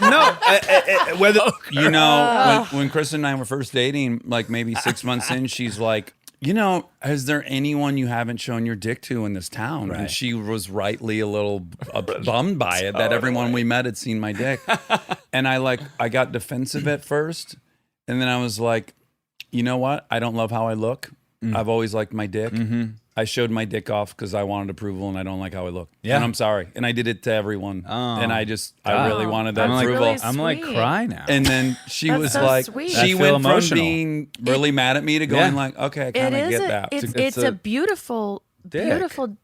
[SPEAKER 4] no. Whether
[SPEAKER 1] You know, when Kristen and I were first dating, like maybe 6 months in, she's like, you know, is there anyone you haven't shown your dick to in this town? And
[SPEAKER 4] Right.
[SPEAKER 1] she was rightly a little bummed by it that everyone we met had seen my dick. And I got defensive at first. And then I was like, you know what? I don't love how I look. I've always liked my dick. I showed my dick off because I wanted approval and I don't like how I look.
[SPEAKER 4] Yeah.
[SPEAKER 1] And I'm sorry. And I did it to everyone. And I really wanted that
[SPEAKER 4] I'm like,
[SPEAKER 1] approval.
[SPEAKER 5] really
[SPEAKER 4] I'm like
[SPEAKER 5] sweet.
[SPEAKER 4] cry now.
[SPEAKER 1] And then she
[SPEAKER 5] That's
[SPEAKER 1] was
[SPEAKER 5] so
[SPEAKER 1] like,
[SPEAKER 5] sweet.
[SPEAKER 1] she
[SPEAKER 4] I feel
[SPEAKER 1] went from
[SPEAKER 4] emotional.
[SPEAKER 1] being really mad at me to going
[SPEAKER 4] Yeah.
[SPEAKER 1] like, okay, I
[SPEAKER 5] It
[SPEAKER 1] kind of
[SPEAKER 5] is.
[SPEAKER 1] get that.
[SPEAKER 5] It's a beautiful
[SPEAKER 1] dick.
[SPEAKER 2] Beautiful.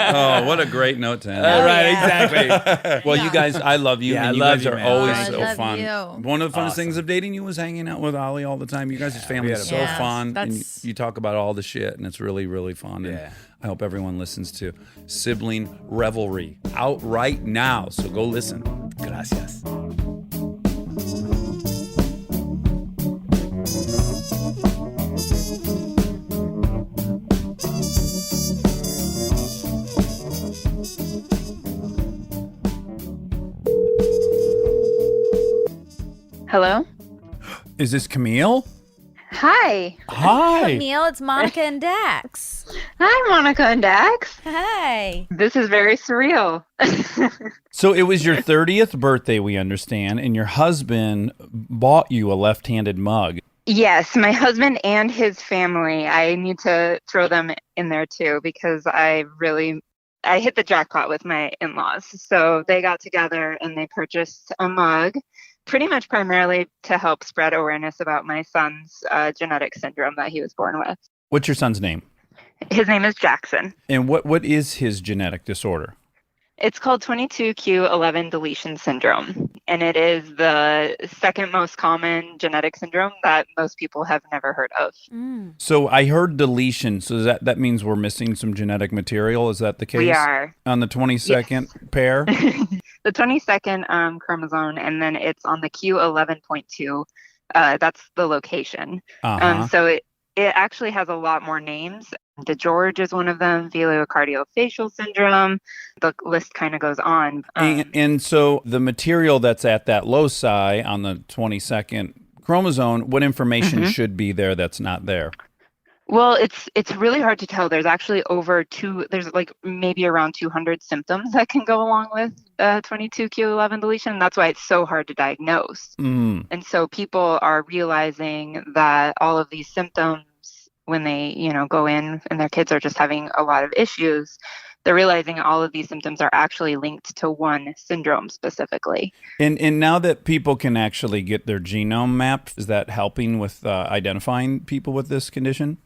[SPEAKER 1] Oh, what a great note to end.
[SPEAKER 4] Right,
[SPEAKER 2] yeah.
[SPEAKER 4] exactly.
[SPEAKER 1] Well, you guys, I love you,
[SPEAKER 4] Yeah,
[SPEAKER 1] and you
[SPEAKER 4] I love
[SPEAKER 1] guys
[SPEAKER 4] you,
[SPEAKER 1] are
[SPEAKER 4] man.
[SPEAKER 1] always
[SPEAKER 4] Thank
[SPEAKER 1] so
[SPEAKER 5] you. I love
[SPEAKER 1] fun.
[SPEAKER 5] you.
[SPEAKER 1] One of the funnest
[SPEAKER 4] Awesome.
[SPEAKER 1] things of dating you was hanging out with Ollie all the time. You guys' family is so
[SPEAKER 4] had a
[SPEAKER 1] fun,
[SPEAKER 5] blast.
[SPEAKER 1] and you talk about all the shit, and it's really, really fun. And
[SPEAKER 4] Yeah.
[SPEAKER 1] I hope everyone listens to Sibling Revelry out right now. So go listen.
[SPEAKER 4] Gracias.
[SPEAKER 8] Hello?
[SPEAKER 1] Is this Camille?
[SPEAKER 8] Hi.
[SPEAKER 1] Hi.
[SPEAKER 2] Neil, it's Monica and Dax.
[SPEAKER 8] Hi, Monica and Dax.
[SPEAKER 2] Hey.
[SPEAKER 8] This is very surreal.
[SPEAKER 1] So it was your 30th birthday, we understand, and your husband bought you a left-handed mug.
[SPEAKER 8] Yes, my husband and his family. I need to throw them in there too because I hit the jackpot with my in-laws. So they got together and they purchased a mug pretty much primarily to help spread awareness about my son's genetic syndrome that he was born with.
[SPEAKER 1] What's your son's name?
[SPEAKER 8] His name is Jackson.
[SPEAKER 1] And what is his genetic disorder?
[SPEAKER 8] It's called 22q11 deletion syndrome, and it is the second most common genetic syndrome that most people have never heard of.
[SPEAKER 1] So I heard deletion. So that means we're missing some genetic material. Is that the case?
[SPEAKER 8] We are.
[SPEAKER 1] On the 22nd pair?
[SPEAKER 8] The 22nd chromosome, and then it's on the Q11.2. That's the location.
[SPEAKER 1] Uh-huh.
[SPEAKER 8] So it actually has a lot more names. DeGeorge is one of them, velocardiofacial syndrome. The list kind of goes on.
[SPEAKER 1] And so the material that's at that loci on the 22nd chromosome, what information should be there that's not there?
[SPEAKER 8] Well, it's really hard to tell. There's actually there's like maybe around 200 symptoms that can go along with 22q11 deletion. That's why it's so hard to diagnose. And so people are realizing that all of these symptoms, when they, go in and their kids are just having a lot of issues, they're realizing all of these symptoms are actually linked to one syndrome specifically.
[SPEAKER 1] And now that people can actually get their genome mapped, is that helping with identifying people with this condition?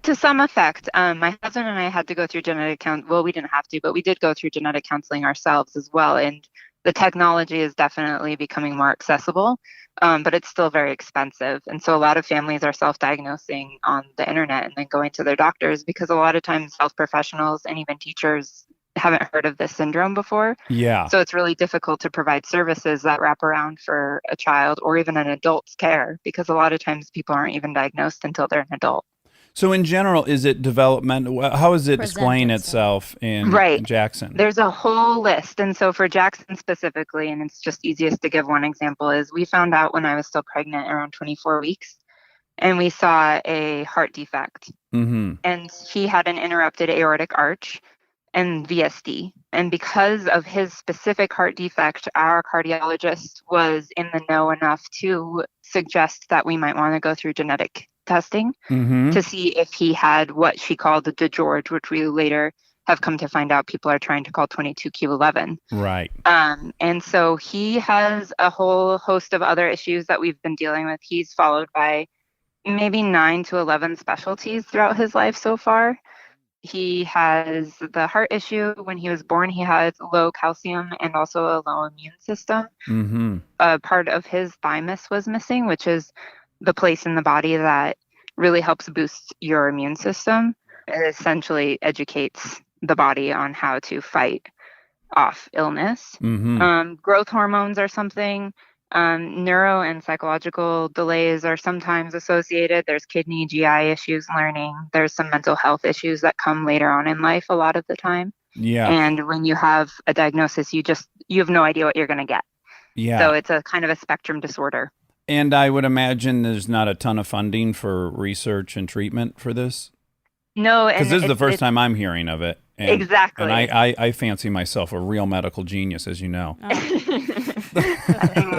[SPEAKER 8] To some effect. My husband and I had to go through genetic counseling. Well, we didn't have to, but we did go through genetic counseling ourselves as well. And the technology is definitely becoming more accessible, but it's still very expensive. And so a lot of families are self-diagnosing on the internet and then going to their doctors because a lot of times health professionals and even teachers haven't heard of this syndrome before.
[SPEAKER 1] Yeah.
[SPEAKER 8] So it's really difficult to provide services that wrap around for a child or even an adult's care because a lot of times people aren't even diagnosed until they're an adult.
[SPEAKER 1] So in general, is it developmental? How is it displaying itself in Jackson?
[SPEAKER 8] There's a whole list. And so for Jackson specifically, and it's just easiest to give one example, is we found out when I was still pregnant around 24 weeks, and we saw a heart defect.
[SPEAKER 1] Mm-hmm.
[SPEAKER 8] And he had an interrupted aortic arch and VSD. And because of his specific heart defect, our cardiologist was in the know enough to suggest that we might want to go through genetic testing to see if he had what she called the DeGeorge, which we later have come to find out people are trying to call 22q11.
[SPEAKER 1] Right.
[SPEAKER 8] And so he has a whole host of other issues that we've been dealing with. He's followed by maybe 9 to 11 specialties throughout his life so far. He has the heart issue. When he was born, he had low calcium and also a low immune system. Part of his thymus was missing, which is the place in the body that really helps boost your immune system. It essentially educates the body on how to fight off illness. Growth hormones are something. Neuro and psychological delays are sometimes associated. There's kidney, GI issues, learning. There's some mental health issues that come later on in life a lot of the time.
[SPEAKER 1] Yeah.
[SPEAKER 8] And when you have a diagnosis, you have no idea what you're going to get.
[SPEAKER 1] Yeah.
[SPEAKER 8] So it's a kind of a spectrum disorder.
[SPEAKER 1] And I would imagine there's not a ton of funding for research and treatment for this.
[SPEAKER 8] No,
[SPEAKER 1] because this is the first time I'm hearing of it. And,
[SPEAKER 8] exactly.
[SPEAKER 1] And I fancy myself a real medical genius, as you know.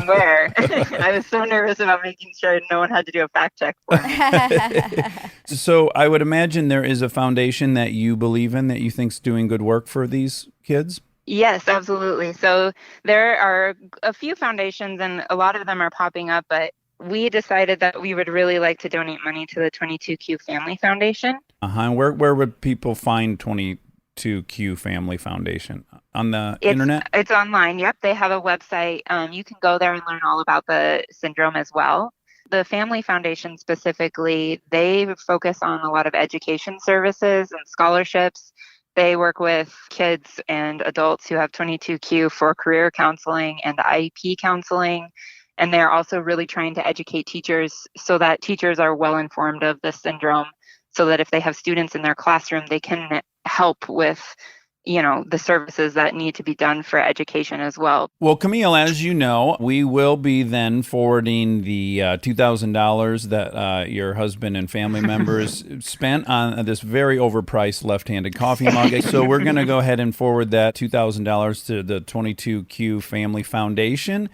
[SPEAKER 8] Where? I was so nervous about making sure no one had to do a fact check for me.
[SPEAKER 1] So I would imagine there is a foundation that you believe in that you think's doing good work for these kids.
[SPEAKER 8] Yes, absolutely. So there are a few foundations and a lot of them are popping up, but we decided that we would really like to donate money to the 22Q Family Foundation.
[SPEAKER 1] Where would people find 22Q Family Foundation? On the internet?
[SPEAKER 8] It's online. Yep. They have a website. You can go there and learn all about the syndrome as well. The Family Foundation specifically, they focus on a lot of education services and scholarships. They work with kids and adults who have 22Q for career counseling and IEP counseling. And they're also really trying to educate teachers so that teachers are well informed of the syndrome, so that if they have students in their classroom, they can help with, the services that need to be done for education as well.
[SPEAKER 1] Well, Camille, as you know, we will be then forwarding the $2,000 that your husband and family members spent on this very overpriced left-handed coffee mug. So we're going to go ahead and forward that $2,000 to the 22Q Family Foundation.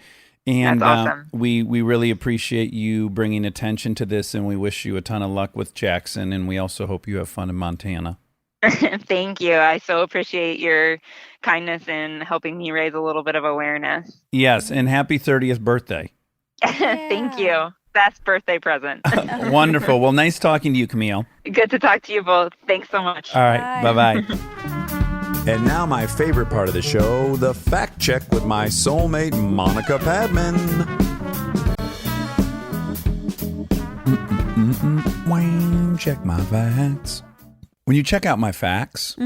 [SPEAKER 1] And
[SPEAKER 8] That's awesome.
[SPEAKER 1] We really appreciate you bringing attention to this, and we wish you a ton of luck with Jackson, and we also hope you have fun in Montana.
[SPEAKER 8] Thank you. I so appreciate your kindness in helping me raise a little bit of awareness.
[SPEAKER 1] Yes, and happy 30th birthday.
[SPEAKER 8] Thank you. Best birthday present.
[SPEAKER 1] Wonderful. Well, nice talking to you, Camille.
[SPEAKER 8] Good to talk to you both. Thanks so much.
[SPEAKER 1] All right. Bye-bye. And now my favorite part of the show, the fact check with my soulmate, Monica Padman. Check my facts. When you check out my facts,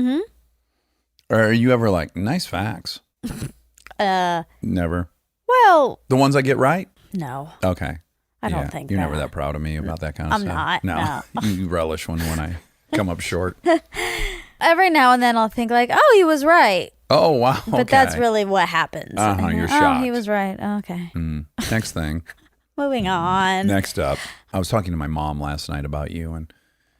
[SPEAKER 1] are you ever like, nice facts? Never.
[SPEAKER 2] Well,
[SPEAKER 1] The ones I get right?
[SPEAKER 2] no.
[SPEAKER 1] Okay.
[SPEAKER 2] I don't think
[SPEAKER 1] You're
[SPEAKER 2] that.
[SPEAKER 1] never that proud of me about that kind of
[SPEAKER 2] I'm
[SPEAKER 1] stuff.
[SPEAKER 2] not, no.
[SPEAKER 1] You relish when I come up short.
[SPEAKER 2] Every now and then I'll think like, oh, he was right.
[SPEAKER 1] Oh, wow.
[SPEAKER 2] But that's really what happens.
[SPEAKER 1] You're
[SPEAKER 2] Oh,
[SPEAKER 1] shocked.
[SPEAKER 2] he was right. Okay.
[SPEAKER 1] Next thing.
[SPEAKER 2] Moving on.
[SPEAKER 1] Next up, I was talking to my mom last night about you, and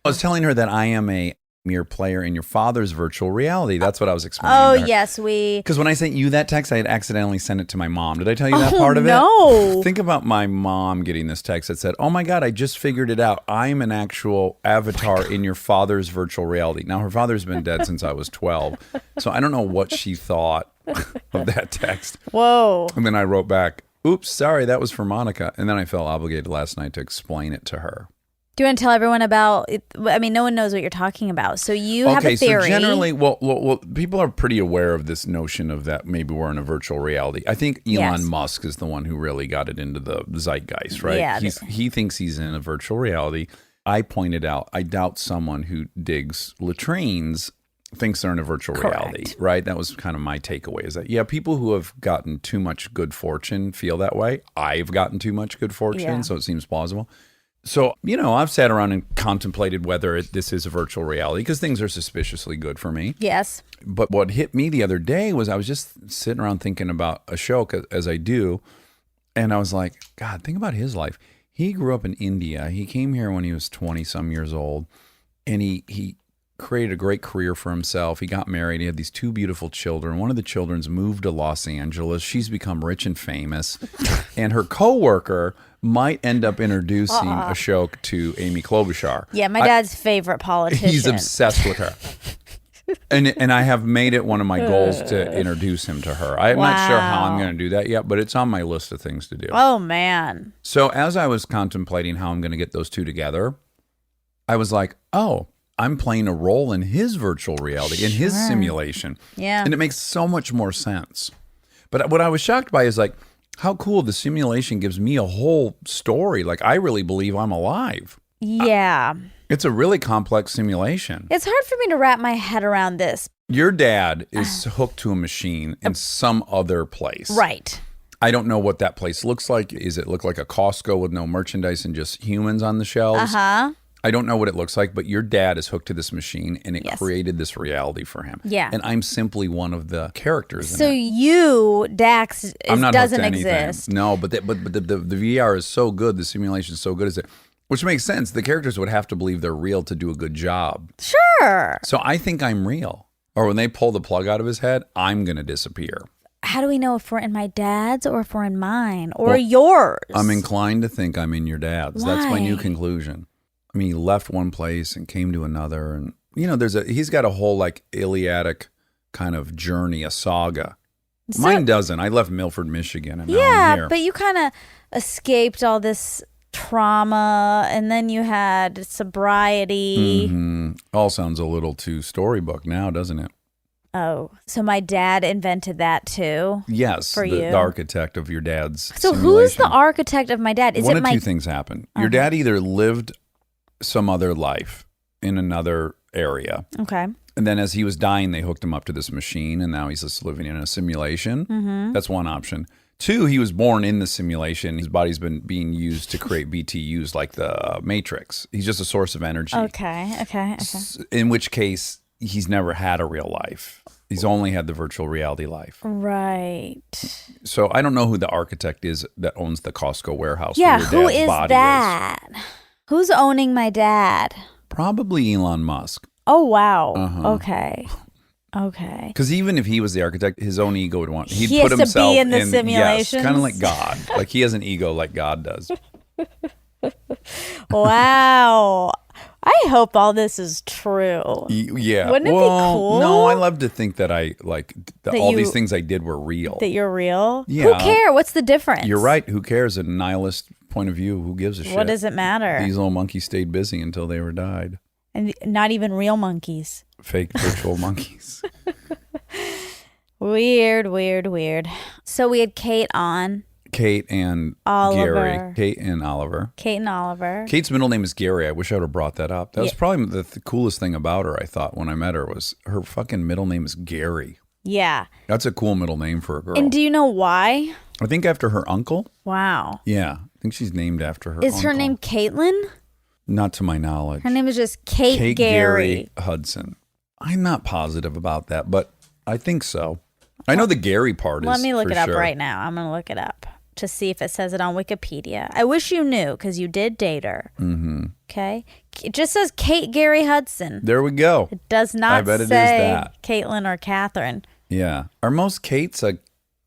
[SPEAKER 1] I was telling her that I am a mere player in your father's virtual reality. That's what I was explaining.
[SPEAKER 2] Oh,
[SPEAKER 1] to her.
[SPEAKER 2] yes, we...
[SPEAKER 1] Because when I sent you that text, I had accidentally sent it to my mom. Did I tell you that part of
[SPEAKER 2] no.
[SPEAKER 1] it? Think about my mom getting this text that said, oh my God, I just figured it out. I'm an actual avatar in your father's virtual reality. Now, her father's been dead since I was 12. So I don't know what she thought of that text.
[SPEAKER 2] Whoa.
[SPEAKER 1] And then I wrote back, oops, sorry, that was for Monica. And then I felt obligated last night to explain it to her.
[SPEAKER 2] Do you want to tell everyone about it? I mean, no one knows what you're talking about. So you have a theory.
[SPEAKER 1] So generally, well, people are pretty aware of this notion of that maybe we're in a virtual reality. I think Elon Musk is the one who really got it into the zeitgeist, right?
[SPEAKER 2] Yeah.
[SPEAKER 1] He thinks he's in a virtual reality. I pointed out, I doubt someone who digs latrines thinks they're in a virtual reality, right? That was kind of my takeaway, is that, yeah, people who have gotten too much good fortune feel that way. I've gotten too much good fortune, so it seems plausible. So, I've sat around and contemplated whether this is a virtual reality because things are suspiciously good for me.
[SPEAKER 2] Yes.
[SPEAKER 1] But what hit me the other day was I was just sitting around thinking about a show, as I do, and I was like, God, think about his life. He grew up in India. He came here when he was 20-some years old, and he created a great career for himself. He got married. He had these two beautiful children. One of the children's moved to Los Angeles. She's become rich and famous. And her coworker might end up introducing Ashok to Amy Klobuchar.
[SPEAKER 2] Yeah, my dad's favorite politician.
[SPEAKER 1] He's obsessed with her. And I have made it one of my goals to introduce him to her. I'm not sure how I'm going to do that yet, but it's on my list of things to do.
[SPEAKER 2] Oh, man.
[SPEAKER 1] So as I was contemplating how I'm going to get those two together, I was like, oh, I'm playing a role in his virtual reality, in his simulation.
[SPEAKER 2] Yeah.
[SPEAKER 1] And it makes so much more sense. But what I was shocked by is like, how cool the simulation gives me a whole story. Like, I really believe I'm alive.
[SPEAKER 2] Yeah.
[SPEAKER 1] It's a really complex simulation.
[SPEAKER 2] It's hard for me to wrap my head around this.
[SPEAKER 1] Your dad is hooked to a machine in some other place.
[SPEAKER 2] Right.
[SPEAKER 1] I don't know what that place looks like. Is it look like a Costco with no merchandise and just humans on the shelves?
[SPEAKER 2] Uh-huh.
[SPEAKER 1] I don't know what it looks like, but your dad is hooked to this machine and it created this reality for him.
[SPEAKER 2] Yeah.
[SPEAKER 1] And I'm simply one of the characters
[SPEAKER 2] so
[SPEAKER 1] in it.
[SPEAKER 2] you, Dax,
[SPEAKER 1] I'm not
[SPEAKER 2] doesn't
[SPEAKER 1] hooked to anything.
[SPEAKER 2] exist.
[SPEAKER 1] No, but the VR is so good, the simulation is so good, which makes sense. The characters would have to believe they're real to do a good job.
[SPEAKER 2] Sure.
[SPEAKER 1] So I think I'm real. Or when they pull the plug out of his head, I'm going to disappear.
[SPEAKER 2] How do we know if we're in my dad's or if we're in mine or yours?
[SPEAKER 1] I'm inclined to think I'm in your dad's.
[SPEAKER 2] Why?
[SPEAKER 1] That's my new conclusion. I mean, he left one place and came to another. And, he's got a whole like Iliadic kind of journey, a saga. Mine doesn't. I left Milford, Michigan, and now I'm here.
[SPEAKER 2] But you kind of escaped all this trauma, and then you had sobriety.
[SPEAKER 1] All sounds a little too storybook now, doesn't it?
[SPEAKER 2] Oh, so my dad invented that too?
[SPEAKER 1] Yes,
[SPEAKER 2] For you?
[SPEAKER 1] the architect of your dad's
[SPEAKER 2] So who's the
[SPEAKER 1] simulation.
[SPEAKER 2] architect of my dad? Is
[SPEAKER 1] One
[SPEAKER 2] it
[SPEAKER 1] of
[SPEAKER 2] my
[SPEAKER 1] two things happened. Your dad either lived some other life in another area,
[SPEAKER 2] Okay.
[SPEAKER 1] and then as he was dying, they hooked him up to this machine, and now he's just living in a simulation. That's one option. Two, he was born in the simulation. His body's been being used to create BTUs like the Matrix. He's just a source of energy.
[SPEAKER 2] Okay.
[SPEAKER 1] In which case, he's never had a real life. He's only had the virtual reality life.
[SPEAKER 2] Right.
[SPEAKER 1] So I don't know who the architect is that owns the Costco warehouse.
[SPEAKER 2] Yeah,
[SPEAKER 1] where
[SPEAKER 2] who
[SPEAKER 1] your dad's
[SPEAKER 2] is
[SPEAKER 1] body
[SPEAKER 2] that? Who's owning my dad?
[SPEAKER 1] Probably Elon Musk.
[SPEAKER 2] Oh, wow.
[SPEAKER 1] Uh-huh.
[SPEAKER 2] Okay.
[SPEAKER 1] Because even if he was the architect, his own ego would want. He'd
[SPEAKER 2] He
[SPEAKER 1] put
[SPEAKER 2] has to be
[SPEAKER 1] himself
[SPEAKER 2] in the
[SPEAKER 1] Yes,
[SPEAKER 2] simulations?
[SPEAKER 1] kind of like God. Like he has an ego like God does.
[SPEAKER 2] Wow. I hope all this is true.
[SPEAKER 1] Yeah.
[SPEAKER 2] Wouldn't it be cool?
[SPEAKER 1] No, I love to think that I like
[SPEAKER 2] That
[SPEAKER 1] all
[SPEAKER 2] you-
[SPEAKER 1] these things I did were real.
[SPEAKER 2] That you're real? Who
[SPEAKER 1] Yeah.
[SPEAKER 2] cares? What's the difference?
[SPEAKER 1] You're right. Who cares? A nihilist point of view. Who gives a shit?
[SPEAKER 2] What does it matter?
[SPEAKER 1] These little monkeys stayed busy until they were died.
[SPEAKER 2] And not even real monkeys.
[SPEAKER 1] Fake virtual monkeys.
[SPEAKER 2] Weird. So we had Kate on.
[SPEAKER 1] Kate and
[SPEAKER 2] Oliver.
[SPEAKER 1] Gary. Kate and Oliver.
[SPEAKER 2] Kate and Oliver.
[SPEAKER 1] Kate's middle name is Gary. I wish I would have brought that up. That was
[SPEAKER 2] Yeah.
[SPEAKER 1] probably the coolest thing about her, I thought, when I met her, was her fucking middle name is Gary.
[SPEAKER 2] Yeah.
[SPEAKER 1] That's a cool middle name for a girl.
[SPEAKER 2] And do you know why?
[SPEAKER 1] I think after her uncle.
[SPEAKER 2] Wow.
[SPEAKER 1] Yeah. I think she's named after her
[SPEAKER 2] Is
[SPEAKER 1] uncle.
[SPEAKER 2] her name Caitlin?
[SPEAKER 1] Not to my knowledge.
[SPEAKER 2] Her name is just Kate Gary.
[SPEAKER 1] Hudson. I'm not positive about that, but I think so. I know the Gary part is
[SPEAKER 2] Let me look
[SPEAKER 1] for
[SPEAKER 2] it up
[SPEAKER 1] sure.
[SPEAKER 2] right now. I'm going to look it up to see if it says it on Wikipedia. I wish you knew because you did date her. Mm-hmm. Okay. It just says Kate Gary Hudson.
[SPEAKER 1] There we go.
[SPEAKER 2] It does
[SPEAKER 1] I
[SPEAKER 2] not
[SPEAKER 1] bet it is
[SPEAKER 2] say
[SPEAKER 1] that.
[SPEAKER 2] Caitlin or Catherine.
[SPEAKER 1] Yeah. Are most Kates a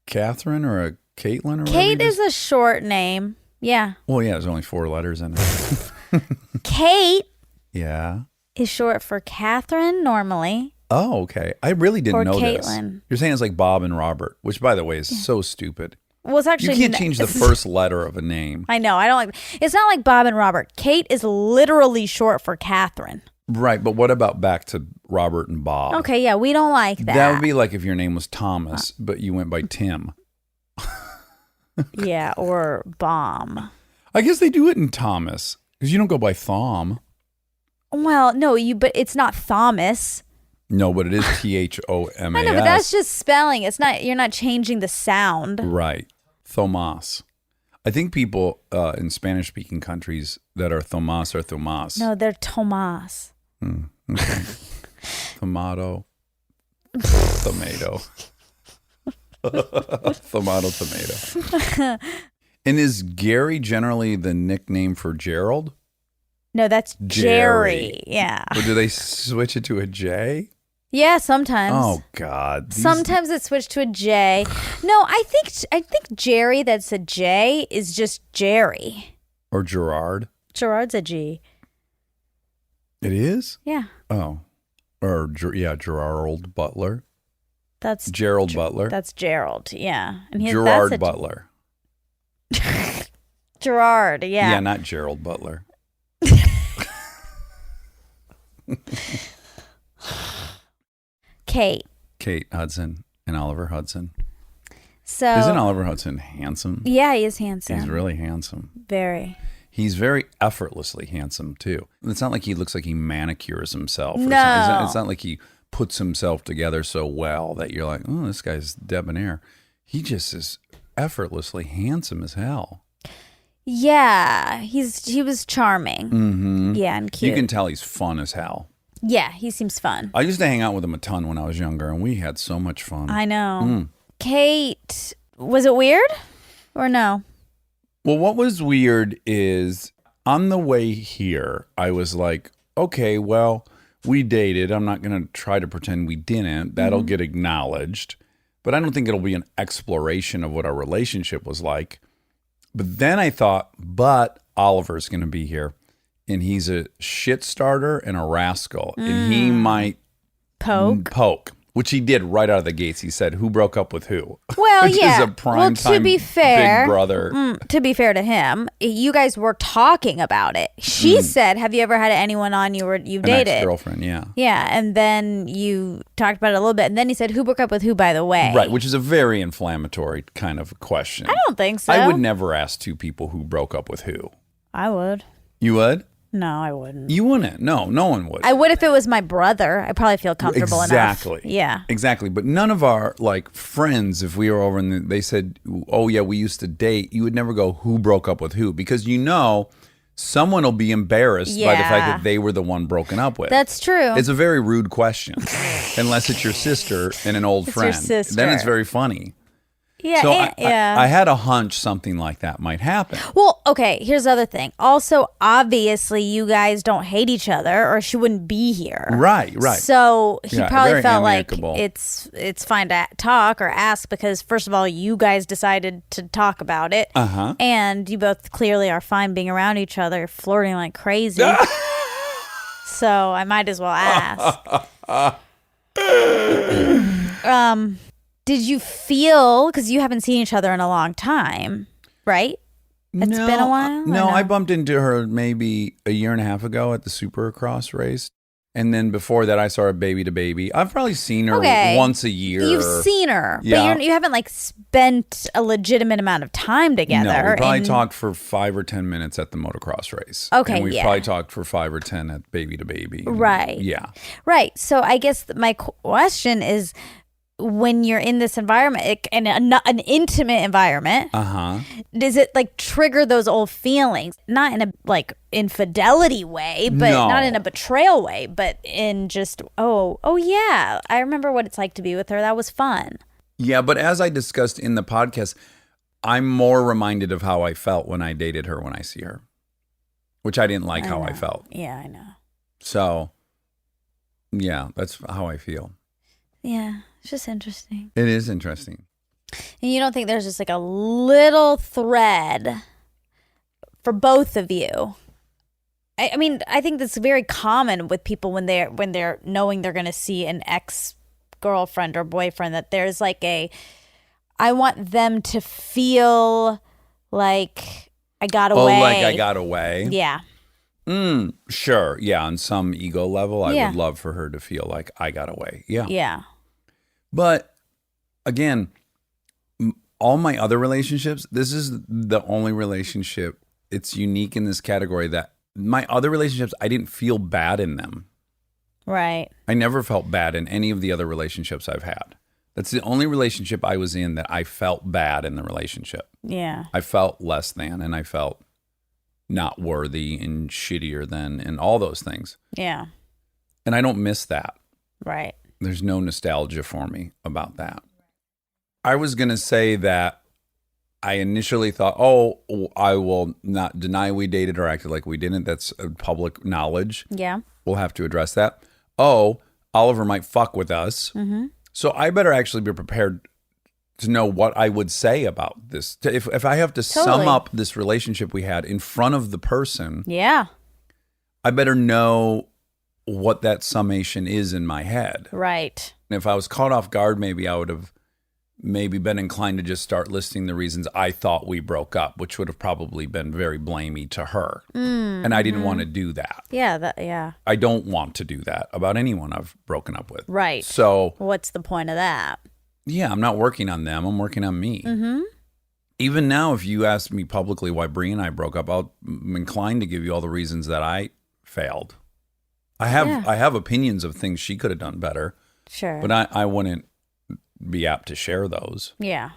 [SPEAKER 1] Catherine or a Caitlin or whatever
[SPEAKER 2] Kate
[SPEAKER 1] you
[SPEAKER 2] is
[SPEAKER 1] just-
[SPEAKER 2] a short name. Yeah.
[SPEAKER 1] Well, yeah, there's only 4 letters in it.
[SPEAKER 2] Kate
[SPEAKER 1] Yeah.
[SPEAKER 2] is short for Catherine normally.
[SPEAKER 1] Oh, okay. I really didn't
[SPEAKER 2] Or
[SPEAKER 1] know this.
[SPEAKER 2] Caitlin.
[SPEAKER 1] You're saying it's like Bob and Robert, which, by the way, is so stupid.
[SPEAKER 2] Well, it's actually
[SPEAKER 1] You can't change the first letter of a name.
[SPEAKER 2] I know. I don't like. It's not like Bob and Robert. Kate is literally short for Catherine.
[SPEAKER 1] Right, but what about back to Robert and Bob?
[SPEAKER 2] Okay, yeah, we don't like that.
[SPEAKER 1] That would be like if your name was Thomas, but you went by Tim.
[SPEAKER 2] Yeah, or Bomb.
[SPEAKER 1] I guess they do it in Thomas, because you don't go by Thom.
[SPEAKER 2] Well, no, but it's not Thomas.
[SPEAKER 1] No, but it is Thomas.
[SPEAKER 2] I know, but that's just spelling. It's not. You're not changing the sound.
[SPEAKER 1] Right. Thomas. I think people in Spanish-speaking countries that are Thomas are Thomas.
[SPEAKER 2] No, they're Tomas.
[SPEAKER 1] Okay. Tomato. Tomato. And is Gary generally the nickname for Gerald?
[SPEAKER 2] No, that's
[SPEAKER 1] Jerry.
[SPEAKER 2] Jerry. Yeah.
[SPEAKER 1] Or do they switch it to a J?
[SPEAKER 2] Yeah, sometimes.
[SPEAKER 1] Oh God.
[SPEAKER 2] Sometimes it's switched to a J. No, I think Jerry that's a J is just Jerry.
[SPEAKER 1] Or Gerard.
[SPEAKER 2] Gerard's a G.
[SPEAKER 1] It is?
[SPEAKER 2] Yeah.
[SPEAKER 1] Oh. Or Gerald Butler.
[SPEAKER 2] That's
[SPEAKER 1] Gerald Butler.
[SPEAKER 2] That's Gerald. Yeah. And
[SPEAKER 1] Gerard
[SPEAKER 2] that's
[SPEAKER 1] Butler.
[SPEAKER 2] Gerard, yeah.
[SPEAKER 1] Yeah, not Gerald Butler. Kate Hudson and Oliver Hudson.
[SPEAKER 2] So
[SPEAKER 1] Isn't Oliver Hudson handsome?
[SPEAKER 2] Yeah, he is handsome.
[SPEAKER 1] He's really handsome.
[SPEAKER 2] Very.
[SPEAKER 1] He's very effortlessly handsome too. It's not like he looks like he manicures himself.
[SPEAKER 2] No.
[SPEAKER 1] It's not like he puts himself together so well that you're like, oh, this guy's debonair. He just is effortlessly handsome as hell.
[SPEAKER 2] Yeah, he was charming.
[SPEAKER 1] Mm-hmm.
[SPEAKER 2] Yeah, and cute.
[SPEAKER 1] You can tell he's fun as hell.
[SPEAKER 2] Yeah, he seems fun.
[SPEAKER 1] I used to hang out with him a ton when I was younger, and we had so much fun.
[SPEAKER 2] I know. Kate, was it weird or no?
[SPEAKER 1] Well, what was weird is on the way here, I was like, okay, well, we dated. I'm not going to try to pretend we didn't. That'll get acknowledged. But I don't think it'll be an exploration of what our relationship was like. But then I thought, but Oliver's going to be here. And he's a shit starter and a rascal. And he might
[SPEAKER 2] Poke.
[SPEAKER 1] Which he did right out of the gates. He said, "Who broke up with who?"
[SPEAKER 2] Well,
[SPEAKER 1] Which
[SPEAKER 2] yeah.
[SPEAKER 1] is a prime
[SPEAKER 2] to
[SPEAKER 1] time
[SPEAKER 2] be fair,
[SPEAKER 1] Big Brother.
[SPEAKER 2] To be fair to him, you guys were talking about it. She said, "Have you ever had anyone on you've
[SPEAKER 1] An
[SPEAKER 2] dated?"
[SPEAKER 1] ex-girlfriend, yeah.
[SPEAKER 2] Yeah, and then you talked about it a little bit, and then he said, "Who broke up with who?" By the way,
[SPEAKER 1] Right, which is a very inflammatory kind of question.
[SPEAKER 2] I don't think so.
[SPEAKER 1] I would never ask two people who broke up with who.
[SPEAKER 2] I would.
[SPEAKER 1] You would?
[SPEAKER 2] No, I wouldn't.
[SPEAKER 1] You wouldn't. No, no one would.
[SPEAKER 2] I would if it was my brother. I probably feel comfortable
[SPEAKER 1] Exactly.
[SPEAKER 2] enough. Yeah.
[SPEAKER 1] Exactly. But none of our like friends, if we were over and they said, "Oh yeah, we used to date," you would never go, "Who broke up with who?" Because you know someone will be embarrassed by the fact
[SPEAKER 2] Yeah.
[SPEAKER 1] that they were the one broken up with.
[SPEAKER 2] That's true.
[SPEAKER 1] It's a very rude question. Unless it's your sister and an old
[SPEAKER 2] It's your
[SPEAKER 1] friend. Then
[SPEAKER 2] sister.
[SPEAKER 1] it's very funny.
[SPEAKER 2] yeah.
[SPEAKER 1] So
[SPEAKER 2] yeah.
[SPEAKER 1] I had a hunch something like that might happen.
[SPEAKER 2] Well, okay, here's the other thing. Also, obviously, you guys don't hate each other or she wouldn't be here.
[SPEAKER 1] Right, right.
[SPEAKER 2] So he
[SPEAKER 1] Yeah,
[SPEAKER 2] probably
[SPEAKER 1] very
[SPEAKER 2] felt
[SPEAKER 1] amicable.
[SPEAKER 2] like it's fine to talk or ask because, first of all, you guys decided to talk about it.
[SPEAKER 1] Uh-huh.
[SPEAKER 2] And you both clearly are fine being around each other, flirting like crazy. So I might as well ask. Did you feel, because you haven't seen each other in a long time, right? It's been a while? or
[SPEAKER 1] No, I bumped into her maybe a year and a half ago at the Supercross race. And then before that, I saw her baby to baby. I've probably seen her
[SPEAKER 2] Okay.
[SPEAKER 1] once a year.
[SPEAKER 2] You've seen her,
[SPEAKER 1] Yeah.
[SPEAKER 2] but you haven't like spent a legitimate amount of time together.
[SPEAKER 1] No, we probably
[SPEAKER 2] and-
[SPEAKER 1] talked for 5 or 10 minutes at the motocross race.
[SPEAKER 2] Okay,
[SPEAKER 1] and we
[SPEAKER 2] yeah.
[SPEAKER 1] probably talked for 5 or 10 at baby to baby.
[SPEAKER 2] Right.
[SPEAKER 1] Yeah.
[SPEAKER 2] Right. So I guess my question is, when you're in this environment, in an intimate environment,
[SPEAKER 1] Uh-huh.
[SPEAKER 2] does it like trigger those old feelings? Not in a like infidelity way, but
[SPEAKER 1] No.
[SPEAKER 2] not in a betrayal way, but in just, oh yeah, I remember what it's like to be with her. That was fun.
[SPEAKER 1] Yeah, but as I discussed in the podcast, I'm more reminded of how I felt when I dated her when I see her, which I didn't like how I
[SPEAKER 2] know.
[SPEAKER 1] felt.
[SPEAKER 2] Yeah, I know.
[SPEAKER 1] So, yeah, that's how I feel.
[SPEAKER 2] Yeah, it's just interesting.
[SPEAKER 1] It is interesting.
[SPEAKER 2] And you don't think there's just like a little thread for both of you? I mean, I think that's very common with people when they're knowing they're going to see an ex-girlfriend or boyfriend, that there's like I want them to feel like I got away.
[SPEAKER 1] Oh, like I got away?
[SPEAKER 2] Yeah.
[SPEAKER 1] Sure. Yeah, on some ego level, I
[SPEAKER 2] Yeah.
[SPEAKER 1] would love for her to feel like I got away. Yeah.
[SPEAKER 2] Yeah.
[SPEAKER 1] But again, all my other relationships, this is the only relationship, it's unique in this category that my other relationships, I didn't feel bad in them.
[SPEAKER 2] Right.
[SPEAKER 1] I never felt bad in any of the other relationships I've had. That's the only relationship I was in that I felt bad in the relationship.
[SPEAKER 2] Yeah.
[SPEAKER 1] I felt less than, and I felt not worthy and shittier than, and all those things.
[SPEAKER 2] Yeah.
[SPEAKER 1] And I don't miss that.
[SPEAKER 2] Right.
[SPEAKER 1] There's no nostalgia for me about that. I was going to say that I initially thought, oh, I will not deny we dated or acted like we didn't. That's public knowledge.
[SPEAKER 2] Yeah.
[SPEAKER 1] We'll have to address that. Oh, Oliver might fuck with us.
[SPEAKER 2] Mm-hmm.
[SPEAKER 1] So I better actually be prepared to know what I would say about this. If I have to sum
[SPEAKER 2] Totally.
[SPEAKER 1] up this relationship we had in front of the person,
[SPEAKER 2] Yeah.
[SPEAKER 1] I better know what that summation is in my head.
[SPEAKER 2] Right.
[SPEAKER 1] And if I was caught off guard, maybe I would have maybe been inclined to just start listing the reasons I thought we broke up, which would have probably been very blamey to her. And I didn't want to do that.
[SPEAKER 2] Yeah. Yeah.
[SPEAKER 1] I don't want to do that about anyone I've broken up with.
[SPEAKER 2] Right.
[SPEAKER 1] So,
[SPEAKER 2] What's the point of that?
[SPEAKER 1] yeah, I'm not working on them. I'm working on me.
[SPEAKER 2] Mm-hmm.
[SPEAKER 1] Even now, if you ask me publicly why Bree and I broke up, I'm inclined to give you all the reasons that I failed. I have opinions of things she could have done better,
[SPEAKER 2] Sure.
[SPEAKER 1] but I wouldn't be apt to share those.
[SPEAKER 2] Yeah.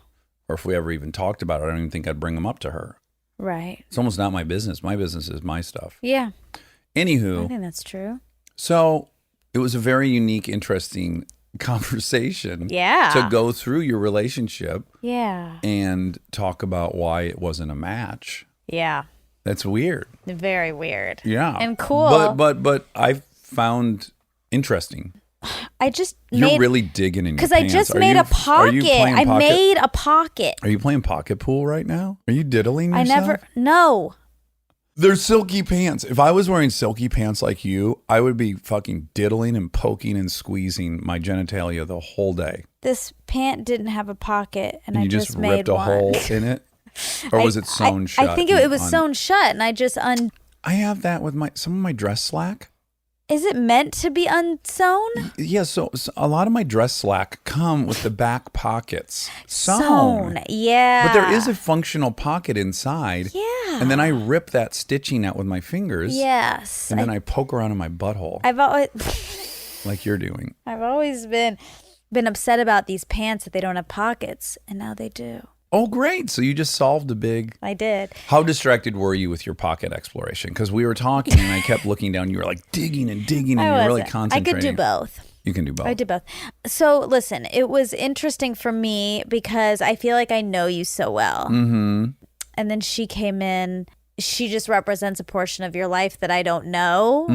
[SPEAKER 1] Or if we ever even talked about it, I don't even think I'd bring them up to her.
[SPEAKER 2] Right.
[SPEAKER 1] It's almost not my business. My business is my stuff.
[SPEAKER 2] Yeah. I
[SPEAKER 1] Anywho,
[SPEAKER 2] think that's true.
[SPEAKER 1] so it was a very unique, interesting conversation
[SPEAKER 2] Yeah.
[SPEAKER 1] to go through your relationship
[SPEAKER 2] Yeah.
[SPEAKER 1] and talk about why it wasn't a match.
[SPEAKER 2] Yeah.
[SPEAKER 1] That's weird.
[SPEAKER 2] Very weird.
[SPEAKER 1] Yeah.
[SPEAKER 2] And cool.
[SPEAKER 1] But I found interesting.
[SPEAKER 2] I just
[SPEAKER 1] You're
[SPEAKER 2] made,
[SPEAKER 1] really digging in your
[SPEAKER 2] because I
[SPEAKER 1] pants.
[SPEAKER 2] just
[SPEAKER 1] Are
[SPEAKER 2] made
[SPEAKER 1] you-
[SPEAKER 2] a pocket.
[SPEAKER 1] Are you playing
[SPEAKER 2] I
[SPEAKER 1] pocket?
[SPEAKER 2] made a pocket.
[SPEAKER 1] Are you playing pocket pool right now? Are you diddling
[SPEAKER 2] I
[SPEAKER 1] yourself?
[SPEAKER 2] never. No.
[SPEAKER 1] They're silky pants. If I was wearing silky pants like you, I would be fucking diddling and poking and squeezing my genitalia the whole day.
[SPEAKER 2] This pant didn't have a pocket, and
[SPEAKER 1] And
[SPEAKER 2] I
[SPEAKER 1] you
[SPEAKER 2] just
[SPEAKER 1] just
[SPEAKER 2] made
[SPEAKER 1] ripped a
[SPEAKER 2] one.
[SPEAKER 1] hole in it? Or was it sewn shut?
[SPEAKER 2] I think it was sewn shut, and I just
[SPEAKER 1] I have that with some of my dress slack.
[SPEAKER 2] Is it meant to be unsewn?
[SPEAKER 1] Yeah, so a lot of my dress slack come with the back pockets sewn.
[SPEAKER 2] Yeah.
[SPEAKER 1] But there is a functional pocket inside.
[SPEAKER 2] Yeah.
[SPEAKER 1] And then I rip that stitching out with my fingers.
[SPEAKER 2] Yes.
[SPEAKER 1] And then I poke around in my butthole
[SPEAKER 2] I've always
[SPEAKER 1] like you're doing.
[SPEAKER 2] I've always been upset about these pants that they don't have pockets, and now they do.
[SPEAKER 1] Oh, great. So you just solved a big...
[SPEAKER 2] I did.
[SPEAKER 1] How distracted were you with your pocket exploration? Because we were talking and I kept looking down. You were like digging and digging and you were really concentrating.
[SPEAKER 2] I could do both.
[SPEAKER 1] You can do both.
[SPEAKER 2] I did both. So listen, it was interesting for me because I feel like I know you so well.
[SPEAKER 1] Mm-hmm.
[SPEAKER 2] And then she came in. She just represents a portion of your life that I don't know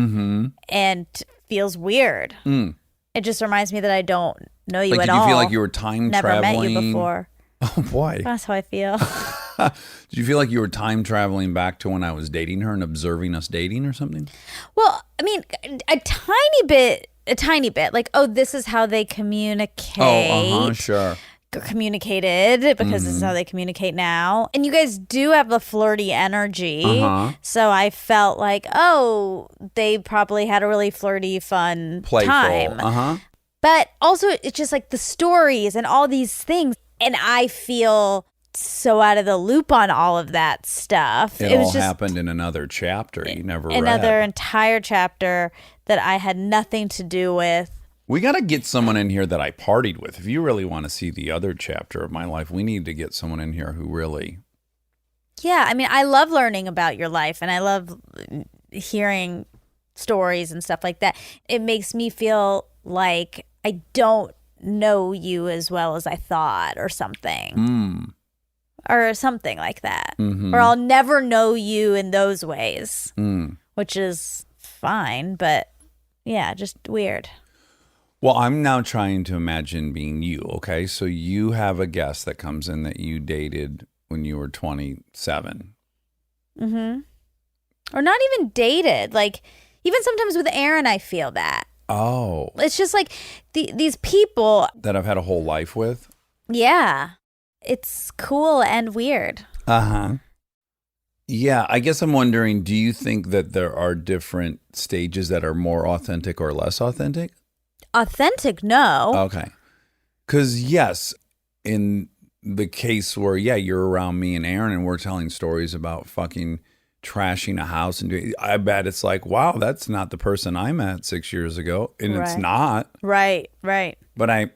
[SPEAKER 2] and feels weird.
[SPEAKER 1] Mm.
[SPEAKER 2] It just reminds me that I don't know you
[SPEAKER 1] Like,
[SPEAKER 2] at
[SPEAKER 1] did you
[SPEAKER 2] all.
[SPEAKER 1] feel like you were time
[SPEAKER 2] Never
[SPEAKER 1] traveling?
[SPEAKER 2] met you before.
[SPEAKER 1] Oh, boy.
[SPEAKER 2] That's how I feel.
[SPEAKER 1] Did you feel like you were time traveling back to when I was dating her and observing us dating or something?
[SPEAKER 2] Well, I mean, a tiny bit. Like, oh, this is how they communicate.
[SPEAKER 1] Oh, sure.
[SPEAKER 2] Communicated because this is how they communicate now. And you guys do have a flirty energy. So I felt like, oh, they probably had a really flirty, fun
[SPEAKER 1] Playful.
[SPEAKER 2] time. But also, it's just like the stories and all these things. And I feel so out of the loop on all of that stuff.
[SPEAKER 1] It
[SPEAKER 2] was
[SPEAKER 1] all
[SPEAKER 2] just
[SPEAKER 1] happened in another chapter you never read.
[SPEAKER 2] another entire chapter that I had nothing to do with.
[SPEAKER 1] We got to get someone in here that I partied with. If you really want to see the other chapter of my life, we need to get someone in here who really...
[SPEAKER 2] Yeah, I mean, I love learning about your life and I love hearing stories and stuff like that. It makes me feel like I don't know you as well as I thought or something. Or something like that. Or I'll never know you in those ways, which is fine, but yeah, just weird.
[SPEAKER 1] Well, I'm now trying to imagine being you, okay? So you have a guest that comes in that you dated when you were 27.
[SPEAKER 2] Or not even dated. Like, even sometimes with Aaron, I feel that.
[SPEAKER 1] Oh.
[SPEAKER 2] It's just like these people.
[SPEAKER 1] That I've had a whole life with?
[SPEAKER 2] Yeah. It's cool and weird.
[SPEAKER 1] Yeah, I guess I'm wondering, do you think that there are different stages that are more authentic or less authentic?
[SPEAKER 2] Authentic, no.
[SPEAKER 1] Okay. Because, yes, in the case where, yeah, you're around me and Aaron and we're telling stories about fucking trashing a house and doing, I bet it's like, wow, that's not the person I met 6 years ago. And it's
[SPEAKER 2] Right.
[SPEAKER 1] not.
[SPEAKER 2] Right.
[SPEAKER 1] But I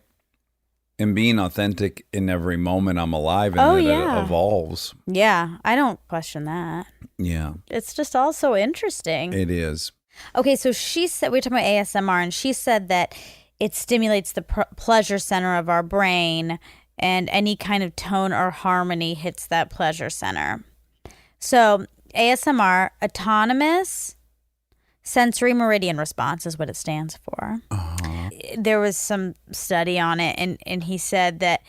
[SPEAKER 1] am being authentic in every moment I'm alive and it evolves.
[SPEAKER 2] Yeah, I don't question that.
[SPEAKER 1] Yeah,
[SPEAKER 2] It's just also interesting.
[SPEAKER 1] it is.
[SPEAKER 2] Okay, so she said, we were talking about ASMR, and she said that it stimulates the pleasure center of our brain, and any kind of tone or harmony hits that pleasure center. So ASMR, autonomous sensory meridian response is what it stands for. There was some study on it, and he said that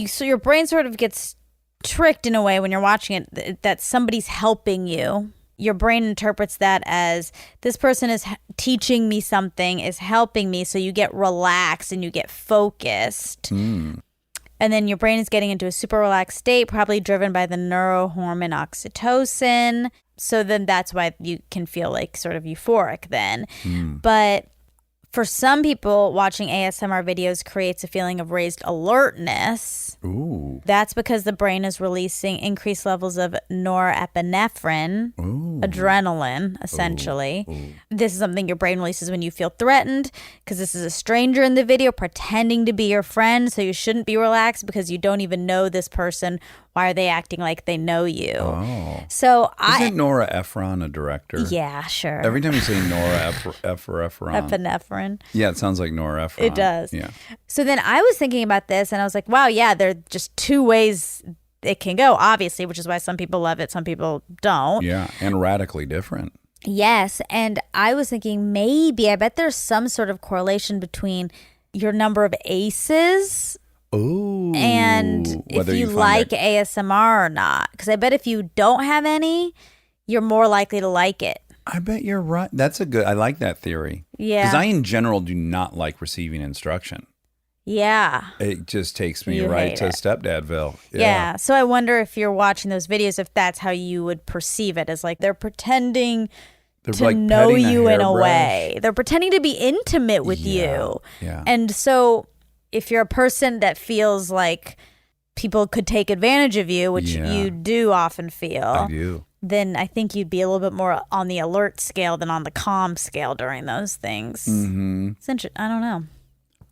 [SPEAKER 2] so your brain sort of gets tricked in a way when you're watching it that somebody's helping you. Your brain interprets that as this person is teaching me something, is helping me, so you get relaxed and you get focused. And then your brain is getting into a super relaxed state, probably driven by the neurohormone oxytocin. So then that's why you can feel like sort of euphoric then. But for some people, watching ASMR videos creates a feeling of raised alertness.
[SPEAKER 1] Ooh.
[SPEAKER 2] That's because the brain is releasing increased levels of norepinephrine, adrenaline, essentially. This is something your brain releases when you feel threatened, because this is a stranger in the video pretending to be your friend, so you shouldn't be relaxed because you don't even know this person. Why are they acting like they know you?
[SPEAKER 1] Oh.
[SPEAKER 2] So
[SPEAKER 1] Isn't Nora Ephron a director?
[SPEAKER 2] Yeah, sure.
[SPEAKER 1] Every time you say Nora Ephron.
[SPEAKER 2] Epinephrine.
[SPEAKER 1] Yeah, it sounds like Nora Ephron.
[SPEAKER 2] It does.
[SPEAKER 1] Yeah.
[SPEAKER 2] So then I was thinking about this, and I was like, wow, yeah, there are just two ways it can go, obviously, which is why some people love it, some people don't.
[SPEAKER 1] Yeah, and radically different.
[SPEAKER 2] Yes, and I was thinking I bet there's some sort of correlation between your number of aces
[SPEAKER 1] Ooh.
[SPEAKER 2] and if
[SPEAKER 1] Whether
[SPEAKER 2] you
[SPEAKER 1] find
[SPEAKER 2] like
[SPEAKER 1] that-
[SPEAKER 2] ASMR or not. Because I bet if you don't have any, you're more likely to like it.
[SPEAKER 1] I bet you're right. I like that theory.
[SPEAKER 2] Yeah.
[SPEAKER 1] Because I, in general, do not like receiving instruction.
[SPEAKER 2] Yeah.
[SPEAKER 1] It just takes me
[SPEAKER 2] You
[SPEAKER 1] right
[SPEAKER 2] hate
[SPEAKER 1] to
[SPEAKER 2] it.
[SPEAKER 1] stepdadville.
[SPEAKER 2] Yeah. So I wonder if you're watching those videos, if that's how you would perceive it, as like they're pretending
[SPEAKER 1] They're
[SPEAKER 2] to
[SPEAKER 1] like
[SPEAKER 2] know
[SPEAKER 1] petting
[SPEAKER 2] you in a
[SPEAKER 1] hairbrush.
[SPEAKER 2] way. They're pretending to be intimate with you.
[SPEAKER 1] Yeah.
[SPEAKER 2] And so if you're a person that feels like people could take advantage of you, which
[SPEAKER 1] Yeah.
[SPEAKER 2] you do often feel,
[SPEAKER 1] I do.
[SPEAKER 2] then I think you'd be a little bit more on the alert scale than on the calm scale during those things.
[SPEAKER 1] Mm-hmm.
[SPEAKER 2] It's I don't know.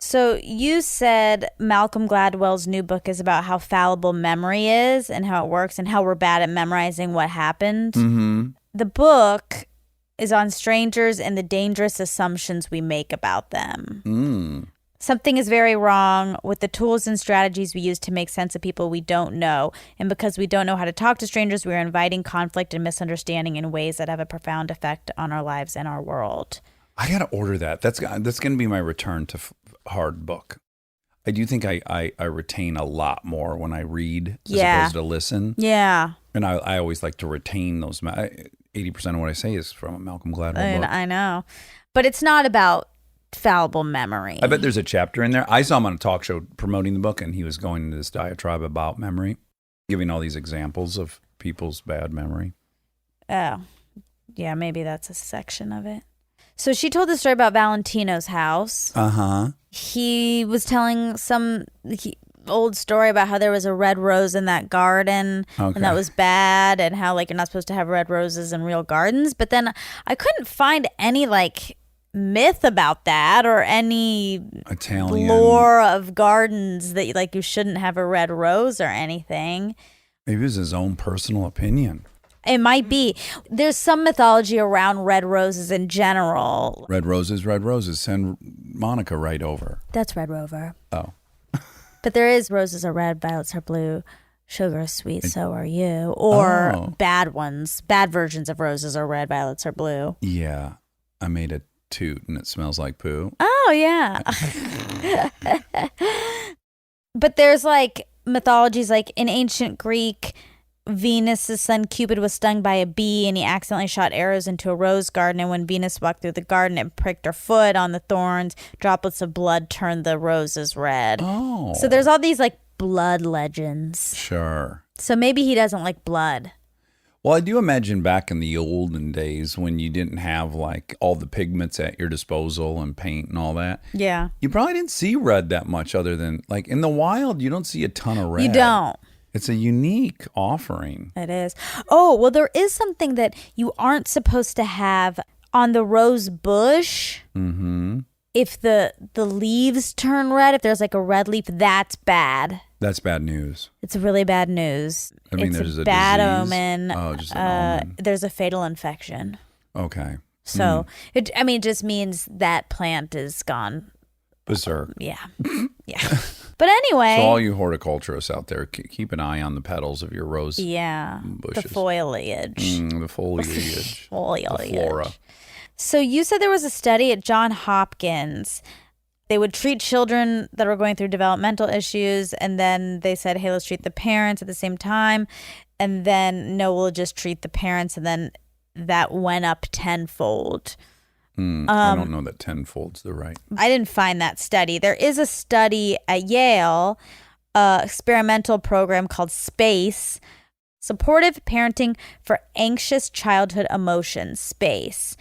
[SPEAKER 2] So you said Malcolm Gladwell's new book is about how fallible memory is and how it works and how we're bad at memorizing what happened.
[SPEAKER 1] Mm-hmm.
[SPEAKER 2] The book is on strangers and the dangerous assumptions we make about them.
[SPEAKER 1] Mm.
[SPEAKER 2] Something is very wrong with the tools and strategies we use to make sense of people we don't know. And because we don't know how to talk to strangers, we are inviting conflict and misunderstanding in ways that have a profound effect on our lives and our world.
[SPEAKER 1] I got to order that. That's going to be my return to hard book. I do think I retain a lot more when I read as opposed to listen.
[SPEAKER 2] Yeah.
[SPEAKER 1] And I always like to retain those. 80% of what I say is from a Malcolm Gladwell book.
[SPEAKER 2] I know. But it's not about fallible memory.
[SPEAKER 1] I bet there's a chapter in there. I saw him on a talk show promoting the book, and he was going into this diatribe about memory, giving all these examples of people's bad memory.
[SPEAKER 2] Oh, yeah, maybe that's a section of it. So she told the story about Valentino's house.
[SPEAKER 1] Uh-huh.
[SPEAKER 2] He was telling some old story about how there was a red rose in that garden and that was bad, and how like you're not supposed to have red roses in real gardens. But then I couldn't find any like myth about that or any
[SPEAKER 1] Italian
[SPEAKER 2] lore of gardens that like you shouldn't have a red rose or anything.
[SPEAKER 1] Maybe it was his own personal opinion.
[SPEAKER 2] It might be. There's some mythology around red roses in general.
[SPEAKER 1] Red roses, red roses. Send Monica right over.
[SPEAKER 2] That's Red Rover.
[SPEAKER 1] Oh.
[SPEAKER 2] But there is roses are red, violets are blue, sugar is sweet, so are you. Or bad ones. Bad versions of roses are red, violets are blue.
[SPEAKER 1] Yeah. I made a toot and it smells like poo.
[SPEAKER 2] Oh, yeah. But there's like mythologies like in ancient Greek, Venus's son Cupid was stung by a bee and he accidentally shot arrows into a rose garden, and when Venus walked through the garden it pricked her foot on the thorns. Droplets of blood turned the roses red.
[SPEAKER 1] Oh.
[SPEAKER 2] So there's all these like blood legends.
[SPEAKER 1] Sure.
[SPEAKER 2] So maybe he doesn't like blood.
[SPEAKER 1] Well, I do imagine back in the olden days when you didn't have like all the pigments at your disposal and paint and all that.
[SPEAKER 2] Yeah.
[SPEAKER 1] You probably didn't see red that much other than like in the wild, you don't see a ton of red.
[SPEAKER 2] You don't.
[SPEAKER 1] It's a unique offering.
[SPEAKER 2] It is. Oh, well, there is something that you aren't supposed to have on the rose bush.
[SPEAKER 1] Mm-hmm.
[SPEAKER 2] If the leaves turn red, if there's like a red leaf, that's bad.
[SPEAKER 1] That's bad news.
[SPEAKER 2] It's really bad news.
[SPEAKER 1] I mean,
[SPEAKER 2] it's
[SPEAKER 1] there's
[SPEAKER 2] a
[SPEAKER 1] a
[SPEAKER 2] bad
[SPEAKER 1] disease.
[SPEAKER 2] omen.
[SPEAKER 1] Oh, just an omen.
[SPEAKER 2] There's a fatal infection.
[SPEAKER 1] Okay.
[SPEAKER 2] So, it just means that plant is gone.
[SPEAKER 1] Berserk.
[SPEAKER 2] Yeah. Yeah. But anyway.
[SPEAKER 1] So all you horticulturists out there, keep an eye on the petals of your rose bushes.
[SPEAKER 2] The foliage.
[SPEAKER 1] The foliage.
[SPEAKER 2] Foliage.
[SPEAKER 1] The flora.
[SPEAKER 2] So you said there was a study at Johns Hopkins. They would treat children that were going through developmental issues, and then they said, hey, let's treat the parents at the same time. And then, no, we'll just treat the parents. And then that went up tenfold.
[SPEAKER 1] I don't know that tenfold's the right.
[SPEAKER 2] I didn't find that study. There is a study at Yale, experimental program called SPACE, Supportive Parenting for Anxious Childhood Emotions, SPACE,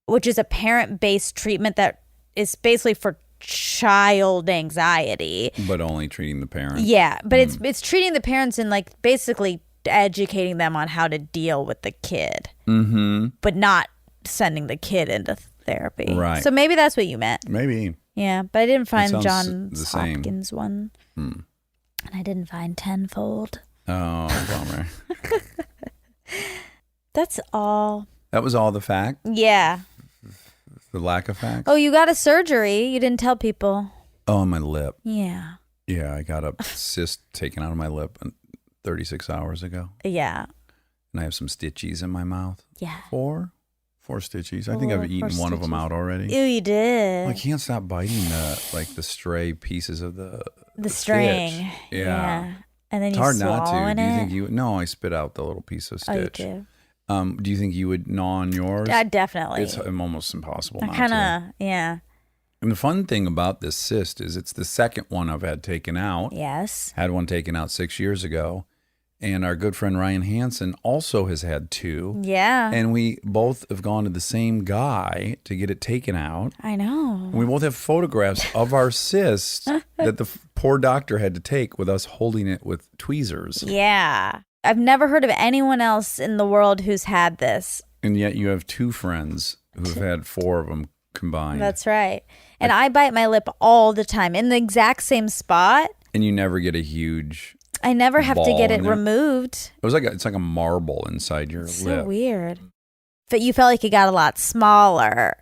[SPEAKER 2] which is a parent-based treatment that is basically for child anxiety.
[SPEAKER 1] But only treating the parents.
[SPEAKER 2] Yeah, but it's treating the parents and like basically educating them on how to deal with the kid, but not sending the kid into therapy.
[SPEAKER 1] Right.
[SPEAKER 2] So maybe that's what you meant.
[SPEAKER 1] Maybe.
[SPEAKER 2] Yeah, but I didn't find
[SPEAKER 1] sounds
[SPEAKER 2] Johns
[SPEAKER 1] the same.
[SPEAKER 2] Hopkins one. And I didn't find tenfold.
[SPEAKER 1] Oh, bummer.
[SPEAKER 2] That's all.
[SPEAKER 1] That was all the fact?
[SPEAKER 2] Yeah.
[SPEAKER 1] The lack of facts?
[SPEAKER 2] Oh, you got a surgery. You didn't tell people.
[SPEAKER 1] Oh, on my lip.
[SPEAKER 2] Yeah.
[SPEAKER 1] Yeah, I got a cyst taken out of my lip 36 hours ago.
[SPEAKER 2] Yeah.
[SPEAKER 1] And I have some stitchies in my mouth.
[SPEAKER 2] Yeah.
[SPEAKER 1] Four stitchies. I think I've eaten one of them out already.
[SPEAKER 2] Ew, you did.
[SPEAKER 1] Well, I can't stop biting the stray pieces of the
[SPEAKER 2] string.
[SPEAKER 1] stitch. Yeah.
[SPEAKER 2] And then
[SPEAKER 1] It's
[SPEAKER 2] you
[SPEAKER 1] hard
[SPEAKER 2] swallow
[SPEAKER 1] not to.
[SPEAKER 2] in
[SPEAKER 1] Do you
[SPEAKER 2] it.
[SPEAKER 1] think you? No, I spit out the little piece of
[SPEAKER 2] Oh, you
[SPEAKER 1] stitch.
[SPEAKER 2] do.
[SPEAKER 1] Do you think you would gnaw on yours?
[SPEAKER 2] Definitely.
[SPEAKER 1] It's almost impossible
[SPEAKER 2] I
[SPEAKER 1] not
[SPEAKER 2] kind
[SPEAKER 1] to.
[SPEAKER 2] of, yeah.
[SPEAKER 1] And the fun thing about this cyst is it's the second one I've had taken out.
[SPEAKER 2] Yes.
[SPEAKER 1] Had one taken out 6 years ago. And our good friend Ryan Hansen also has had 2.
[SPEAKER 2] Yeah.
[SPEAKER 1] And we both have gone to the same guy to get it taken out.
[SPEAKER 2] I know.
[SPEAKER 1] And we both have photographs of our cyst that the poor doctor had to take with us holding it with tweezers.
[SPEAKER 2] Yeah. I've never heard of anyone else in the world who's had this.
[SPEAKER 1] And yet you have 2 friends who have had 4 of them combined.
[SPEAKER 2] That's right. And I bite my lip all the time in the exact same spot.
[SPEAKER 1] And you never get a huge...
[SPEAKER 2] I never have to
[SPEAKER 1] ball
[SPEAKER 2] get
[SPEAKER 1] in
[SPEAKER 2] it
[SPEAKER 1] there.
[SPEAKER 2] removed.
[SPEAKER 1] It's like a marble inside your
[SPEAKER 2] So
[SPEAKER 1] lip.
[SPEAKER 2] weird. But you felt like it got a lot smaller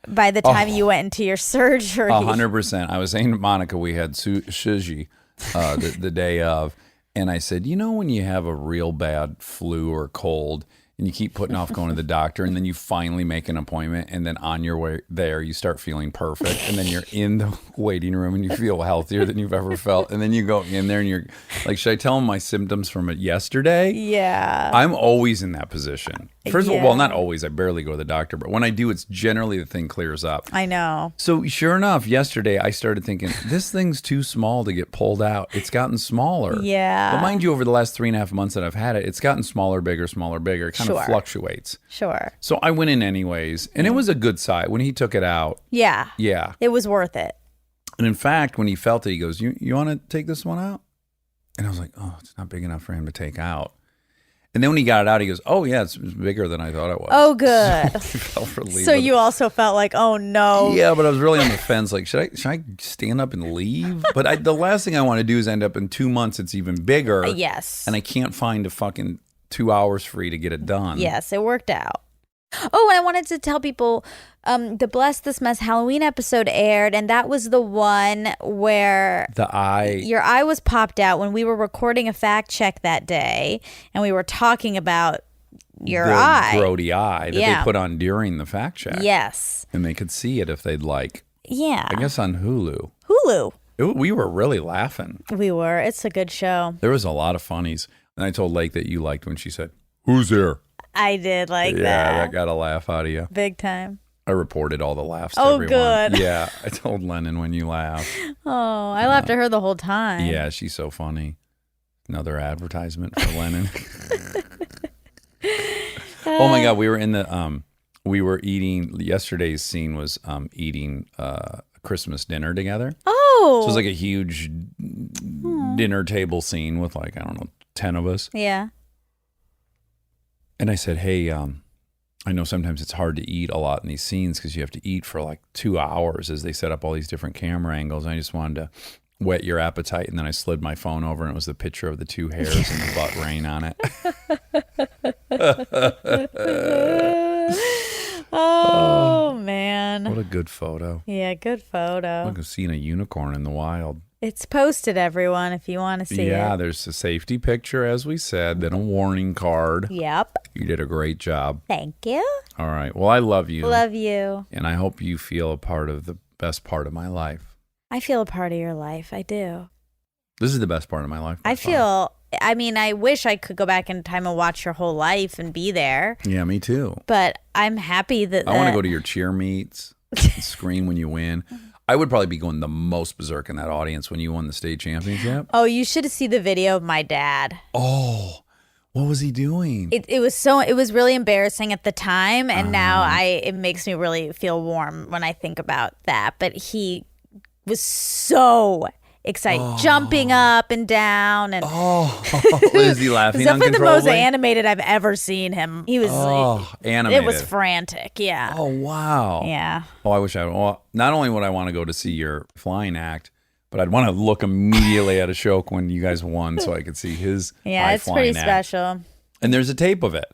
[SPEAKER 2] by the time you went into your surgery.
[SPEAKER 1] 100%. I was saying to Monica, we had sushi the day of, and I said, you know when you have a real bad flu or cold and you keep putting off going to the doctor and then you finally make an appointment and then on your way there you start feeling perfect and then you're in the waiting room and you feel healthier than you've ever felt and then you go in there and you're like, should I tell them my symptoms from yesterday?
[SPEAKER 2] Yeah.
[SPEAKER 1] I'm always in that position. First of all,
[SPEAKER 2] Yeah.
[SPEAKER 1] well, not always. I barely go to the doctor, but when I do, it's generally the thing clears up.
[SPEAKER 2] I know.
[SPEAKER 1] So sure enough, yesterday I started thinking, this thing's too small to get pulled out. It's gotten smaller.
[SPEAKER 2] Yeah.
[SPEAKER 1] But mind you, over the last 3.5 months that I've had it, it's gotten smaller, bigger, smaller, bigger. It kind of
[SPEAKER 2] Sure.
[SPEAKER 1] fluctuates.
[SPEAKER 2] Sure.
[SPEAKER 1] So I went in anyways, and it was a good size. When he took it out,
[SPEAKER 2] Yeah.
[SPEAKER 1] yeah.
[SPEAKER 2] It was worth it.
[SPEAKER 1] And in fact, when he felt it, he goes, you want to take this one out? And I was like, oh, it's not big enough for him to take out. And then when he got it out, he goes, oh, yeah, it's bigger than I thought it was.
[SPEAKER 2] Oh, good.
[SPEAKER 1] So I felt relieved.
[SPEAKER 2] So
[SPEAKER 1] with
[SPEAKER 2] you also felt like, oh, no.
[SPEAKER 1] Yeah, but I was really on the fence. Like, should I stand up and leave? But the last thing I want to do is end up in 2 months. It's even bigger.
[SPEAKER 2] Yes.
[SPEAKER 1] And I can't find a fucking 2 hours free to get it done.
[SPEAKER 2] Yes, it worked out. Oh, and I wanted to tell people the Bless This Mess Halloween episode aired, and that was the one where
[SPEAKER 1] The eye.
[SPEAKER 2] your eye was popped out when we were recording a fact check that day, and we were talking about your
[SPEAKER 1] the
[SPEAKER 2] eye.
[SPEAKER 1] grody eye that
[SPEAKER 2] Yeah.
[SPEAKER 1] they put on during the fact check.
[SPEAKER 2] Yes.
[SPEAKER 1] And they could see it if they'd like.
[SPEAKER 2] Yeah.
[SPEAKER 1] I guess on Hulu.
[SPEAKER 2] Hulu.
[SPEAKER 1] We were really laughing.
[SPEAKER 2] We were. It's a good show.
[SPEAKER 1] There was a lot of funnies. And I told Lake that you liked when she said, who's there?
[SPEAKER 2] I did like
[SPEAKER 1] Yeah,
[SPEAKER 2] that.
[SPEAKER 1] that got a laugh out of you.
[SPEAKER 2] Big time.
[SPEAKER 1] I reported all the laughs to
[SPEAKER 2] Oh,
[SPEAKER 1] everyone.
[SPEAKER 2] good.
[SPEAKER 1] Yeah, I told Lennon when you laugh.
[SPEAKER 2] Oh, I laughed at her the whole time.
[SPEAKER 1] Yeah, she's so funny. Another advertisement for Lennon. Oh my God, we were in the we were eating. Yesterday's scene was eating Christmas dinner together.
[SPEAKER 2] Oh.
[SPEAKER 1] So it was like a huge dinner table scene with like, I don't know, 10 of us.
[SPEAKER 2] Yeah.
[SPEAKER 1] And I said, hey, I know sometimes it's hard to eat a lot in these scenes because you have to eat for like 2 hours as they set up all these different camera angles. And I just wanted to whet your appetite. And then I slid my phone over and it was the picture of the 2 hairs and the butt rain on it.
[SPEAKER 2] Oh, man.
[SPEAKER 1] What a good photo.
[SPEAKER 2] Yeah, good photo.
[SPEAKER 1] Look, seeing a unicorn in the wild.
[SPEAKER 2] It's posted, everyone, if you want to see
[SPEAKER 1] Yeah,
[SPEAKER 2] it.
[SPEAKER 1] there's a safety picture, as we said, then a warning card.
[SPEAKER 2] Yep.
[SPEAKER 1] You did a great job.
[SPEAKER 2] Thank you.
[SPEAKER 1] All right. Well, I love you.
[SPEAKER 2] Love you.
[SPEAKER 1] And I hope you feel a part of the best part of my life.
[SPEAKER 2] I feel a part of your life. I do.
[SPEAKER 1] This is the best part of my life. by
[SPEAKER 2] I
[SPEAKER 1] far.
[SPEAKER 2] feel, I mean, I wish I could go back in time and watch your whole life and be there,
[SPEAKER 1] Yeah, me too.
[SPEAKER 2] but I'm happy that
[SPEAKER 1] I want to go to your cheer meets and scream when you win. I would probably be going the most berserk in that audience when you won the state championship.
[SPEAKER 2] Oh, you should see the video of my dad.
[SPEAKER 1] Oh, what was he doing?
[SPEAKER 2] It was really embarrassing at the time, and now it makes me really feel warm when I think about that. But he was so excited, jumping up and down, and
[SPEAKER 1] Is he laughing
[SPEAKER 2] it's definitely the most
[SPEAKER 1] uncontrollably?
[SPEAKER 2] animated I've ever seen him. He was
[SPEAKER 1] Animated.
[SPEAKER 2] It was frantic. Yeah.
[SPEAKER 1] Oh, wow.
[SPEAKER 2] Yeah.
[SPEAKER 1] Oh, I wish I. Well, not only would I want to go to see your flying act, but I'd want to look immediately at Ashok when you guys won, so I could see his.
[SPEAKER 2] Yeah, it's
[SPEAKER 1] high-flying
[SPEAKER 2] pretty
[SPEAKER 1] act.
[SPEAKER 2] special.
[SPEAKER 1] And there's a tape of it.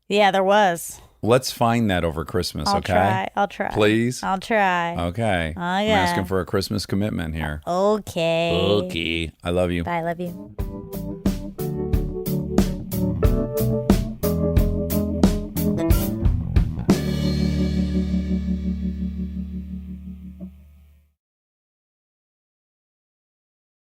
[SPEAKER 2] Yeah, there was.
[SPEAKER 1] Let's find that over Christmas,
[SPEAKER 2] I'll
[SPEAKER 1] okay?
[SPEAKER 2] try. I'll try.
[SPEAKER 1] Please.
[SPEAKER 2] I'll try.
[SPEAKER 1] Okay. I'm
[SPEAKER 2] Okay.
[SPEAKER 1] asking for a Christmas commitment here.
[SPEAKER 2] Okay.
[SPEAKER 1] Okay. I love you.
[SPEAKER 2] Bye. Love you.